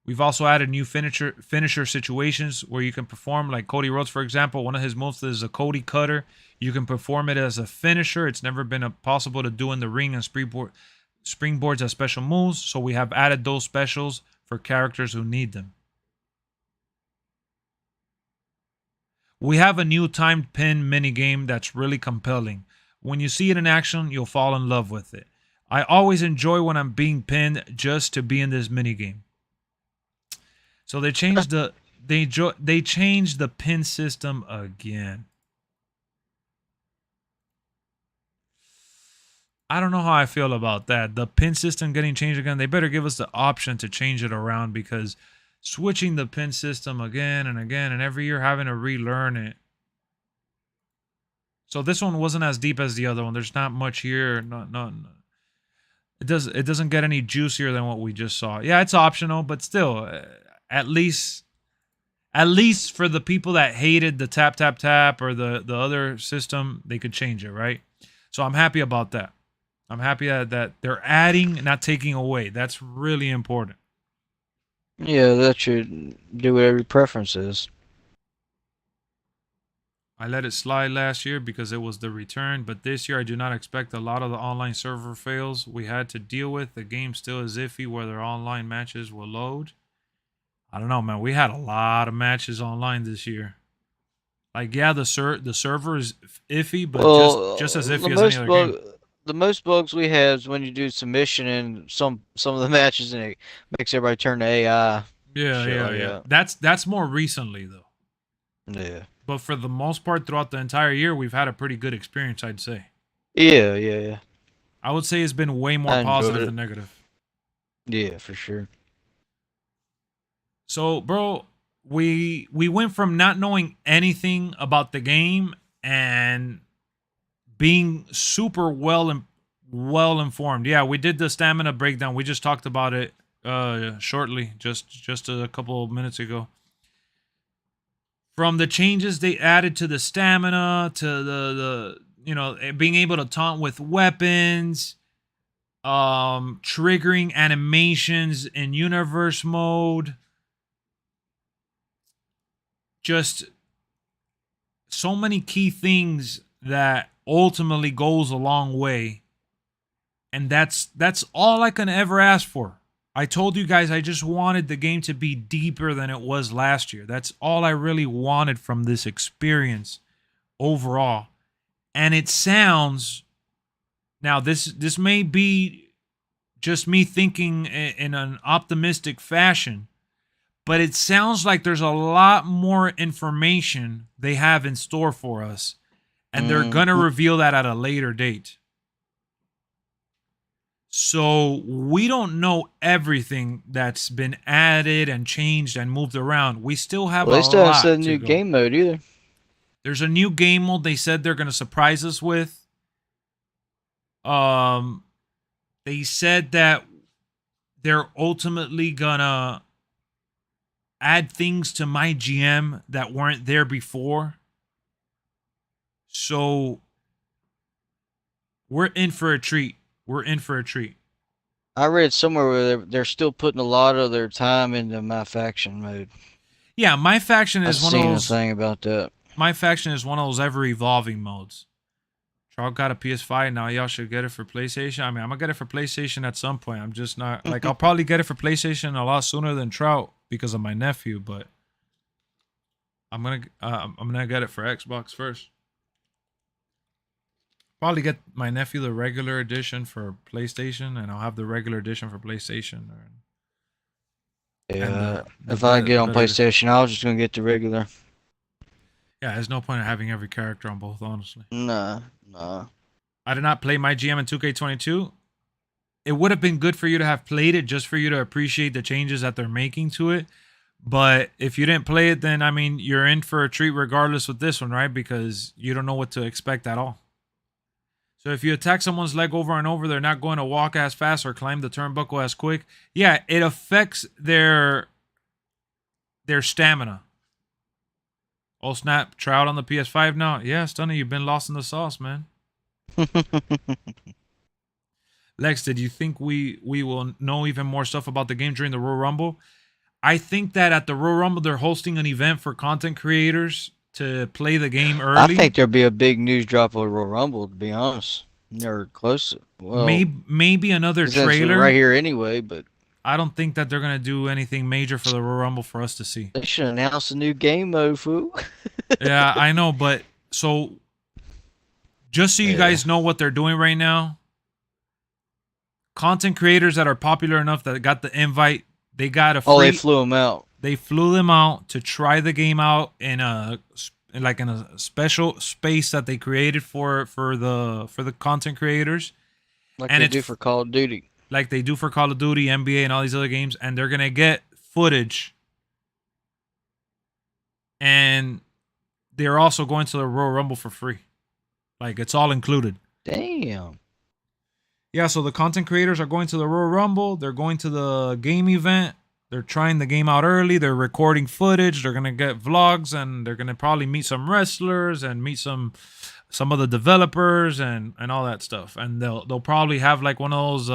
We've also added new finisher situations where you can perform, like Cody Rhodes, for example. One of his moves is a Cody Cutter. You can perform it as a finisher. It's never been possible to do in the ring, and springboards as special moves. So we have added those specials for characters who need them. We have a new timed pin minigame that's really compelling. When you see it in action, you'll fall in love with it. I always enjoy when I'm being pinned just to be in this minigame. So they changed they changed the pin system again. I don't know how I feel about that. The pin system getting changed again. They better give us the option to change it around, because switching the pin system again and again and every year having to relearn it. So this one wasn't as deep as the other one. There's not much here. It doesn't get any juicier than what we just saw. Yeah, it's optional, but still, at least for the people that hated the tap tap tap or the other system, they could change it, right? So I'm happy about that. I'm happy that they're adding, not taking away. That's really important. Yeah, that should do whatever your preference is. I let it slide last year because it was the return, but this year I do not expect a lot of the online server fails we had to deal with. The game still is iffy whether online matches will load. I don't know, man. We had a lot of matches online this year. Like, yeah, the server is iffy, but just as iffy as any other game. The most bugs we have is when you do submission in some of the matches, and it makes everybody turn to AI. Yeah. That's more recently though. Yeah. But for the most part, throughout the entire year, we've had a pretty good experience, I'd say. Yeah. I would say it's been way more positive than negative. Yeah, for sure. So, bro, we went from not knowing anything about the game and being super well informed. Yeah, we did the stamina breakdown. We just talked about it shortly, just a couple of minutes ago. From the changes they added to the stamina, to the being able to taunt with weapons, triggering animations in universe mode, just so many key things that ultimately goes a long way. And that's all I can ever ask for. I told you guys I just wanted the game to be deeper than it was last year. That's all I really wanted from this experience overall. And it sounds, now this may be just me thinking in an optimistic fashion, but it sounds like there's a lot more information they have in store for us, and they're going to reveal that at a later date. So we don't know everything that's been added and changed and moved around. We still have a lot to go. They still haven't said a new game mode either. There's a new game mode they said they're going to surprise us with. They said that they're ultimately going to add things to my GM that weren't there before. So we're in for a treat. We're in for a treat. I read somewhere where they're still putting a lot of their time into my faction mode. Yeah, my faction is one of those. I've seen a thing about that. My faction is one of those ever evolving modes. Trout got a PS5 now. Y'all should get it for PlayStation. I mean, I'm gonna get it for PlayStation at some point. I'm just not like I'll probably get it for PlayStation a lot sooner than Trout because of my nephew. But I'm gonna get it for Xbox first. Probably get my nephew the regular edition for PlayStation, and I'll have the regular edition for PlayStation. Yeah, if I get on PlayStation, I was just gonna get the regular. Yeah, there's no point in having every character on both, honestly. Nah. I did not play my GM in 2K22. It would have been good for you to have played it just for you to appreciate the changes that they're making to it. But if you didn't play it, then, I mean, you're in for a treat regardless with this one, right? Because you don't know what to expect at all. So if you attack someone's leg over and over, they're not going to walk as fast or climb the turnbuckle as quick. Yeah, it affects their stamina. Oh, snap. Trout on the PS5 now. Yeah, Stunner, you've been lost in the sauce, man. Lex, did you think we will know even more stuff about the game during the Royal Rumble? I think that at the Royal Rumble, they're hosting an event for content creators to play the game early. I think there'll be a big news drop of Royal Rumble, to be honest. They're close. Well, maybe another trailer. right here anyway, but I don't think that they're gonna do anything major for the Royal Rumble for us to see. They should announce a new game mode, fool. Yeah, I know, but so just so you guys know what they're doing right now, content creators that are popular enough that got the invite, they got a free. Oh, they flew them out. They flew them out to try the game out in a special space that they created for the content creators, Like and they do for Call of Duty. Like they do for Call of Duty, NBA, and all these other games, and they're gonna get footage, and they're also going to the Royal Rumble for free. Like it's all included. Damn. Yeah, so the content creators are going to the Royal Rumble. They're going to the game event. They're trying the game out early. They're recording footage. They're gonna get vlogs, and they're gonna probably meet some wrestlers and meet some of the developers and all that stuff. And they'll probably have like one of those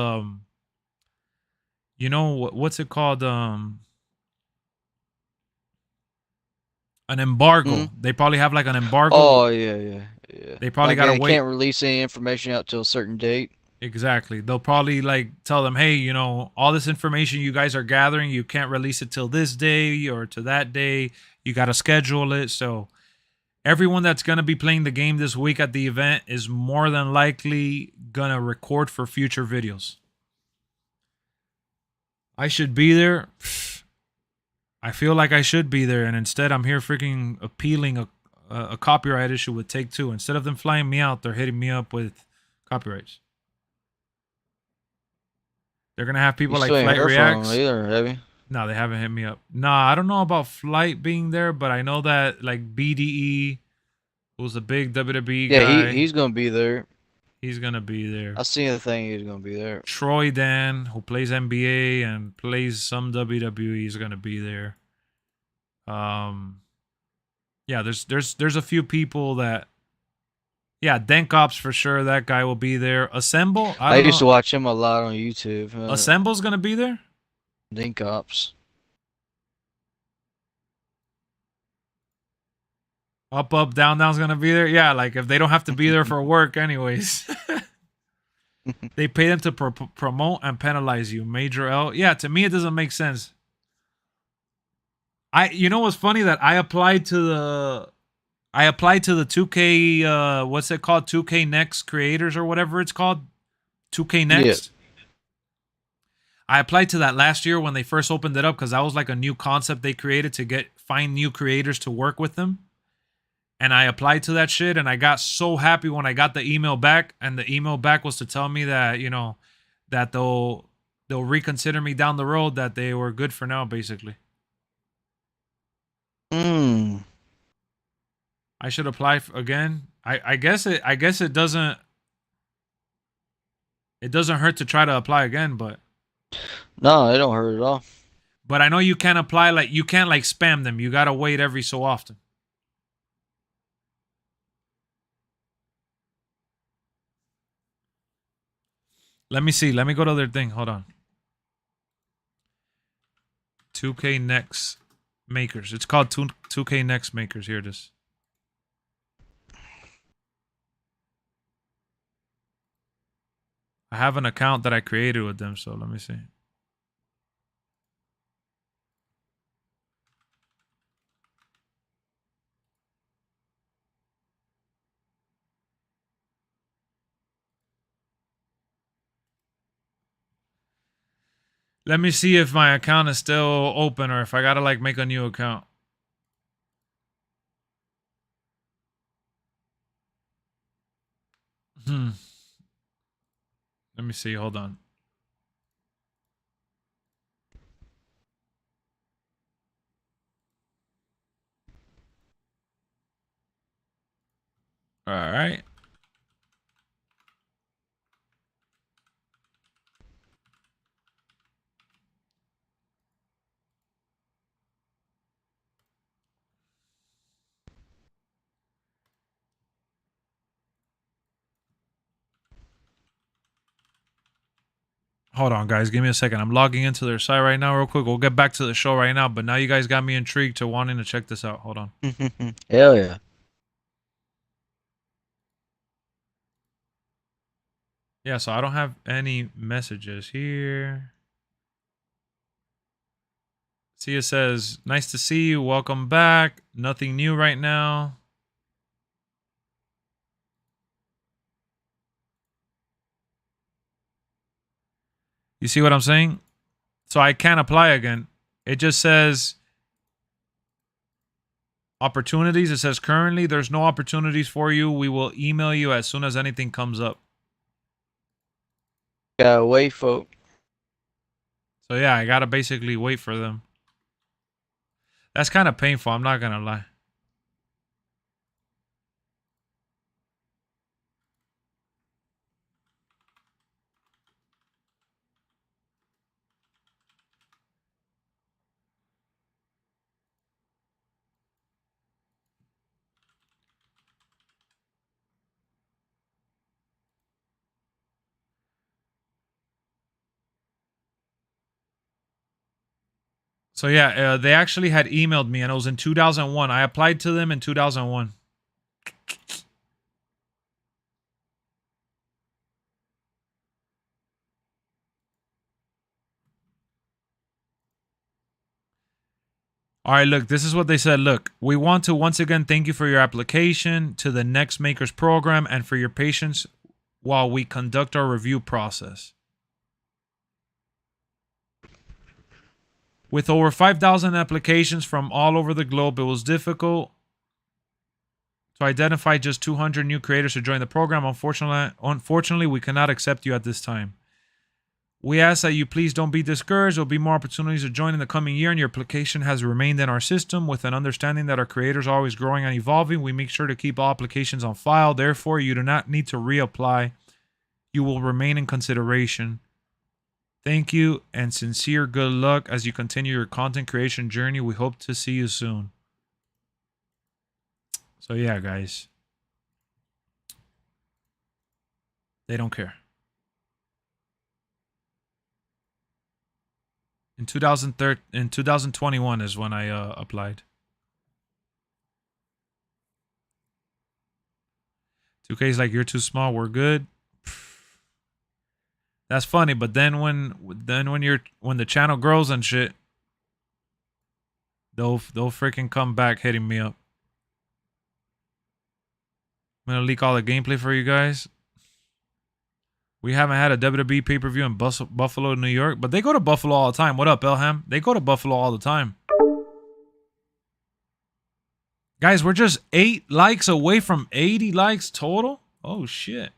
you know what's it called, an embargo. They probably have like an embargo. Oh yeah. They probably like gotta they wait. Can't release any information out till a certain date. Exactly. They'll probably like tell them, hey, you know, all this information you guys are gathering, you can't release it till this day or to that day. You got to schedule it. So everyone that's going to be playing the game this week at the event is more than likely going to record for future videos. I should be there. I feel like I should be there. And instead I'm here freaking appealing a copyright issue with Take-Two. Instead of them flying me out, they're hitting me up with copyrights. They're going to have people like Flight Reacts. Either, have you? No, they haven't hit me up. Nah, I don't know about Flight being there, but I know that like BDE, who's a big WWE guy. Yeah, he's going to be there. He's going to be there. I seen the thing he's going to be there. Troy Dan, who plays NBA and plays some WWE, is going to be there. Yeah, there's a few people that. Yeah, Denkops for sure. That guy will be there. Assemble. I used to watch him a lot on YouTube. Assemble's gonna be there. Denkops. Up, down's gonna be there. Yeah, like if they don't have to be there for work, anyways. They pay them to promote and penalize you. Major L. Yeah, to me it doesn't make sense. You know what's funny, that I applied to the 2K, what's it called? 2K Next Creators or whatever it's called. 2K Next. Yeah. I applied to that last year when they first opened it up because that was like a new concept they created to find new creators to work with them. And I applied to that shit, and I got so happy when I got the email back, and the email back was to tell me that, you know, that they'll reconsider me down the road, that they were good for now, basically. I should apply again. I guess it doesn't hurt to try to apply again, but no, it don't hurt at all. But I know you can't apply, like you can't like spam them. You gotta wait every so often. Let me see. Let me go to their thing. Hold on. 2K Next Makers. It's called 2K Next Makers. Here it is. I have an account that I created with them, so let me see. Let me see if my account is still open or if I gotta like make a new account. Let me see. Hold on. All right. Hold on, guys. Give me a second. I'm logging into their site right now real quick. We'll get back to the show right now, but now you guys got me intrigued to wanting to check this out. Hold on. Hell yeah. Yeah, so I don't have any messages here. Sia says, nice to see you. Welcome back. Nothing new right now. You see what I'm saying? So I can't apply again. It just says opportunities. It says currently there's no opportunities for you. We will email you as soon as anything comes up. Gotta wait, folk. So yeah, I gotta basically wait for them. That's kind of painful, I'm not gonna lie. So yeah, they actually had emailed me, and it was in 2001. I applied to them in 2001. All right, look, this is what they said. Look, we want to once again thank you for your application to the Next Makers program and for your patience while we conduct our review process. With over 5,000 applications from all over the globe, it was difficult to identify just 200 new creators to join the program. Unfortunately, we cannot accept you at this time. We ask that you please don't be discouraged. There will be more opportunities to join in the coming year, and your application has remained in our system with an understanding that our creators are always growing and evolving. We make sure to keep all applications on file. Therefore, you do not need to reapply. You will remain in consideration. Thank you and sincere good luck as you continue your content creation journey. We hope to see you soon. So yeah, guys. They don't care. In 2021 is when I applied. 2K's like, you're too small, we're good. That's funny, but then when the channel grows and shit, they'll freaking come back hitting me up. I'm gonna leak all the gameplay for you guys. We haven't had a WWE pay-per-view in Buffalo, New York, but they go to Buffalo all the time. What up, Elham? They go to Buffalo all the time. Guys, we're just 8 likes away from 80 likes total. Oh, shit.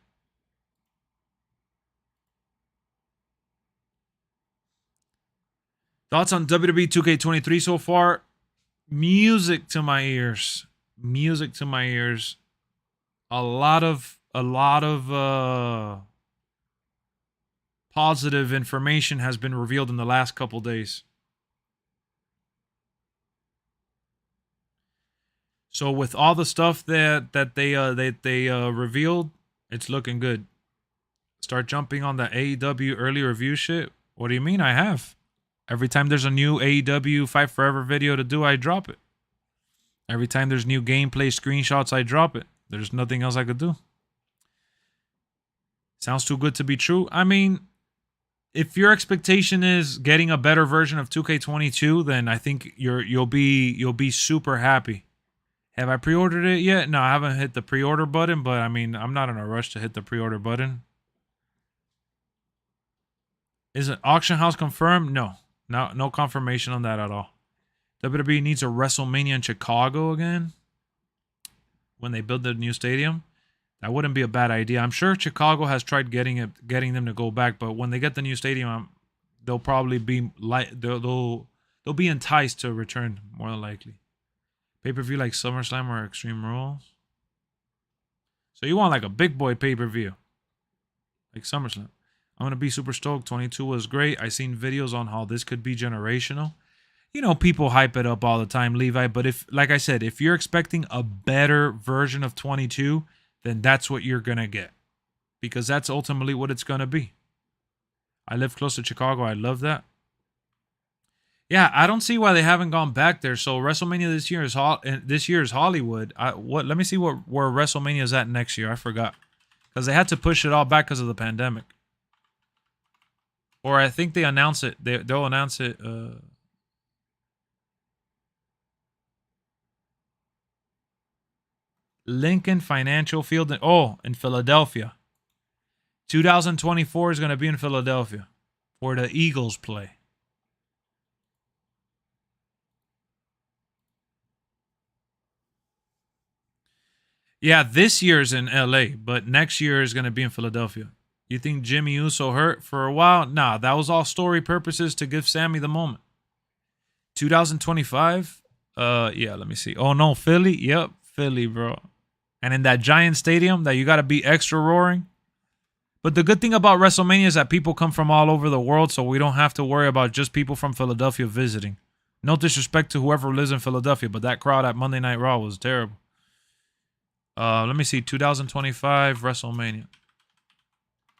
Thoughts on WWE 2K23 so far? Music to my ears. Music to my ears. A lot of positive information has been revealed in the last couple days. So with all the stuff that they revealed, it's looking good. Start jumping on the AEW early review shit. What do you mean? I have. Every time there's a new AEW Fight Forever video to do, I drop it. Every time there's new gameplay screenshots, I drop it. There's nothing else I could do. Sounds too good to be true. I mean, if your expectation is getting a better version of 2K22, then I think you'll be super happy. Have I pre-ordered it yet? No, I haven't hit the pre-order button, but I mean, I'm not in a rush to hit the pre-order button. Is an auction house confirmed? No confirmation on that at all. WWE needs a WrestleMania in Chicago again when they build the new stadium. That wouldn't be a bad idea. I'm sure Chicago has tried getting them to go back, but when they get the new stadium, they'll probably be they'll be enticed to return more than likely. Pay-per-view like SummerSlam or Extreme Rules. So you want like a big boy pay-per-view, like SummerSlam. I'm gonna be super stoked. 22 was great. I seen videos on how this could be generational. You know, people hype it up all the time, Levi. But if, like I said, if you're expecting a better version of 22, then that's what you're going to get. Because that's ultimately what it's going to be. I live close to Chicago. I love that. Yeah, I don't see why they haven't gone back there. So WrestleMania this year is Hollywood. Let me see where WrestleMania is at next year. I forgot. Because they had to push it all back because of the pandemic. Or I think they announce it. They'll announce it. Lincoln Financial Field. In Philadelphia. 2024 is going to be in Philadelphia where the Eagles play. Yeah, this year is in LA, but next year is going to be in Philadelphia. You think Jimmy Uso hurt for a while? Nah, that was all story purposes to give Sami the moment. 2025? Yeah, let me see. Oh, no, Philly? Yep, Philly, bro. And in that giant stadium that you got to be extra roaring. But the good thing about WrestleMania is that people come from all over the world, so we don't have to worry about just people from Philadelphia visiting. No disrespect to whoever lives in Philadelphia, but that crowd at Monday Night Raw was terrible. Let me see. 2025 WrestleMania.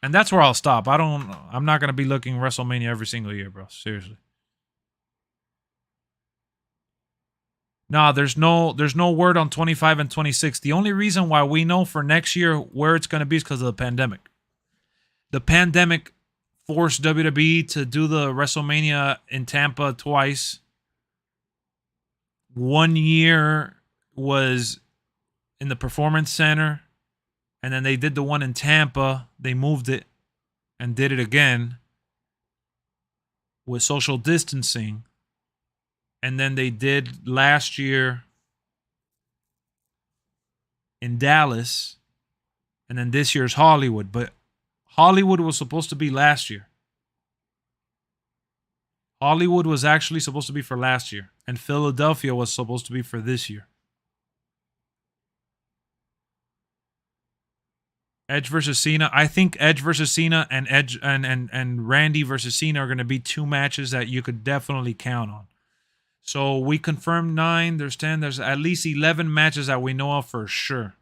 And that's where I'll stop. I'm not going to be looking WrestleMania every single year, bro. Seriously. Nah, there's no word on 25 and 26. The only reason why we know for next year where it's going to be is because of the pandemic. The pandemic forced WWE to do the WrestleMania in Tampa twice. 1 year was in the Performance Center, and then they did the one in Tampa. They moved it and did it again with social distancing. And then they did last year in Dallas, and then this year's Hollywood. But Hollywood was supposed to be last year. Hollywood was actually supposed to be for last year, and Philadelphia was supposed to be for this year. Edge versus Cena. I think Edge versus Cena and Edge and Randy versus Cena are going to be two matches that you could definitely count on. So we confirmed 9. There's 10. There's at least 11 matches that we know of for sure.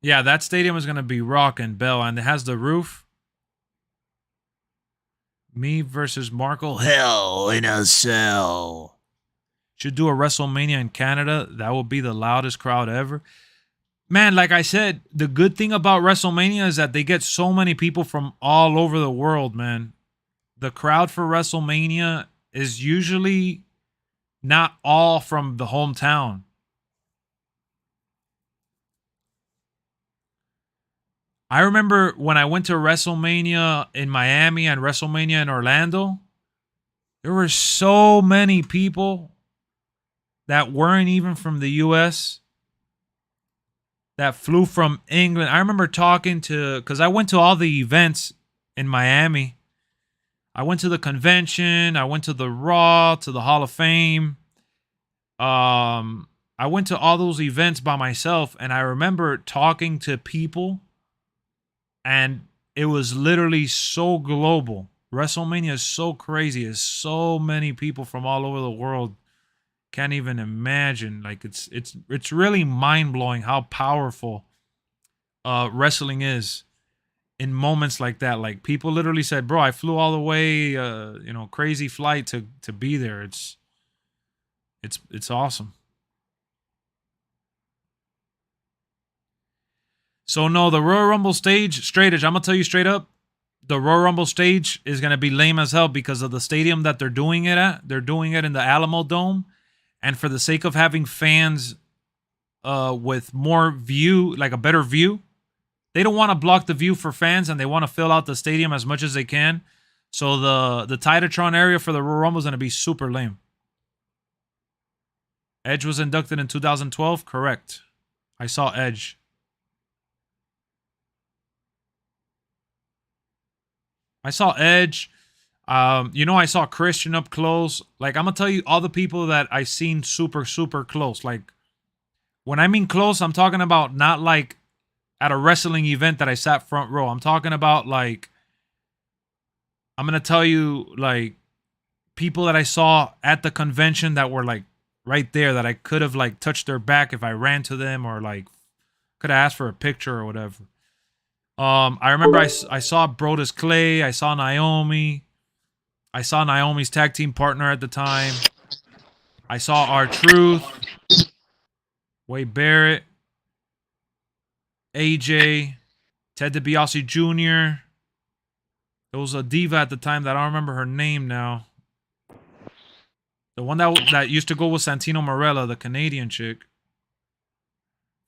Yeah, that stadium is going to be rocking, Bell, and it has the roof. Me versus Marco. Hell in a Cell. Should do a WrestleMania in Canada. That would be the loudest crowd ever. Man, like I said, the good thing about WrestleMania is that they get so many people from all over the world, man. The crowd for WrestleMania is usually not all from the hometown. I remember when I went to WrestleMania in Miami and WrestleMania in Orlando, there were so many people that weren't even from the U.S. that flew from England. I remember talking to, because I went to all the events in Miami. I went to the convention. I went to the Raw, to the Hall of Fame. I went to all those events by myself, and I remember talking to people, and it was literally so global. WrestleMania is so crazy. It's so many people from all over the world. Can't even imagine. Like it's really mind-blowing how powerful wrestling is in moments like that. Like people literally said, bro, I flew all the way crazy flight to be there. It's awesome. So no, the Royal Rumble stage, straight edge, I'm gonna tell you straight up, the Royal Rumble stage is gonna be lame as hell because of the stadium that they're doing it at. They're doing it in the Alamo Dome. And for the sake of having fans with more view, like a better view, they don't want to block the view for fans, and they want to fill out the stadium as much as they can. So the Titatron area for the Royal Rumble is going to be super lame. Edge was inducted in 2012? Correct. I saw Edge. I saw Edge. I saw Christian up close. Like, I'm going to tell you all the people that I seen super, super close. Like, when I mean close, I'm talking about not like at a wrestling event that I sat front row. I'm talking about like, I'm going to tell you like people that I saw at the convention that were like right there that I could have like touched their back if I ran to them or like could have asked for a picture or whatever. I remember I saw Brodus Clay. I saw Naomi. I saw Naomi's tag team partner at the time. I saw R-Truth, Wade Barrett, AJ, Ted DiBiase Jr. There was a diva at the time that I don't remember her name now. The one that used to go with Santino Marella, the Canadian chick.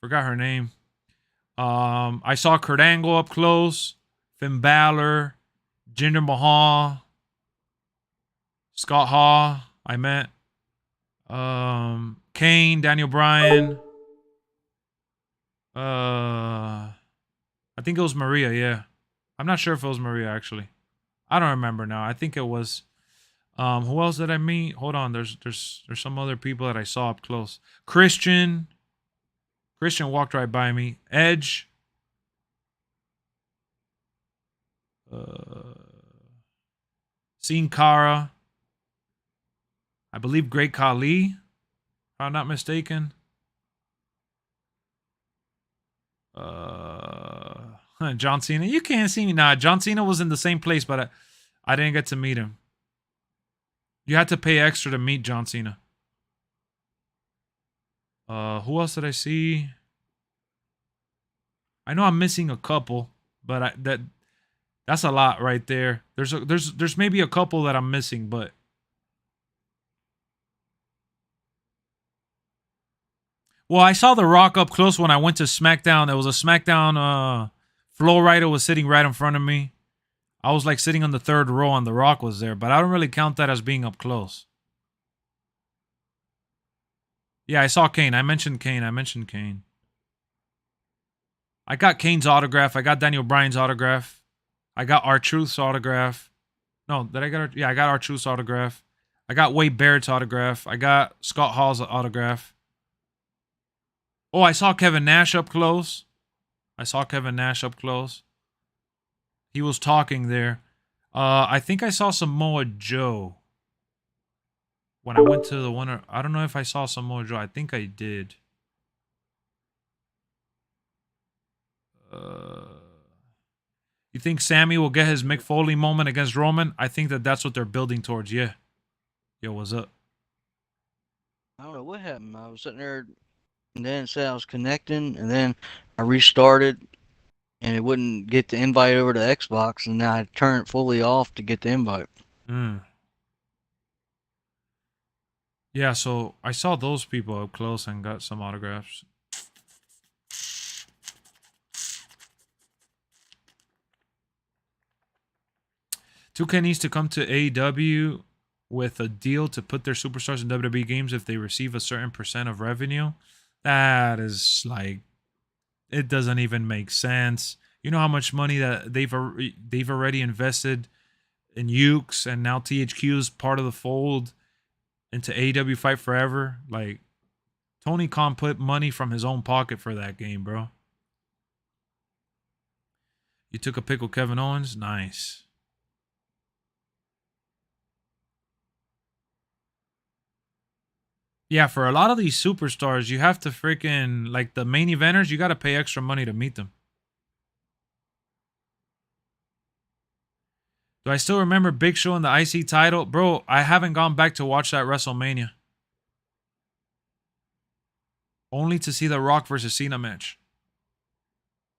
Forgot her name. I saw Kurt Angle up close. Finn Balor. Jinder Mahal. Scott Hall. I met. Kane. Daniel Bryan. I think it was Maria, yeah. I'm not sure if it was Maria, actually. I don't remember now. I think it was... who else did I meet? Hold on. There's some other people that I saw up close. Christian walked right by me. Edge. Sin Cara. I believe Great Khali, if I'm not mistaken. John Cena. You can't see me. Nah, John Cena was in the same place, but I didn't get to meet him. You had to pay extra to meet John Cena. Who else did I see? I know I'm missing a couple, but that's a lot right there. There's maybe a couple that I'm missing, but well, I saw The Rock up close when I went to SmackDown. There was a SmackDown Flow Rider was sitting right in front of me. I was like sitting on the third row and The Rock was there, but I don't really count that as being up close. Yeah, I saw Kane. I mentioned Kane. I got Kane's autograph. I got Daniel Bryan's autograph. I got R-Truth's autograph. No, did I get... Yeah, I got R-Truth's autograph. I got Wade Barrett's autograph. I got Scott Hall's autograph. Oh, I saw Kevin Nash up close. He was talking there. I think I saw Samoa Joe. When I went to the one... I don't know if I saw Samoa Joe. I think I did. You think Sammy will get his Mick Foley moment against Roman? I think that's what they're building towards, yeah. Yo, what's up? I don't know what happened. I was sitting there and then it said I was connecting and then I restarted and it wouldn't get the invite over to Xbox and then I turned it fully off to get the invite. Yeah, so I saw those people up close and got some autographs. 2K needs to come to AEW with a deal to put their superstars in WWE games if they receive a certain % of revenue. That is like, it doesn't even make sense. You know how much money that they've already invested in Ukes, and now THQ is part of the fold into AEW Fight Forever. Like, Tony Khan put money from his own pocket for that game, bro. You took a pick with Kevin Owens? Nice. Yeah, for a lot of these superstars, you have to freaking, like the main eventers, you got to pay extra money to meet them. Do I still remember Big Show and the IC title? Bro, I haven't gone back to watch that WrestleMania. Only to see the Rock versus Cena match.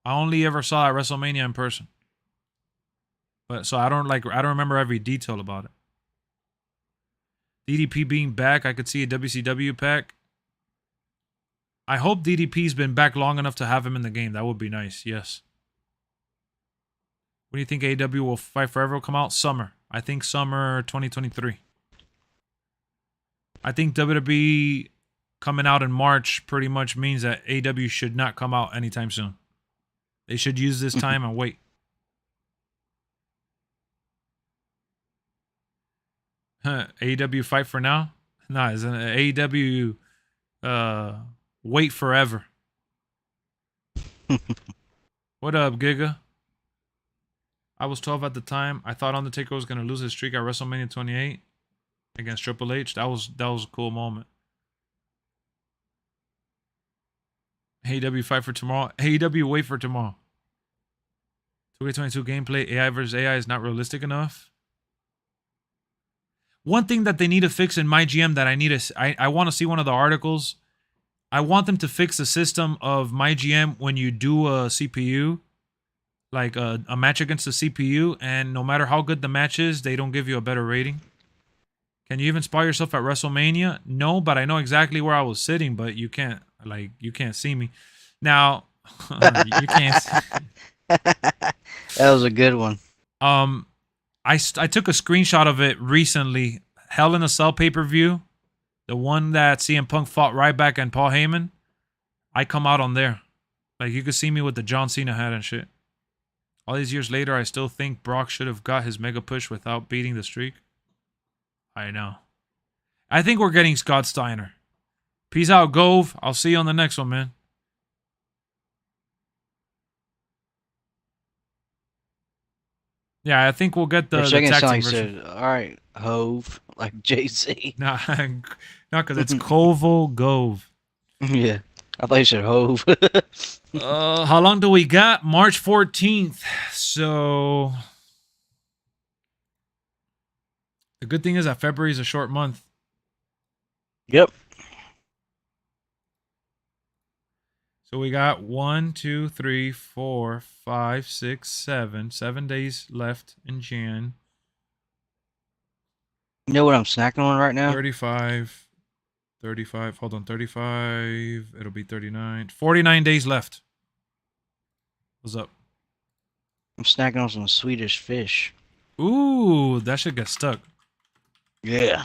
I only ever saw that WrestleMania in person. But so I don't remember every detail about it. DDP being back, I could see a WCW pack. I hope DDP's been back long enough to have him in the game. That would be nice, yes. When do you think AEW will Fight Forever will come out? Summer. I think summer 2023. I think WWE coming out in March pretty much means that AEW should not come out anytime soon. They should use this time and wait. AEW Fight for Now? Nah, it's an AEW Wait Forever. What up, Giga? I was 12 at the time. I thought Undertaker was gonna lose his streak at WrestleMania 28 against Triple H. That was a cool moment. AEW Fight for Tomorrow. AEW Wait for Tomorrow. 2K22 gameplay. AI versus AI is not realistic enough. One thing that they need to fix in my GM that I want to see one of the articles. I want them to fix the system of my GM when you do a CPU, like a match against the CPU, and no matter how good the match is, they don't give you a better rating. Can you even spot yourself at WrestleMania? No, but I know exactly where I was sitting, but you can't see me. Now, you can't see. That was a good one. I took a screenshot of it recently. Hell in a Cell pay-per-view. The one that CM Punk fought Ryback and Paul Heyman. I come out on there. Like, you could see me with the John Cena hat and shit. All these years later, I still think Brock should have got his mega push without beating the streak. I know. I think we're getting Scott Steiner. Peace out, Gove. I'll see you on the next one, man. Yeah, I think we'll get the tag team version. All right, Hove, like Jay-Z. Nah, because it's Koval Gove. Yeah, I thought you said Hove. How long do we got? March 14th. So the good thing is that February is a short month. Yep. So we got 1, 2, 3, 4, 5, 6, 7. 7 days left in Jan. You know what I'm snacking on right now? 35. Hold on, 35. It'll be 39. 49 days left. What's up? I'm snacking on some Swedish fish. Ooh, that should get stuck. Yeah.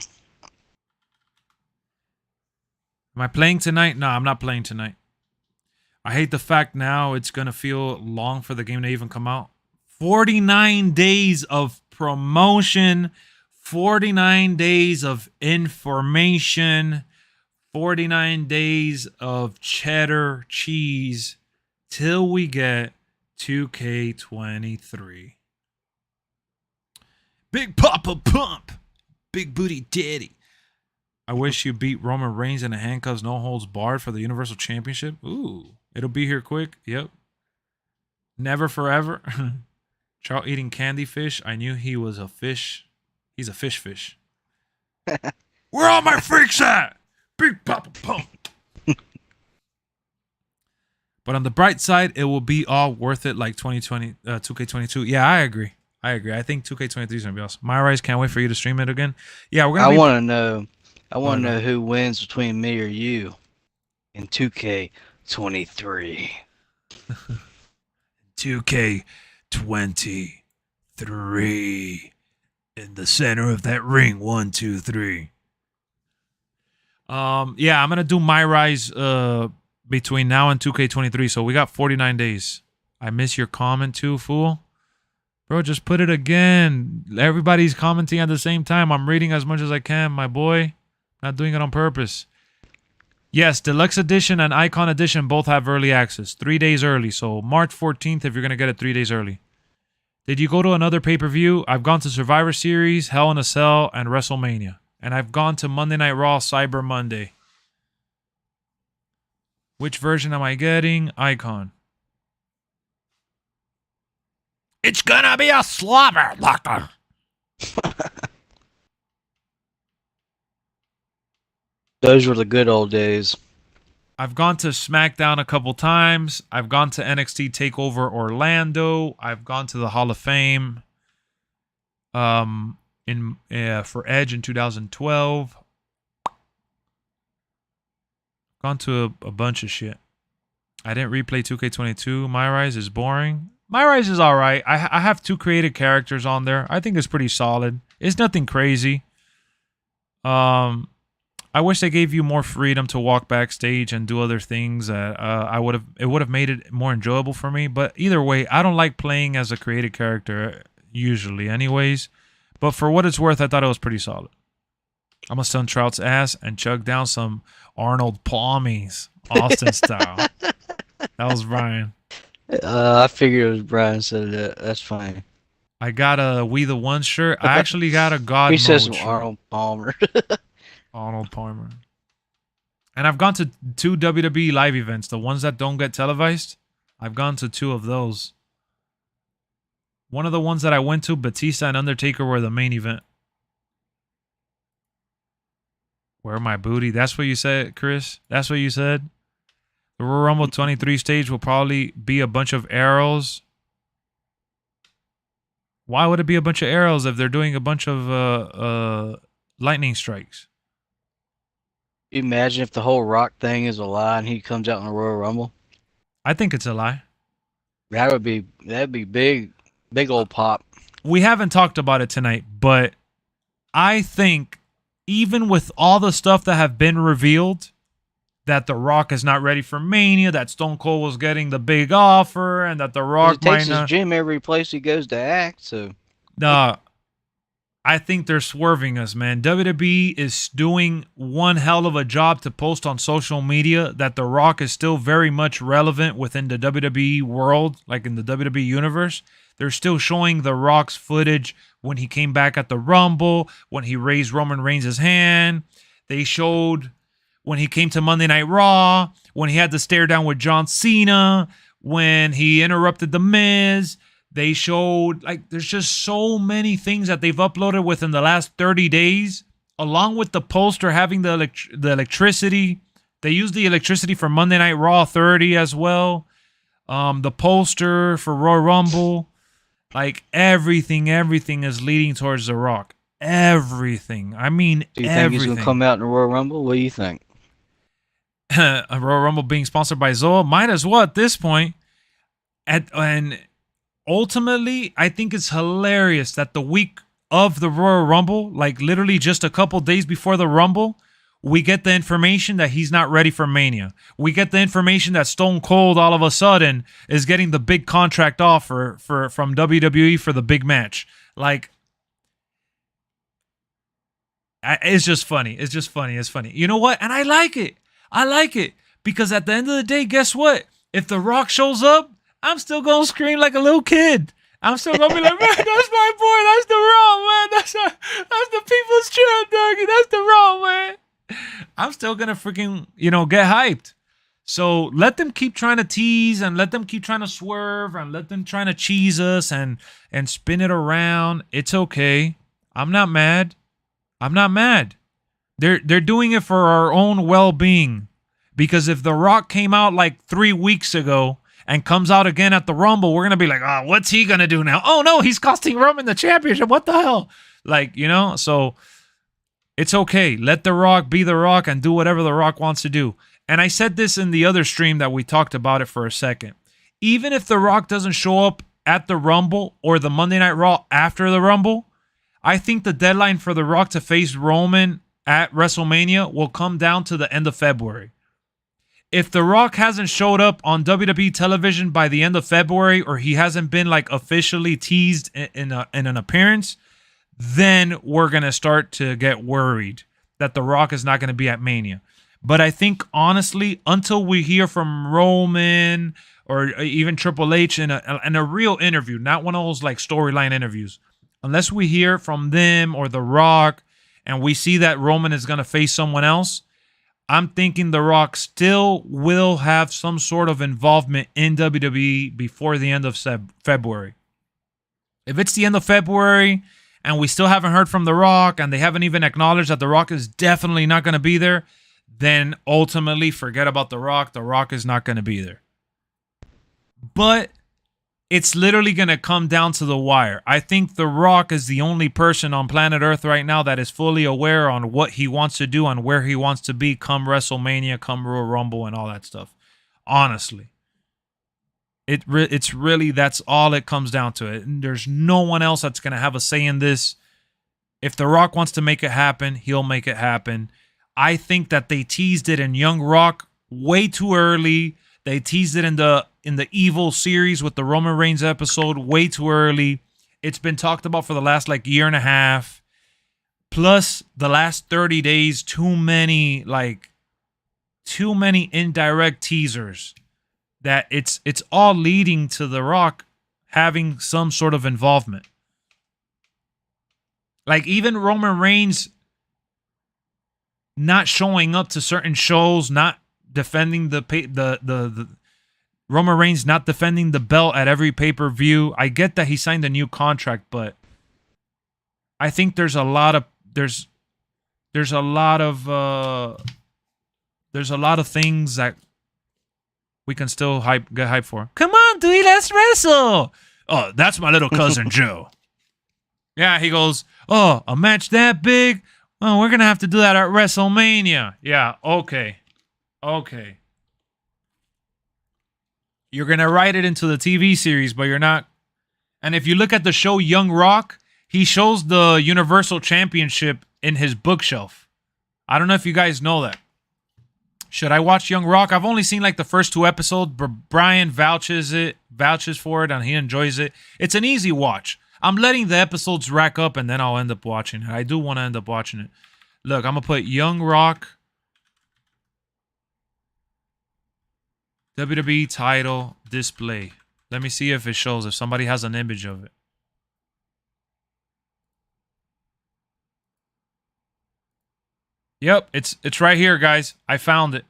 Am I playing tonight? No, I'm not playing tonight. I hate the fact now it's going to feel long for the game to even come out. 49 days of promotion, 49 days of information, 49 days of cheddar cheese till we get 2K23. Big Papa Pump, Big Booty Daddy. I wish you beat Roman Reigns in the handcuffs, no holds barred for the Universal Championship. Ooh. It'll be here quick. Yep. Never forever. Trout eating candy fish. I knew he was a fish. He's a fish. Where all my freaks at? Big Papa Pump. But on the bright side, it will be all worth it like 2020, 2K22. Yeah, I agree. I think 2K23 is going to be awesome. My Rise, can't wait for you to stream it again. Yeah, we're going to I want to know who wins between me or you in 2K23. 2K23 in the center of that ring. 1, 2, 3. Yeah, I'm gonna do my Rise between now and 2K23. So we got 49 days. I miss your comment too, fool. Bro, just put it again. Everybody's commenting at the same time. I'm reading as much as I can, my boy. Not doing it on purpose. Yes, Deluxe Edition and Icon Edition both have early access. 3 days early. So March 14th if you're going to get it 3 days early. Did you go to another pay-per-view? I've gone to Survivor Series, Hell in a Cell, and WrestleMania. And I've gone to Monday Night Raw, Cyber Monday. Which version am I getting? Icon. It's gonna be a slobber locker. Those were the good old days. I've gone to SmackDown a couple times. I've gone to NXT TakeOver Orlando. I've gone to the Hall of Fame for Edge in 2012. Gone to a bunch of shit. I didn't replay 2K22. My Rise is boring. My Rise is alright. I have 2 created characters on there. I think it's pretty solid. It's nothing crazy. I wish they gave you more freedom to walk backstage and do other things. It would have made it more enjoyable for me. But either way, I don't like playing as a created character usually, anyways. But for what it's worth, I thought it was pretty solid. I'm gonna stun Trout's ass and chug down some Arnold Palmies, Austin style. That was Brian. I figured it was Brian said that. That's funny. I got a We the One shirt. I actually got a God He Mode says some shirt. Arnold Palmer. Arnold Palmer. And I've gone to 2 WWE live events. The ones that don't get televised, I've gone to 2 of those. One of the ones that I went to, Batista and Undertaker were the main event. Where my booty? That's what you said, Chris? That's what you said? The Royal Rumble 23 stage will probably be a bunch of arrows. Why would it be a bunch of arrows if they're doing a bunch of lightning strikes. Imagine if the whole Rock thing is a lie and he comes out in the Royal Rumble. I think it's a lie. That'd be big old pop. We haven't talked about it tonight, but I think even with all the stuff that have been revealed, that The Rock is not ready for Mania, that Stone Cold was getting the big offer, and that The Rock He takes might his gym every place he goes to act. So, I think they're swerving us, man. WWE is doing one hell of a job to post on social media that The Rock is still very much relevant within the WWE world, like in the WWE universe. They're still showing The Rock's footage when he came back at the Rumble, when he raised Roman Reigns' hand. They showed when he came to Monday Night Raw, when he had to stare down with John Cena, when he interrupted The Miz. They showed, like, there's just so many things that they've uploaded within the last 30 days, along with the poster having the electricity. They used the electricity for Monday Night Raw 30 as well. The poster for Royal Rumble. Like, everything is leading towards The Rock. Everything. I mean, do you everything. think he's going to come out in the Royal Rumble? What do you think? A Royal Rumble being sponsored by Zoa? Might as well at this point. And ultimately, I think it's hilarious that the week of the Royal Rumble, like literally just a couple days before the Rumble, we get the information that he's not ready for Mania. We get the information that Stone Cold all of a sudden is getting the big contract offer from WWE for the big match. Like, it's just funny. It's just funny. It's funny. You know what? And I like it. I like it because at the end of the day, guess what? If The Rock shows up, I'm still going to scream like a little kid. I'm still going to be like, man, that's my boy. That's The Rock, man. That's the people's champ, doggy. That's The Rock, man. I'm still going to freaking, get hyped. So let them keep trying to tease and let them keep trying to swerve and let them trying to cheese us and spin it around. It's okay. I'm not mad. I'm not mad. They're doing it for our own well-being. Because if The Rock came out like 3 weeks ago and comes out again at the Rumble, we're going to be like, oh, what's he going to do now? Oh, no, he's costing Roman the championship. What the hell? Like, so it's okay. Let The Rock be The Rock and do whatever The Rock wants to do. And I said this in the other stream that we talked about it for a second. Even if The Rock doesn't show up at the Rumble or the Monday Night Raw after the Rumble, I think the deadline for The Rock to face Roman at WrestleMania will come down to the end of February. If The Rock hasn't showed up on WWE television by the end of February, or he hasn't been like officially teased in an appearance, then we're going to start to get worried that The Rock is not going to be at Mania. But I think, honestly, until we hear from Roman or even Triple H in a real interview, not one of those like storyline interviews, unless we hear from them or The Rock and we see that Roman is going to face someone else, I'm thinking The Rock still will have some sort of involvement in WWE before the end of February. If it's the end of February and we still haven't heard from The Rock and they haven't even acknowledged that The Rock is definitely not going to be there, then ultimately forget about The Rock. The Rock is not going to be there. But it's literally going to come down to the wire. I think The Rock is the only person on planet Earth right now that is fully aware on what he wants to do and where he wants to be come WrestleMania, come Royal Rumble, and all that stuff. Honestly. It's really, that's all it comes down to. There's no one else that's going to have a say in this. If The Rock wants to make it happen, he'll make it happen. I think that they teased it in Young Rock way too early. They teased it in the Evil series with the Roman Reigns episode way too early. It's been talked about for the last like year and a half. Plus the last 30 days, too many indirect teasers that it's all leading to The Rock having some sort of involvement. Like even Roman Reigns not showing up to certain shows, not defending the Roman Reigns not defending the belt at every pay-per-view. I get that he signed a new contract, but I think there's a lot of things that we can still get hype for. Come on, dude, let's wrestle. Oh, that's my little cousin Joe. Yeah, he goes, oh, a match that big? Oh, we're gonna have to do that at WrestleMania. Yeah, okay. Okay. You're gonna write it into the TV series, but you're not. And if you look at the show Young Rock, he shows the Universal Championship in his bookshelf. I don't know if you guys know that. Should I watch Young Rock? I've only seen like the first 2 episodes, but Brian vouches for it, and he enjoys it. It's an easy watch. I'm letting the episodes rack up, and then I'll end up watching it. I do want to end up watching it. Look, I'm going to put Young Rock WWE title display. Let me see if it shows, if somebody has an image of it. Yep, it's right here, guys. I found it.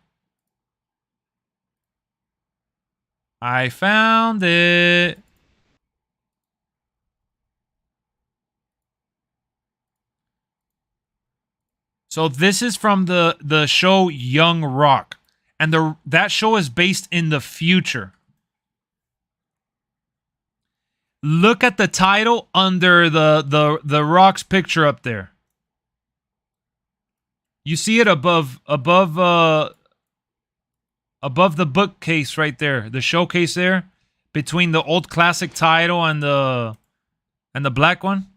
I found it. So this is from the show Young Rock. And that show is based in the future. Look at the title under the Rock's picture up there. You see it above the bookcase right there, the showcase there, between the old classic title and the black one.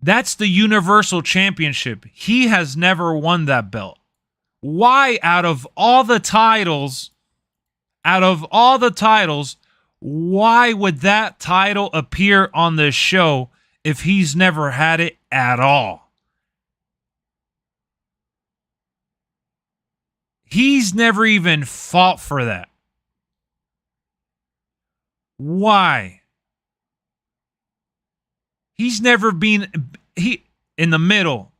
That's the Universal Championship. He has never won that belt. Why, out of all the titles, why would that title appear on the show if he's never had it at all? He's never even fought for that. Why? He's never been in the middle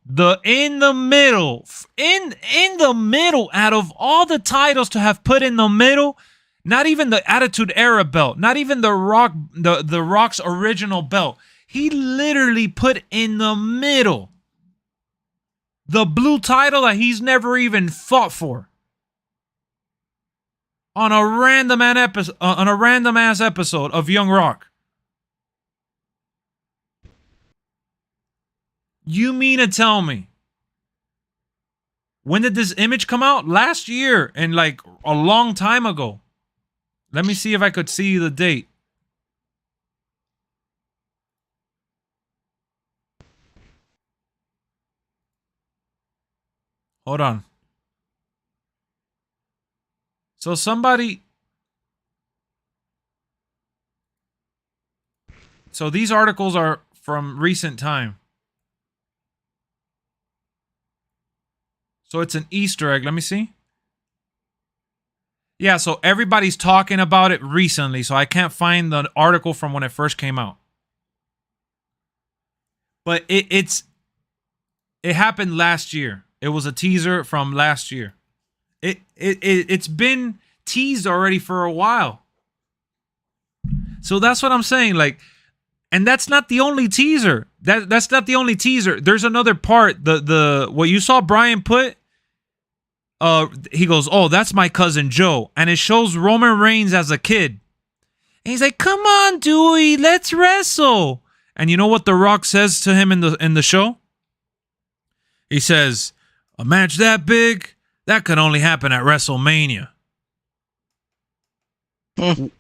out of all the titles to have put in the middle, not even the Attitude Era belt, not even the Rock's original belt. He literally put in the middle the blue title that he's never even fought for. On a random ass episode of Young Rock. You mean to tell me, when did this image come out? Last year, and like a long time ago. Let me see if I could see the date. Hold on. So these articles are from recent time. So it's an Easter egg. Let me see. Yeah, so everybody's talking about it recently, so I can't find the article from when it first came out. But it happened last year. It was a teaser from last year. It's been teased already for a while. So that's what I'm saying. Like, and that's not the only teaser. That's not the only teaser. There's another part. The what you saw Brian put. He goes, "Oh, that's my cousin Joe," and it shows Roman Reigns as a kid. And he's like, "Come on, Dewey, let's wrestle." And you know what The Rock says to him in the show? He says, "A match that big, that could only happen at WrestleMania."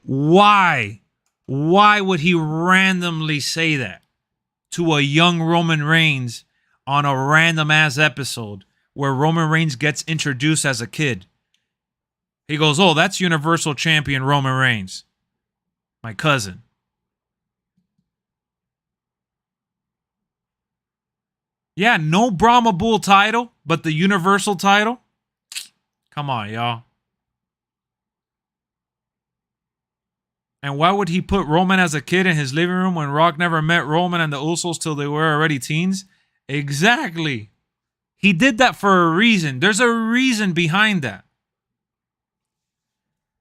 Why? Why would he randomly say that to a young Roman Reigns on a random ass episode where Roman Reigns gets introduced as a kid? He goes, "Oh, that's Universal Champion Roman Reigns, my cousin." Yeah, no Brahma Bull title, but the Universal title. Come on, y'all. And why would he put Roman as a kid in his living room when Rock never met Roman and the Usos till they were already teens? Exactly. He did that for a reason. There's a reason behind that.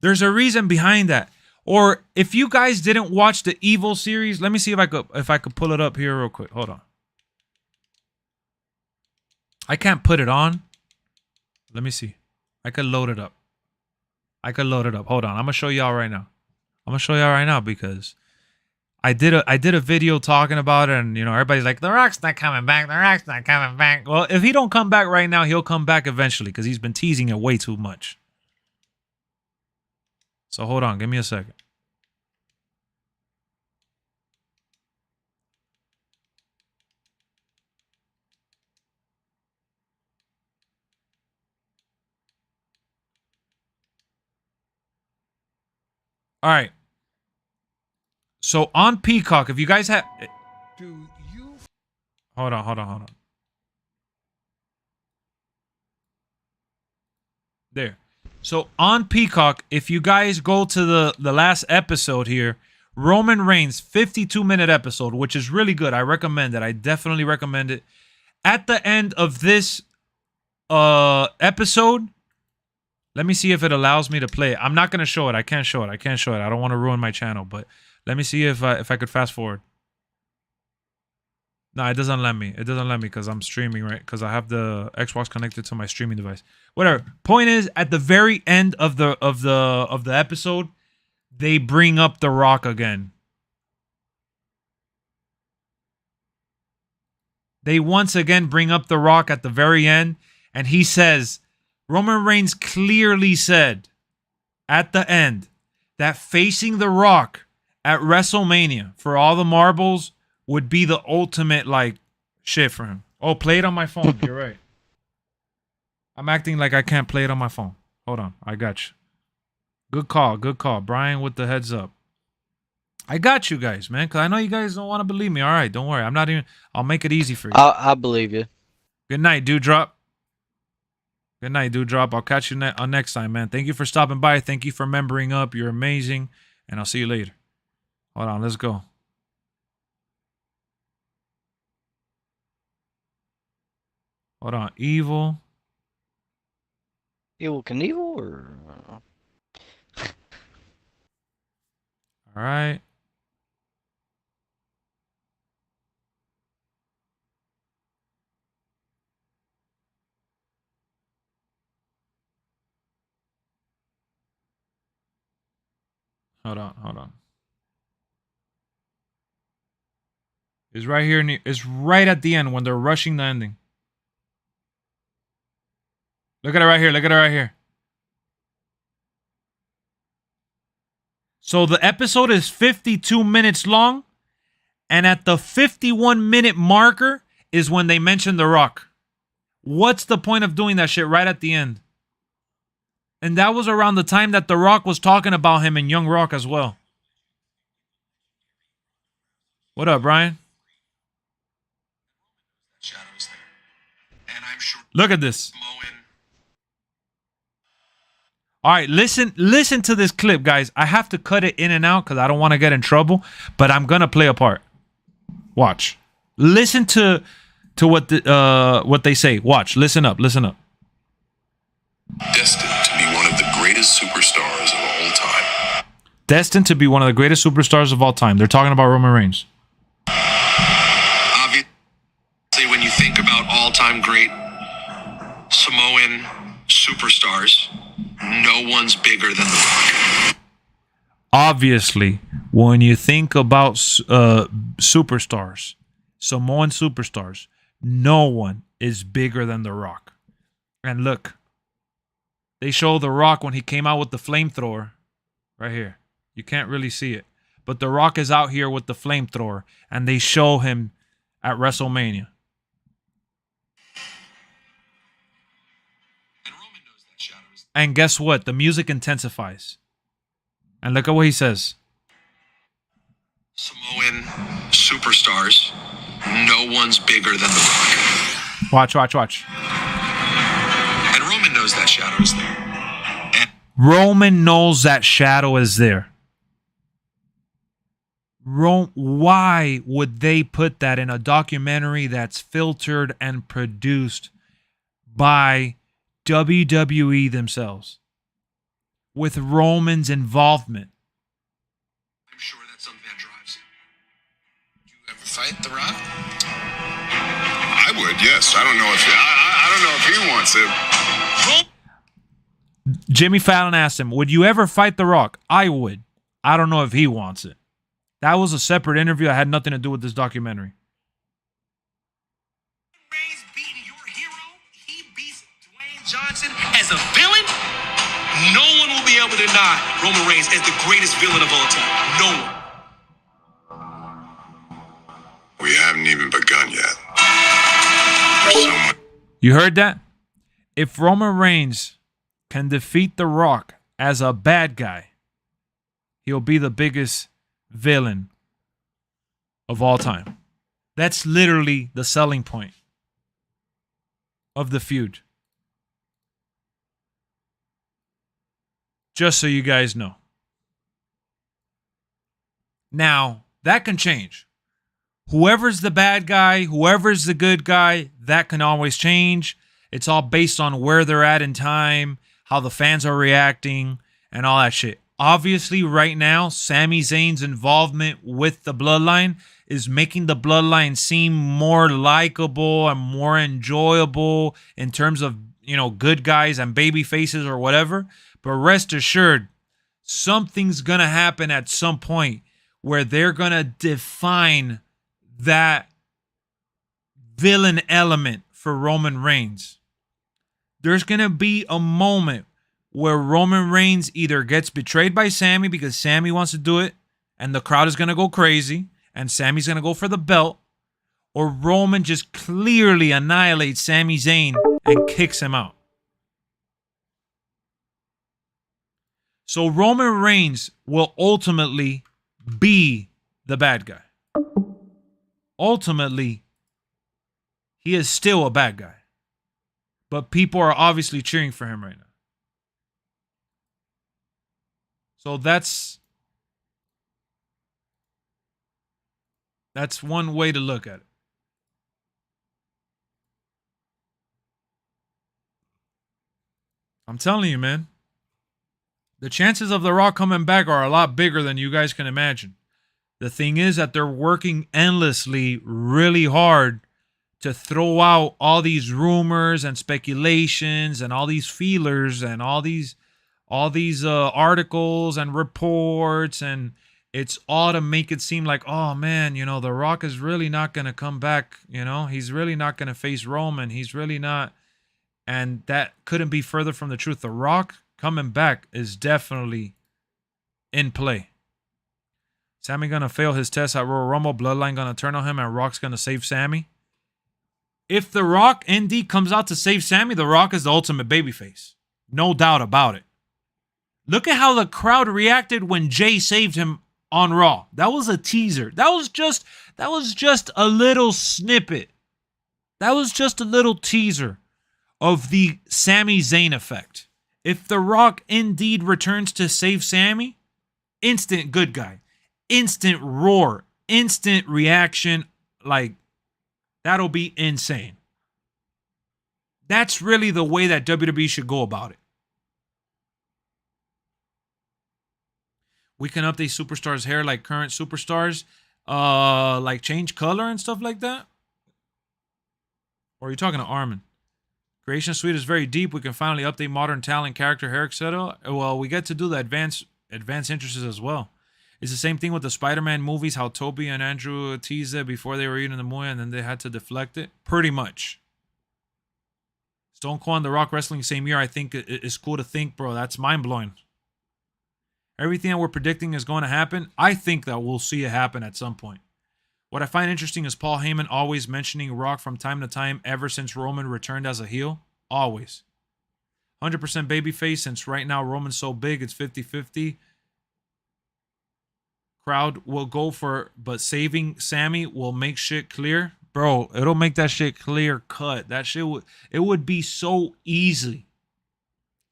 There's a reason behind that. Or if you guys didn't watch the Evil series, let me see if I could pull it up here real quick. Hold on. I can't put it on. Let me see. I could load it up. Hold on. I'm going to show y'all right now. Because I did a video talking about it, and you know everybody's like, The Rock's not coming back. The Rock's not coming back. Well, if he don't come back right now, he'll come back eventually because he's been teasing it way too much. So hold on, give me a second. All right. So on Peacock, if you guys have, hold on. There. So on Peacock, if you guys go to the last episode here, Roman Reigns 52-minute episode, which is really good. I recommend it. I definitely recommend it. At the end of this episode, let me see if it allows me to play it. I'm not gonna show it. I can't show it. I don't want to ruin my channel, but let me see if I could fast forward. No, it doesn't let me. It doesn't let me because I'm streaming, right? Because I have the Xbox connected to my streaming device. Whatever. Point is, at the very end of the episode, they bring up The Rock again. They once again bring up The Rock at the very end, and he says, Roman Reigns clearly said at the end that facing The Rock at WrestleMania for all the marbles would be the ultimate, like, shit for him. Oh, play it on my phone. You're right. I'm acting like I can't play it on my phone. Hold on. I got you. Good call. Good call. Brian with the heads up. I got you guys, man, because I know you guys don't want to believe me. All right, don't worry. I'm not even... I'll make it easy for you. I believe you. Good night, Dewdrop. Good night, Dewdrop. I'll catch you on next time, man. Thank you for stopping by. Thank you for membering up. You're amazing. And I'll see you later. Hold on. Let's go. Hold on. Evil. Evil Knievel or... All right. Hold on. It's right here. It's right at the end when they're rushing the ending. Look at it right here. Look at it right here. So the episode is 52 minutes long. And at the 51-minute marker is when they mention The Rock. What's the point of doing that shit right at the end? And that was around the time that The Rock was talking about him in Young Rock as well. What up, Brian? Look at this. All right, listen to this clip, guys. I have to cut it in and out because I don't want to get in trouble, but I'm gonna play a part. Watch. Listen to what they say. Watch. Listen up. Listen up. Destined to be one of the greatest superstars of all time. Destined to be one of the greatest superstars of all time. They're talking about Roman Reigns. Obviously, when you think about all-time great Samoan superstars, no one's bigger than The Rock. Obviously, when you think about superstars, Samoan superstars, no one is bigger than The Rock. And look, they show The Rock when he came out with the flamethrower right here. You can't really see it. But The Rock is out here with the flamethrower, and they show him at WrestleMania. And guess what? The music intensifies. And look at what he says. Samoan superstars, no one's bigger than The Rock. Watch. And Roman knows that shadow is there. And Roman knows that shadow is there. Why would they put that in a documentary that's filtered and produced by WWE themselves with Roman's involvement? I'm sure that's something that drives him. Would you ever fight The Rock? I would, yes. I don't know if he wants it. Jimmy Fallon asked him, would you ever fight The Rock? I would. I don't know if he wants it. That was a separate interview. I had nothing to do with this documentary. Reigns beating your hero, he beats Dwayne Johnson as a villain. No one will be able to deny Roman Reigns as the greatest villain of all time. No one. We haven't even begun yet. There's so much. You heard that? If Roman Reigns can defeat The Rock as a bad guy, he'll be the biggest villain of all time. That's literally the selling point of the feud. Just so you guys know. Now, that can change. Whoever's the bad guy, whoever's the good guy, that can always change. It's all based on where they're at in time, how the fans are reacting, and all that shit. Obviously, right now, Sami Zayn's involvement with the Bloodline is making the Bloodline seem more likable and more enjoyable in terms of, you know, good guys and baby faces or whatever. But rest assured, something's going to happen at some point where they're going to define that villain element for Roman Reigns. There's going to be a moment where Roman Reigns either gets betrayed by Sami because Sami wants to do it and the crowd is going to go crazy and Sami's going to go for the belt, or Roman just clearly annihilates Sami Zayn and kicks him out. So Roman Reigns will ultimately be the bad guy. Ultimately, he is still a bad guy. But people are obviously cheering for him right now. So that's one way to look at it. I'm telling you, man. The chances of The Rock coming back are a lot bigger than you guys can imagine. The thing is that they're working endlessly, really hard to throw out all these rumors and speculations and all these feelers and all these articles and reports, and it's all to make it seem like, oh man, you know, The Rock is really not going to come back. You know, he's really not going to face Roman. He's really not. And that couldn't be further from the truth. The Rock coming back is definitely in play. Sami gonna fail his test at Royal Rumble. Bloodline gonna turn on him, and Rock's gonna save Sami. If The Rock indeed comes out to save Sami, The Rock is the ultimate babyface. No doubt about it. Look at how the crowd reacted when Jay saved him on Raw. That was a teaser. That was just a little snippet. That was just a little teaser of the Sami Zayn effect. If The Rock indeed returns to save Sami, instant good guy, instant roar, instant reaction, like, that'll be insane. That's really the way that WWE should go about it. We can update superstars' hair like current superstars, like change color and stuff like that. Or are you talking to Armin? Creation Suite is very deep. We can finally update modern talent, character, hair, etc. Well, we get to do the advanced interests as well. It's the same thing with the Spider-Man movies, how Toby and Andrew teased it before they were eating the movie and then they had to deflect it. Pretty much. Stone Cold and The Rock wrestling same year, I think it's cool to think, bro. That's mind-blowing. Everything that we're predicting is going to happen. I think that we'll see it happen at some point. What I find interesting is Paul Heyman always mentioning Rock from time to time ever since Roman returned as a heel. Always. 100% babyface, since right now Roman's so big, it's 50-50. Crowd will go for, but saving Sami will make shit clear. Bro, it'll make that shit clear cut. That shit would be so easy.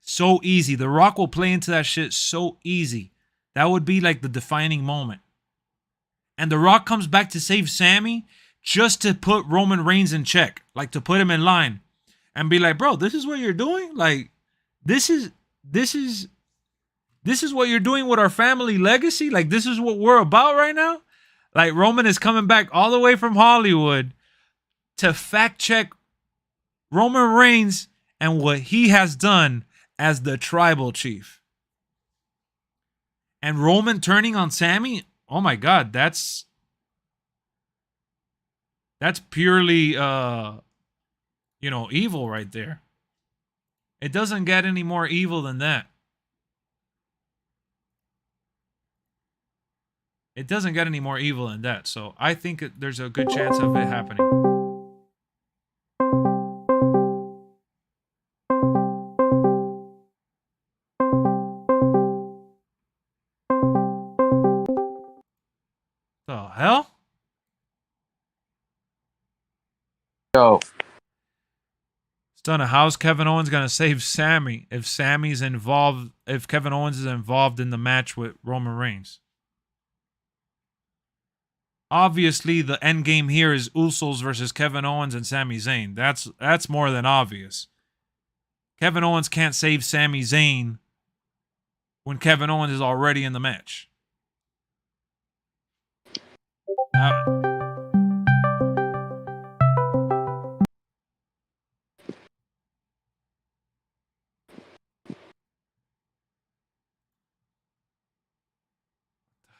So easy. The Rock will play into that shit so easy. That would be like the defining moment. And The Rock comes back to save Sami just to put Roman Reigns in check. Like, to put him in line. And be like, bro, this is what you're doing? Like, this is what you're doing with our family legacy? Like, this is what we're about right now? Like, Roman is coming back all the way from Hollywood to fact check Roman Reigns and what he has done as the tribal chief. And Roman turning on Sami? Oh my God, that's purely evil right there. It doesn't get any more evil than that. It doesn't get any more evil than that. So I think there's a good chance of it happening. The hell? Yo, Stunner, how's Kevin Owens gonna save Sami if Sami's involved? If Kevin Owens is involved in the match with Roman Reigns? Obviously, the end game here is Usos versus Kevin Owens and Sami Zayn. That's more than obvious. Kevin Owens can't save Sami Zayn when Kevin Owens is already in the match.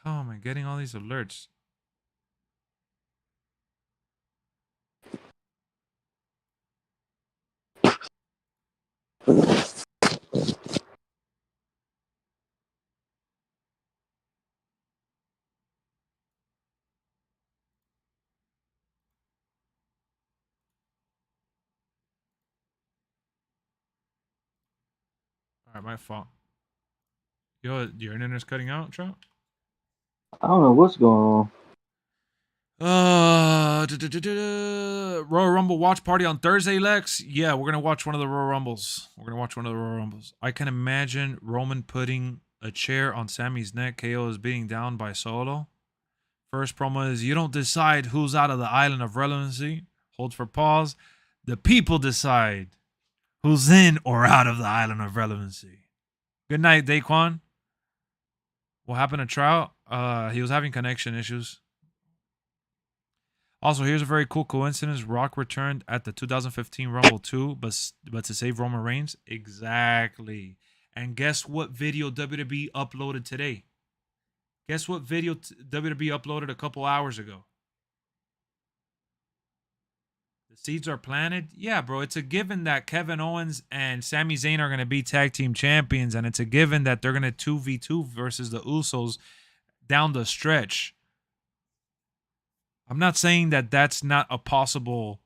How am I getting all these alerts? All right, my fault. Yo, your internet's cutting out, Trout? I don't know what's going on. Royal Rumble watch party on Thursday, Lex. Yeah, we're gonna watch one of the Royal Rumbles. I can imagine Roman putting a chair on Sami's neck. KO is being down by Solo. First promo is, you don't decide who's out of the island of relevancy. Hold for pause. The people decide who's in or out of the island of relevancy. Good night, Daquan. What happened to Trout? He was having connection issues. Also, here's a very cool coincidence. Rock returned at the 2015 Rumble 2, but to save Roman Reigns. Exactly. And guess what video WWE uploaded today? Guess what video WWE uploaded a couple hours ago? The seeds are planted? Yeah, bro. It's a given that Kevin Owens and Sami Zayn are going to be tag team champions, and it's a given that they're going to 2v2 versus the Usos down the stretch. I'm not saying that that's not a possible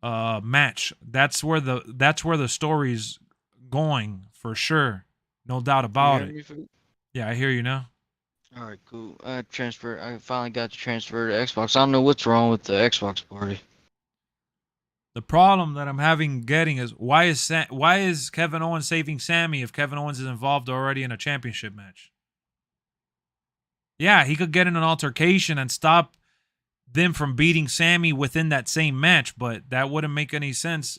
match. That's where the story's going for sure. No doubt about it. Yeah, I hear you now. All right, cool. I finally got to transfer to Xbox. I don't know what's wrong with the Xbox party. The problem that I'm getting is why is Kevin Owens saving Sami if Kevin Owens is involved already in a championship match? Yeah, he could get in an altercation and stop them from beating Sami within that same match, but that wouldn't make any sense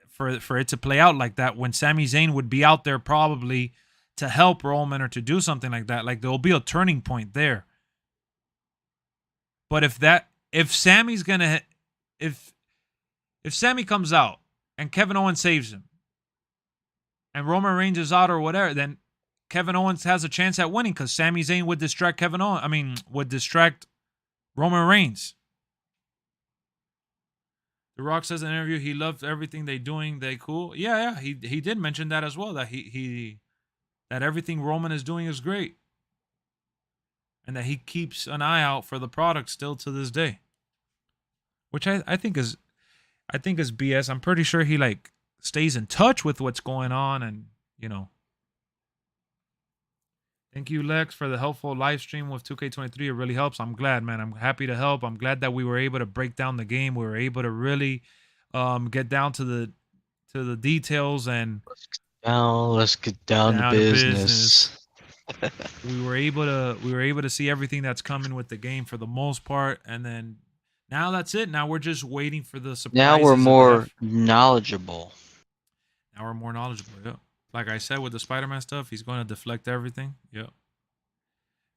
for it to play out like that when Sami Zayn would be out there probably to help Roman or to do something like that. Like, there'll be a turning point there. But if Sami comes out and Kevin Owens saves him and Roman Reigns is out or whatever, then Kevin Owens has a chance at winning because Sami Zayn would distract would distract Roman Reigns. The Rock says in an interview he loved everything they doing. They cool. Yeah. He did mention that as well, that that everything Roman is doing is great. And that he keeps an eye out for the product still to this day. Which I think is BS. I'm pretty sure he stays in touch with what's going on, and Thank you, Lexx, for the helpful live stream with 2K23. It really helps. I'm glad, man. I'm happy to help. I'm glad that we were able to break down the game. We were able to really get down to the details, and Let's get down to business. we were able to see everything that's coming with the game for the most part, and then now that's it. Now we're just waiting for the surprises. Now we're more knowledgeable. Yeah. Like I said, with the Spider-Man stuff, he's going to deflect everything. Yep.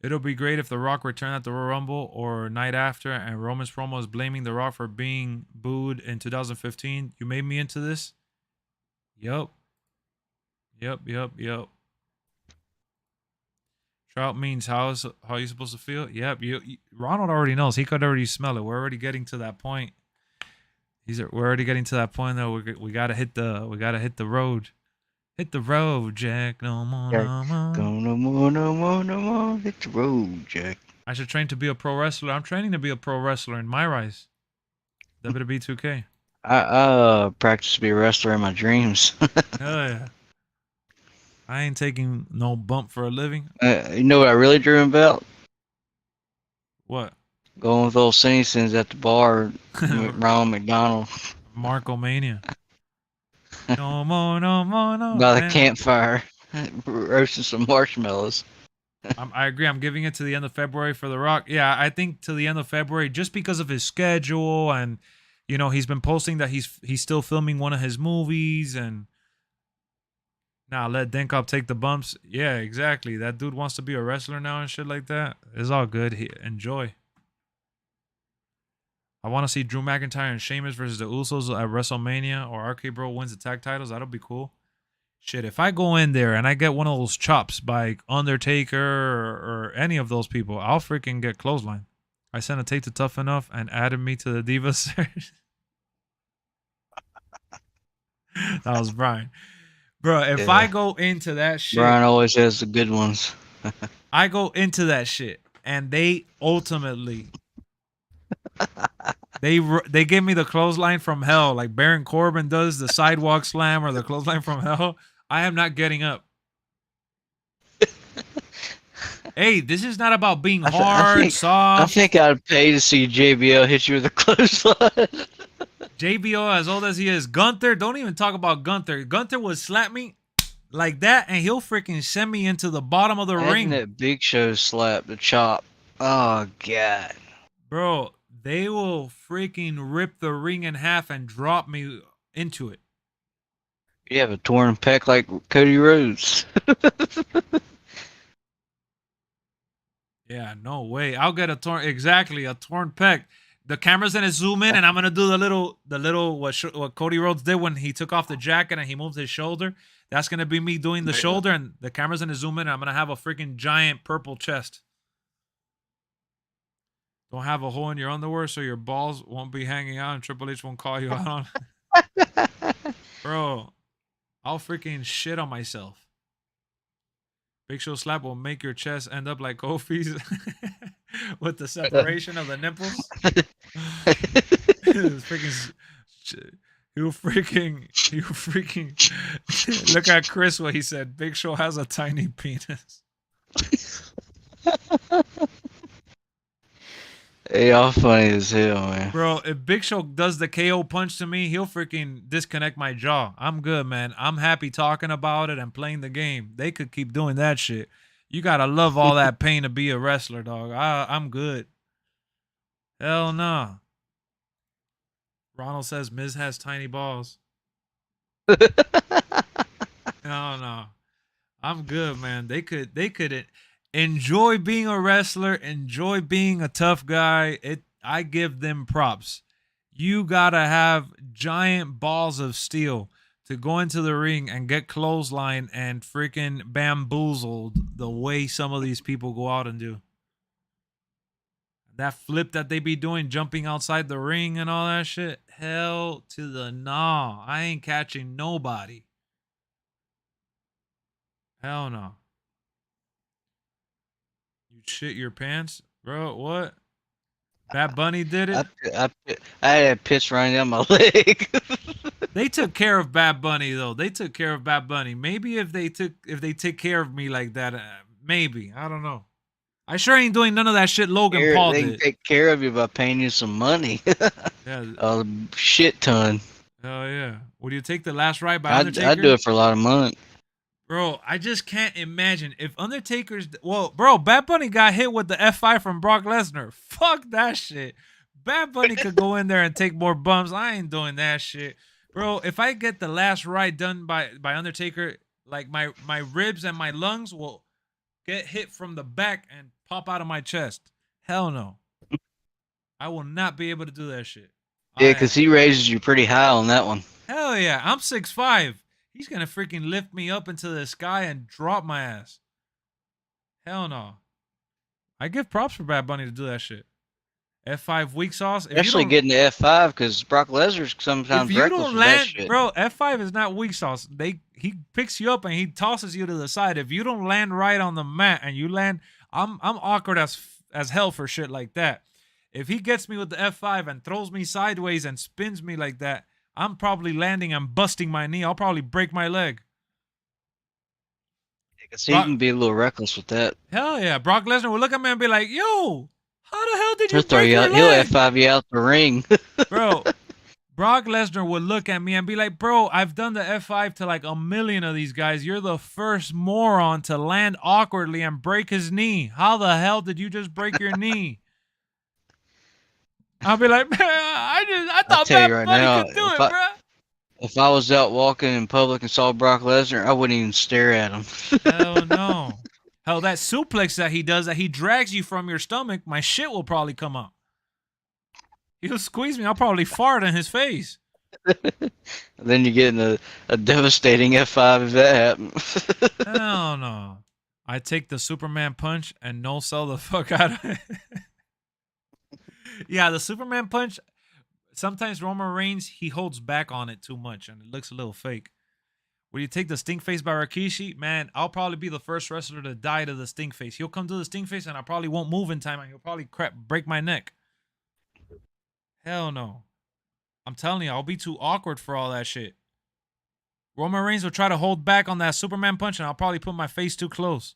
It'll be great if The Rock returned at the Royal Rumble or night after, and Roman's promo is blaming The Rock for being booed in 2015. You made me into this? Yep. Trout means how you supposed to feel? Yep. Ronald already knows. He could already smell it. We're already getting to that point. We're already getting to that point though. We gotta hit the road. Hit the road, Jack. No more, no more. Go no more, no more, no more. Hit the road, Jack. I should train to be a pro wrestler. I'm training to be a pro wrestler in my rise. WWE 2K. I practice to be a wrestler in my dreams. Hell yeah. I ain't taking no bump for a living. You know what I really dream about? What? Going with old Sins at the bar, Ronald McDonald. Marco-mania. No more, no more, no. By the man. campfire, roasting some marshmallows. I agree. I'm giving it to the end of February for The Rock. Yeah, I think to the end of February, just because of his schedule and, you know, he's been posting that he's still filming one of his movies and now let Denkop take the bumps. Yeah, exactly. That dude wants to be a wrestler now and shit like that. It's all good. Enjoy. I want to see Drew McIntyre and Sheamus versus the Usos at WrestleMania or RK Bro wins the tag titles. That'll be cool. Shit, if I go in there and I get one of those chops by Undertaker or any of those people, I'll freaking get clothesline. I sent a tape to Tough Enough and added me to the Divas search. That was Brian. Bro, if I go into that shit... Brian always has the good ones. I go into that shit and they ultimately... They give me the clothesline from hell like Baron Corbin does the sidewalk slam or the clothesline from hell. I am not getting up. Hey, this is not about being hard, soft. I think I'd pay to see JBL hit you with a clothesline. JBL, as old as he is, Gunther, don't even talk about Gunther. Gunther would slap me like that and he'll freaking send me into the bottom of the ring. That Big Show slap, the chop. Oh, God. Bro, they will freaking rip the ring in half and drop me into it. You have a torn pec like Cody Rhodes. Yeah, no way. I'll get a torn pec. The camera's gonna zoom in, and I'm gonna do the little what Cody Rhodes did when he took off the jacket and he moved his shoulder. That's gonna be me doing the shoulder, and the camera's gonna zoom in, and I'm gonna have a freaking giant purple chest. Don't have a hole in your underwear so your balls won't be hanging out and Triple H won't call you out on. Bro, I'll freaking shit on myself. Big Show slap will make your chest end up like Kofi's with the separation of the nipples. You freaking look at Chris what he said. Big Show has a tiny penis. Hey, y'all funny as hell, man. Bro, if Big Show does the KO punch to me, he'll freaking disconnect my jaw. I'm good, man. I'm happy talking about it and playing the game. They could keep doing that shit. You gotta love all that pain to be a wrestler, dog. I'm good. Hell no. Ronald says Miz has tiny balls. No. I'm good, man. They could enjoy being a wrestler, enjoy being a tough guy. I give them props. You gotta have giant balls of steel to go into the ring and get clothesline and freaking bamboozled the way some of these people go out and do. That flip that they be doing, jumping outside the ring and all that shit. Hell to the nah. I ain't catching nobody. Hell no. You shit your pants? Bro, what? Bad Bunny did it? I had a piss running down my leg. They took care of Bad Bunny though. They took care of Bad Bunny. Maybe if they take care of me like that, maybe. I don't know. I sure ain't doing none of that shit Logan Paul they did. can take care of you by paying you some money. Yeah. A shit ton. Hell yeah. Would you take the last ride by Undertaker? I'd do it for a lot of money. Bro, I just can't imagine if Undertaker's... Well, bro, Bad Bunny got hit with the F5 from Brock Lesnar. Fuck that shit. Bad Bunny could go in there and take more bumps. I ain't doing that shit. Bro, if I get the last ride done by Undertaker, like my ribs and my lungs will get hit from the back and pop out of my chest. Hell no. I will not be able to do that shit. Yeah, because he raises you pretty high on that one. Hell yeah. I'm 6'5". He's going to freaking lift me up into the sky and drop my ass. Hell no. I give props for Bad Bunny to do that shit. F5 weak sauce. Especially getting to F5 because Brock Lesnar's sometimes if you reckless don't with that land, shit. bro, F5 is not weak sauce. He picks you up and he tosses you to the side. If you don't land right on the mat and you land, I'm awkward as hell for shit like that. If he gets me with the F5 and throws me sideways and spins me like that, I'm probably landing and busting my knee. I'll probably break my leg. He can be a little reckless with that. Hell yeah. Brock Lesnar will look at me and be like, yo, how the hell did you He'll throw break you your out. leg? He'll F5 you out the ring. Bro, Brock Lesnar would look at me and be like, bro, I've done the F5 to like a million of these guys. You're the first moron to land awkwardly and break his knee. How the hell did you just break your knee? I'll be like, man, I thought tell you Bad right Bunny now, could do it, bro. If I was out walking in public and saw Brock Lesnar, I wouldn't even stare at him. Hell no. Hell, that suplex that he does, that he drags you from your stomach, my shit will probably come out. He'll squeeze me. I'll probably fart in his face. Then you get in a devastating F5 if that happens. Hell no. I take the Superman punch and no sell the fuck out of it. Yeah, the Superman punch, sometimes Roman Reigns, he holds back on it too much and it looks a little fake. When you take the stink face by Rikishi, man, I'll probably be the first wrestler to die to the stink face. He'll come to the stink face and I probably won't move in time and he'll probably break my neck. Hell no. I'm telling you, I'll be too awkward for all that shit. Roman Reigns will try to hold back on that Superman punch and I'll probably put my face too close.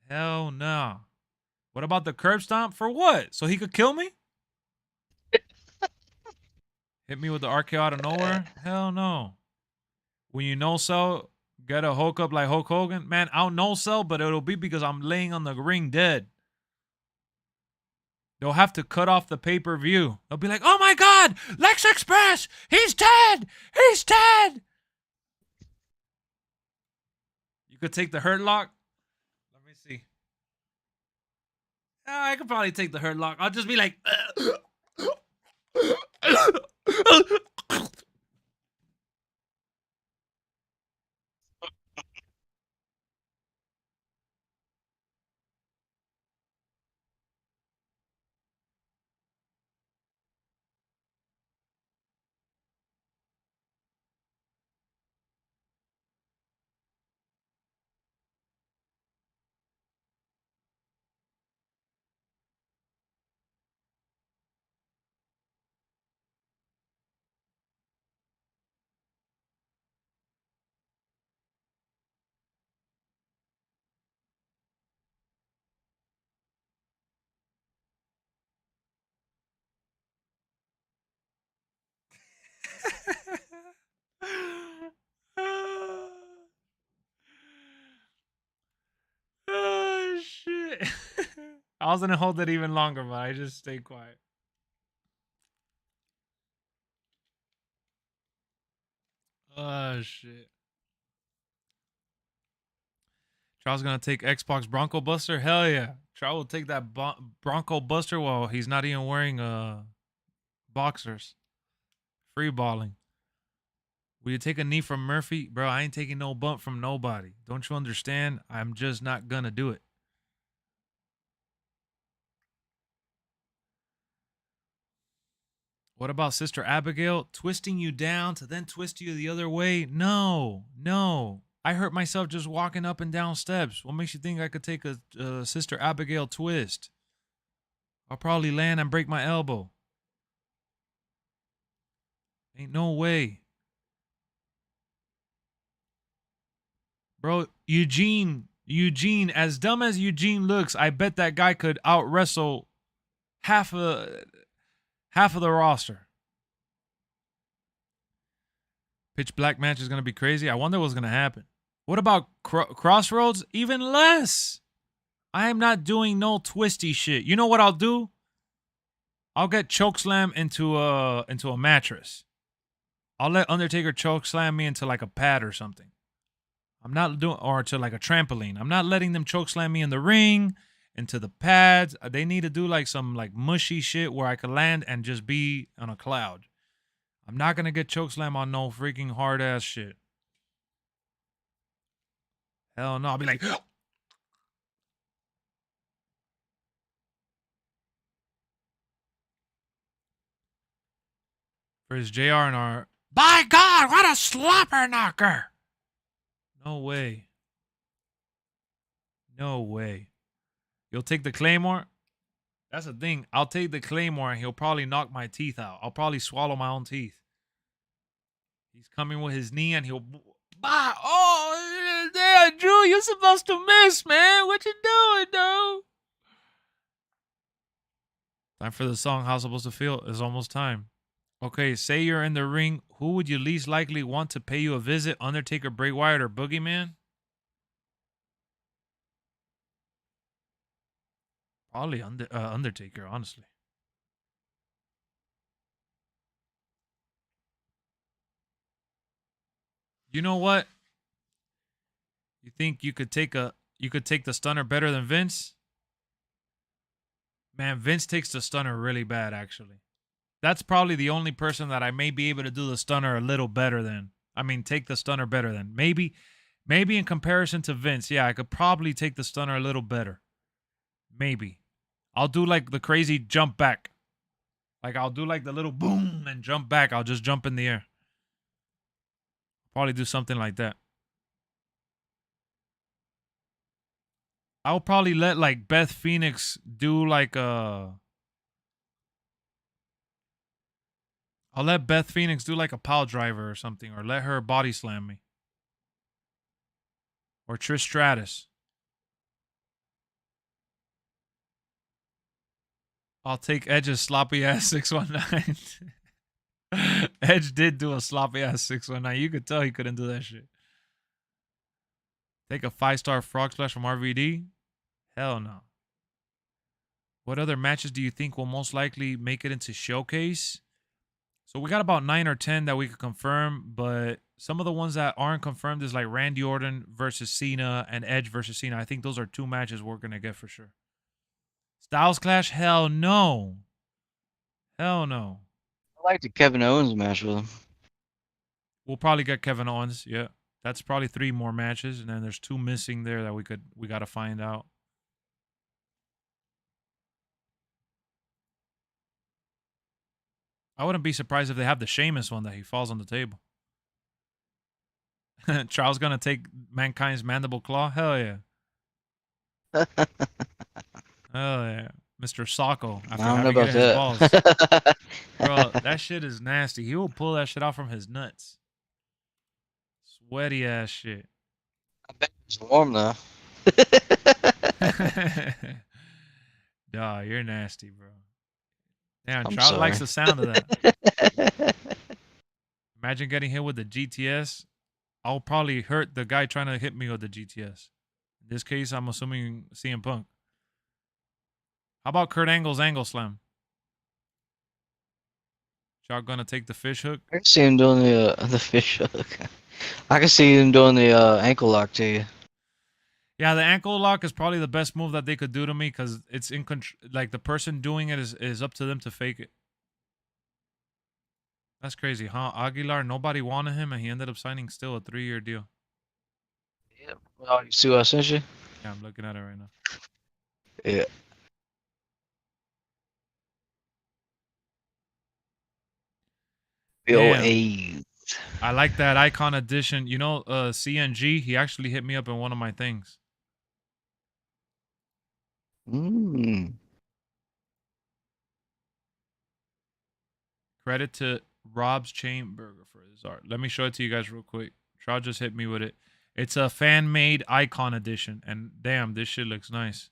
Hell no. What about the curb stomp? For what? So he could kill me? Hit me with the RKO out of nowhere? Hell no. When you no-sell, get a Hulk up like Hulk Hogan? Man, I'll no-sell, but it'll be because I'm laying on the ring dead. They'll have to cut off the pay-per-view. They'll be like, oh my God, LexxExpress, he's dead. He's dead. You could take the hurt lock. Let me see. I could probably take the hurt lock. I'll just be like, oh, shit. I was going to hold it even longer, but I just stayed quiet. Oh, shit. Charles going to take Xbox Bronco Buster? Hell yeah. Charles will take that Bronco Buster while he's not even wearing boxers. Free balling. Will you take a knee from Murphy? Bro, I ain't taking no bump from nobody. Don't you understand? I'm just not going to do it. What about Sister Abigail? Twisting you down to then twist you the other way? No, no. I hurt myself just walking up and down steps. What makes you think I could take a Sister Abigail twist? I'll probably land and break my elbow. Ain't no way. Bro, Eugene, as dumb as Eugene looks, I bet that guy could out wrestle half of the roster. Pitch black match is going to be crazy. I wonder what's going to happen. What about Crossroads? Even less. I am not doing no twisty shit. You know what I'll do? I'll get chokeslam into a mattress. I'll let Undertaker chokeslam me into like a pad or something. I'm not doing, or to like a trampoline. I'm not letting them chokeslam me in the ring, into the pads. They need to do like some like mushy shit where I could land and just be on a cloud. I'm not going to get chokeslam on no freaking hard ass shit. Hell no. I'll be like, for his JR and R. By God, what a slapper knocker! No way. No way. You'll take the Claymore? That's the thing. I'll take the Claymore and he'll probably knock my teeth out. I'll probably swallow my own teeth. He's coming with his knee and he'll... Bah! Oh, damn, Drew, you're supposed to miss, man. What you doing, though? Time for the song, How Supposed to Feel. It's almost time. Okay, say you're in the ring. Who would you least likely want to pay you a visit? Undertaker, Bray Wyatt, or Boogeyman? Probably Undertaker, honestly. You know what? You think you could take the stunner better than Vince? Man, Vince takes the stunner really bad, actually. That's probably the only person that I may be able to do the stunner a little better than. I mean, take the stunner better than. Maybe in comparison to Vince, yeah, I could probably take the stunner a little better. Maybe. I'll do like the crazy jump back. Like I'll do like the little boom and jump back. I'll just jump in the air. Probably do something like that. I'll probably let like Beth Phoenix do like a... I'll let Beth Phoenix do like a pile driver or something, or let her body slam me. Or Trish Stratus. I'll take Edge's sloppy ass 619. Edge did do a sloppy ass 619. You could tell he couldn't do that shit. Take a 5-star frog splash from RVD? Hell no. What other matches do you think will most likely make it into Showcase? So we got about 9 or 10 that we could confirm, but some of the ones that aren't confirmed is like Randy Orton versus Cena and Edge versus Cena. I think those are 2 matches we're going to get for sure. Styles Clash? Hell no. Hell no. I like the Kevin Owens match with him. We'll probably get Kevin Owens. Yeah. That's probably 3 more matches, and then there's 2 missing there that we got to find out. I wouldn't be surprised if they have the Sheamus one that he falls on the table. Charles gonna take Mankind's mandible claw? Hell yeah. Hell yeah. Mr. Socko. After I don't know having about his balls. that. Bro, that shit is nasty. He will pull that shit out from his nuts. Sweaty ass shit. I bet it's warm though. Nah, you're nasty, bro. Damn, I'm Trout likes sorry. the sound of that. Imagine getting hit with the GTS. I'll probably hurt the guy trying to hit me with the GTS. In this case, I'm assuming CM Punk. How about Kurt Angle's angle slam? Y'all gonna take the fish hook? I can see him doing the fish hook. I can see him doing the ankle lock to you. Yeah, the ankle lock is probably the best move that they could do to me because it's in like the person doing it is up to them to fake it. That's crazy, huh? Aguilar, nobody wanted him, and he ended up signing still a 3-year deal. Yeah. Oh, you see what I sent you? Yeah, I'm looking at it right now. Yeah. Bill Damn. A. I like that icon edition. You know, CNG, he actually hit me up in one of my things. Credit to Rob's Chain Burger for his art. Let me show it to you guys real quick. Trout just hit me with it. It's a fan-made icon edition, and damn, this shit looks nice.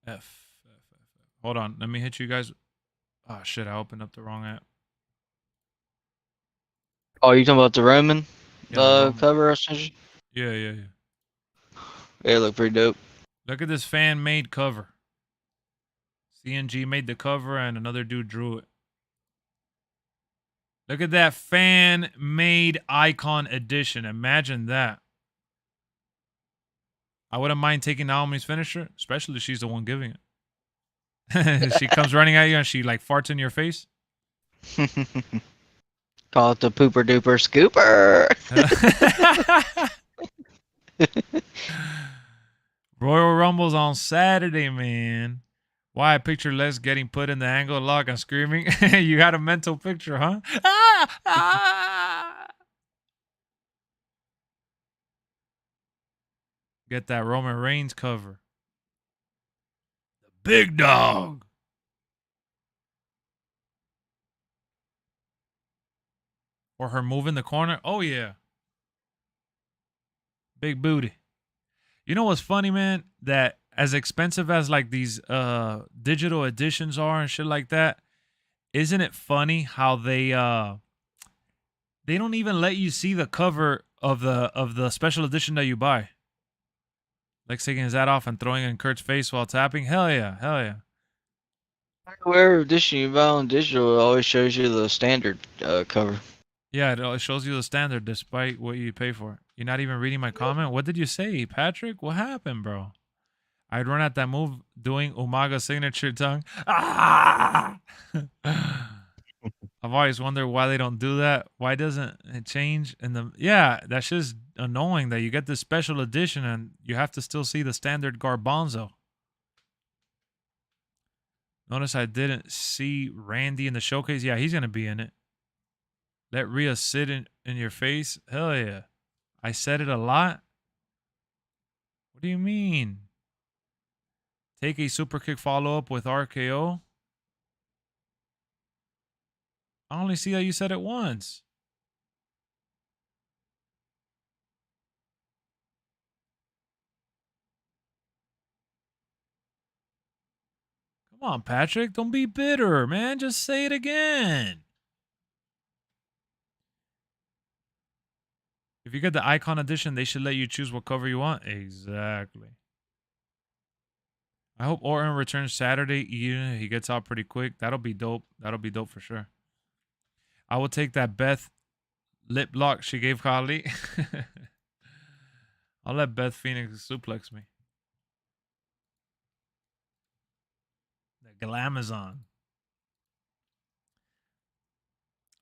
F. Hold on, let me hit you guys. Oh shit, I opened up the wrong app. Oh, you talking about the Roman Yeah, Roman. cover I sent you? Yeah. Yeah, it looked pretty dope. Look at this fan-made cover. CNG made the cover, and another dude drew it. Look at that fan-made icon edition. Imagine that. I wouldn't mind taking Naomi's finisher, especially if she's the one giving it. She comes running at you and she like farts in your face. Call it the pooper duper scooper. Royal Rumble's on Saturday, man. Why I picture Les getting put in the angle lock and screaming. You had a mental picture, huh? Ah! Ah! Get that Roman Reigns cover. The big dog. Or her move in the corner. Oh, yeah. Big booty. You know what's funny, man? That as expensive as like these digital editions are and shit like that, isn't it funny how they don't even let you see the cover of the special edition that you buy? Like taking his hat off and throwing it in Kurt's face while tapping. Hell yeah, hell yeah. Wherever edition you buy on digital, it always shows you the standard cover. Yeah, it shows you the standard despite what you pay for. You're not even reading my comment? What did you say, Patrick? What happened, bro? I'd run at that move doing Umaga's signature tongue. Ah! I've always wondered why they don't do that. Why doesn't it change? Yeah, that's just annoying that you get this special edition and you have to still see the standard Garbanzo. Notice I didn't see Randy in the showcase. Yeah, he's going to be in it. Let Rhea sit in your face. Hell yeah. I said it a lot. What do you mean? Take a super kick follow-up with RKO. I only see that you said it once. Come on, Patrick. Don't be bitter, man. Just say it again. If you get the Icon edition, they should let you choose what cover you want. Exactly. I hope Orton returns Saturday. Yeah, he gets out pretty quick. That'll be dope. That'll be dope for sure. I will take that Beth lip lock she gave Khali. I'll let Beth Phoenix suplex me. The Glamazon.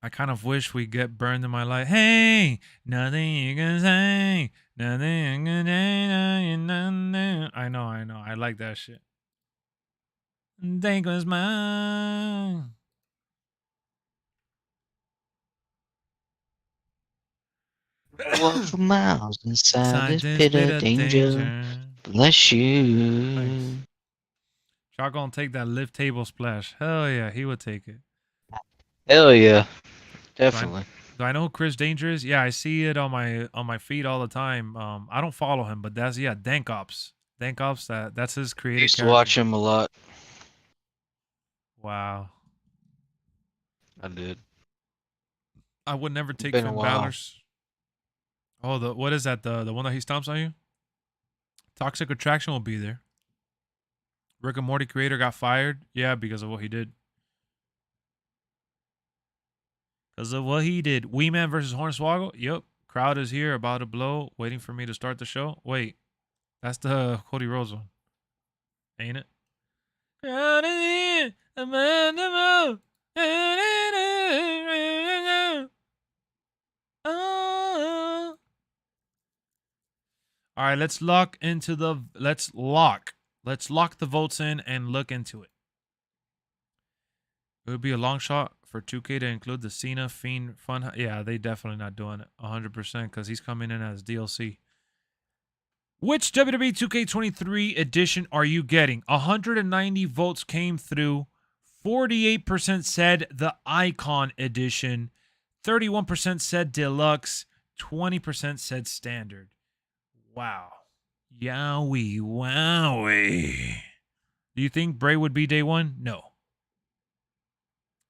I kind of wish we get burned in my life. Hey, nothing you can say. Nothing you can say. I know. I like that shit. Take was mine. Walk for miles inside this pit of danger. Bless you. Nice. Y'all gonna take that lift table splash. Hell yeah, he would take it. Hell yeah. Definitely. Do I know who Chris Danger is? Yeah, I see it on my feed all the time. I don't follow him, but that's Dank Ops. Dank Ops, that's his I creative used to character. watch him a lot. Wow. I did. I would never take Been a Finn while. Balor's. Oh, what is that? The one that he stomps on you? Toxic Attraction will be there. Rick and Morty creator got fired. Yeah, because of what he did. Because of what he did. Wee Man versus Hornswoggle. Yep. Crowd is here, about to blow, waiting for me to start the show. Wait. That's the Cody Rhodes one. Ain't it? Crowd is here, about to blow. Oh. All right, let's lock the votes in and look into it. It would be a long shot for 2K to include the Cena Fiend Fun. Yeah, they definitely not doing it 100% because he's coming in as DLC. Which WWE 2K23 edition are you getting? 190 votes came through. 48% said the Icon edition. 31% said Deluxe. 20% said Standard. Wow. Yowie, wowie. Do you think Bray would be day one? No.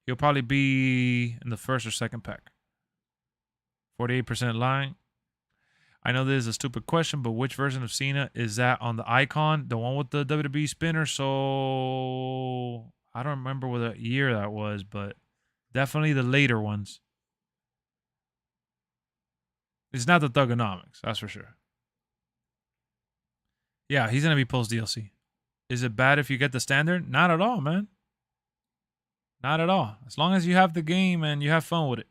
He'll probably be in the first or second pack. 48% lying. I know this is a stupid question, but which version of Cena is that on the Icon? The one with the WWE spinner? So I don't remember what year that was, but definitely the later ones. It's not the Thugonomics, that's for sure. Yeah, he's going to be post DLC. Is it bad if you get the standard? Not at all, man. Not at all. As long as you have the game and you have fun with it.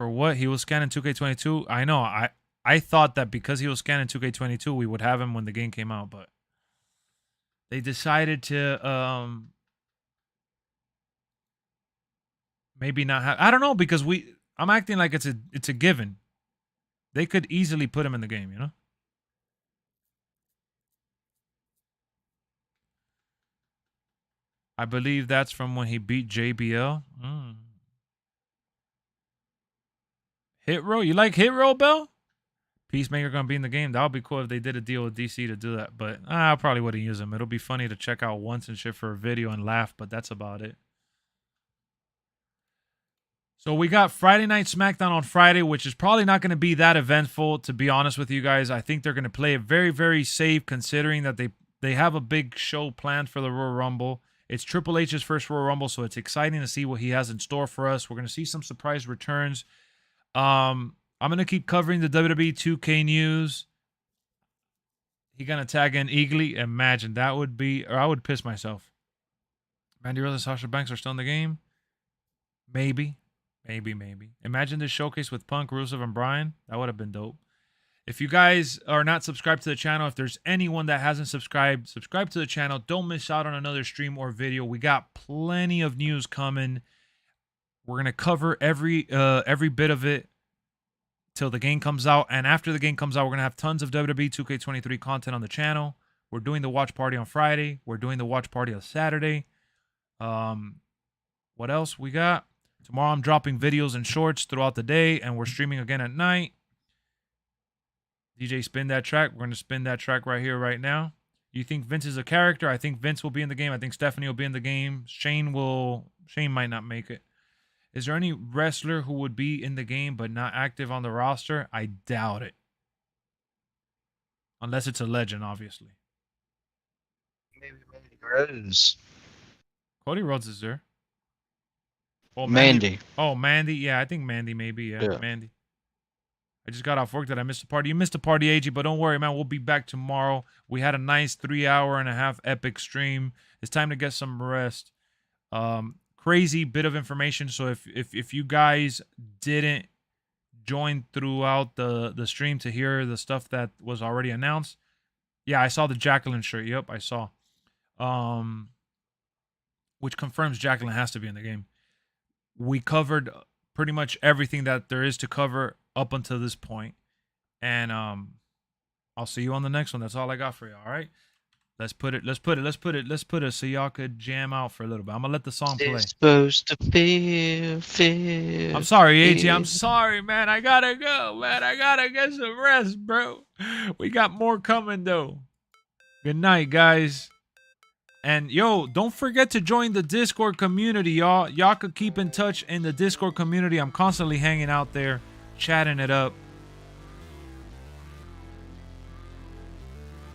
For what? He was scanning 2K22? I know. I thought that because he was scanning 2K22, we would have him when the game came out, but they decided to maybe not have. I don't know, because I'm acting like it's a given. They could easily put him in the game, you know? I believe that's from when he beat JBL. Hit row? You like hit row, Bell? Peacemaker gonna be in the game. That would be cool if they did a deal with DC to do that. But I probably wouldn't use him. It'll be funny to check out once and shit for a video and laugh, but that's about it. So we got Friday Night SmackDown on Friday, which is probably not going to be that eventful, to be honest with you guys. I think they're going to play it very, very safe, considering that they have a big show planned for the Royal Rumble. It's Triple H's first Royal Rumble, so it's exciting to see what he has in store for us. We're going to see some surprise returns. I'm going to keep covering the WWE 2K news. He going to tag in Eagly. Imagine, that would be, or I would piss myself. Mandy Rose and Sasha Banks are still in the game? Maybe. Maybe. Imagine this showcase with Punk, Rusev, and Bryan. That would have been dope. If you guys are not subscribed to the channel, if there's anyone that hasn't subscribed, subscribe to the channel. Don't miss out on another stream or video. We got plenty of news coming. We're going to cover every bit of it till the game comes out. And after the game comes out, we're going to have tons of WWE 2K23 content on the channel. We're doing the watch party on Friday. We're doing the watch party on Saturday. What else we got? Tomorrow I'm dropping videos and shorts throughout the day, and we're streaming again at night. DJ, spin that track. We're going to spin that track right here, right now. You think Vince is a character? I think Vince will be in the game. I think Stephanie will be in the game. Shane might not make it. Is there any wrestler who would be in the game but not active on the roster? I doubt it. Unless it's a legend, obviously. Maybe Mandy Rose. Cody Rhodes is there. Oh, Mandy. Oh, Mandy. Yeah, I think Mandy maybe. Yeah, Mandy. I just got off work that I missed the party. You missed the party, AG, but don't worry, man. We'll be back tomorrow. We had a nice 3.5-hour epic stream. It's time to get some rest. Crazy bit of information. So if you guys didn't join throughout the stream to hear the stuff that was already announced, yeah, I saw the Jacqueline shirt. Yep, I saw. Which confirms Jacqueline has to be in the game. We covered pretty much everything that there is to cover up until this point. And I'll see you on the next one. That's all I got for you. All right. Let's put it so y'all could jam out for a little bit. I'm gonna let the song play. It's supposed to feel. I'm sorry, AG. I'm sorry, man. I gotta go, man. I gotta get some rest, bro. We got more coming though. Good night, guys. And yo, don't forget to join the Discord community, y'all. Y'all could keep in touch in the Discord community. I'm constantly hanging out there, chatting it up.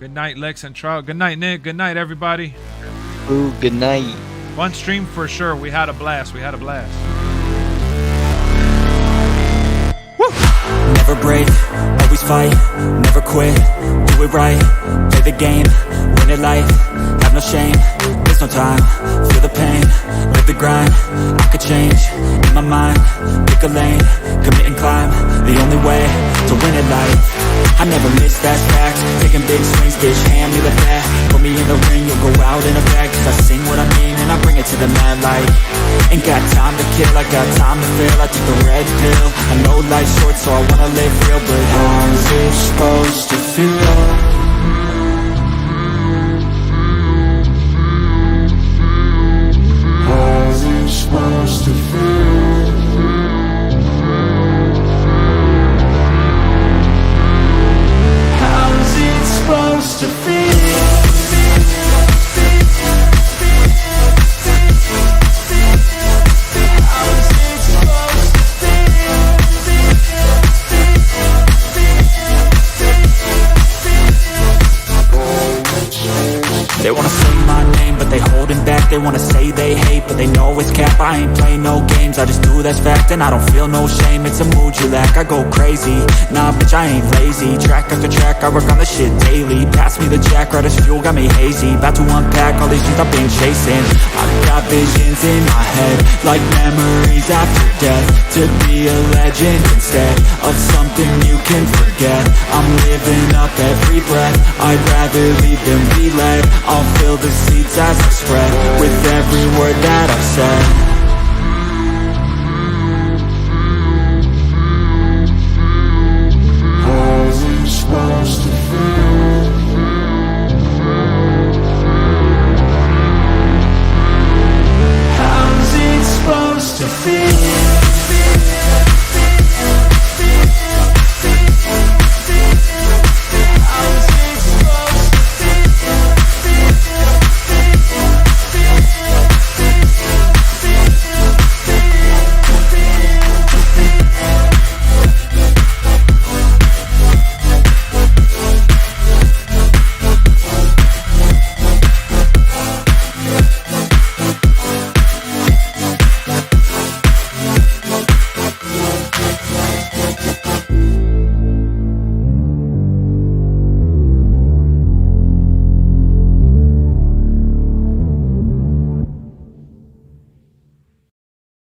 Good night, Lex and Trout. Good night, Nick. Good night, everybody. Ooh, good night. Fun stream for sure. We had a blast. Woo! Never break, always fight, never quit, do it right, play the game, win it life, have no shame, there's no time, feel the pain, live the grind, I could change, in my mind, pick a lane, commit and climb, the only way to win it life, I never miss that fact, taking big swings, bitch, hand me the bat, put me in the ring, you'll go out in a bag, cause I sing what I mean and I bring it to the mad light, ain't got time to kill, I got time to feel, I took the red pill, I know life's short so I wanna live real, but how's it supposed to feel? How's it supposed to feel? How's it supposed to feel? They wanna say my name, but they holding back. They wanna say they hate, but they know it's cap. I ain't playing no games. games, I just do, that's fact. And I don't feel no shame, it's a mood you lack. I go crazy, nah bitch I ain't lazy. Track after track, I work on the shit daily. Pass me the jack, right as fuel, got me hazy. About to unpack all these things I've been chasing. I've got visions in my head, like memories after death. To be a legend instead of something you can forget. I'm living up every breath, I'd rather lead than be led. I'll fill the seats as I spread with every word that I've said.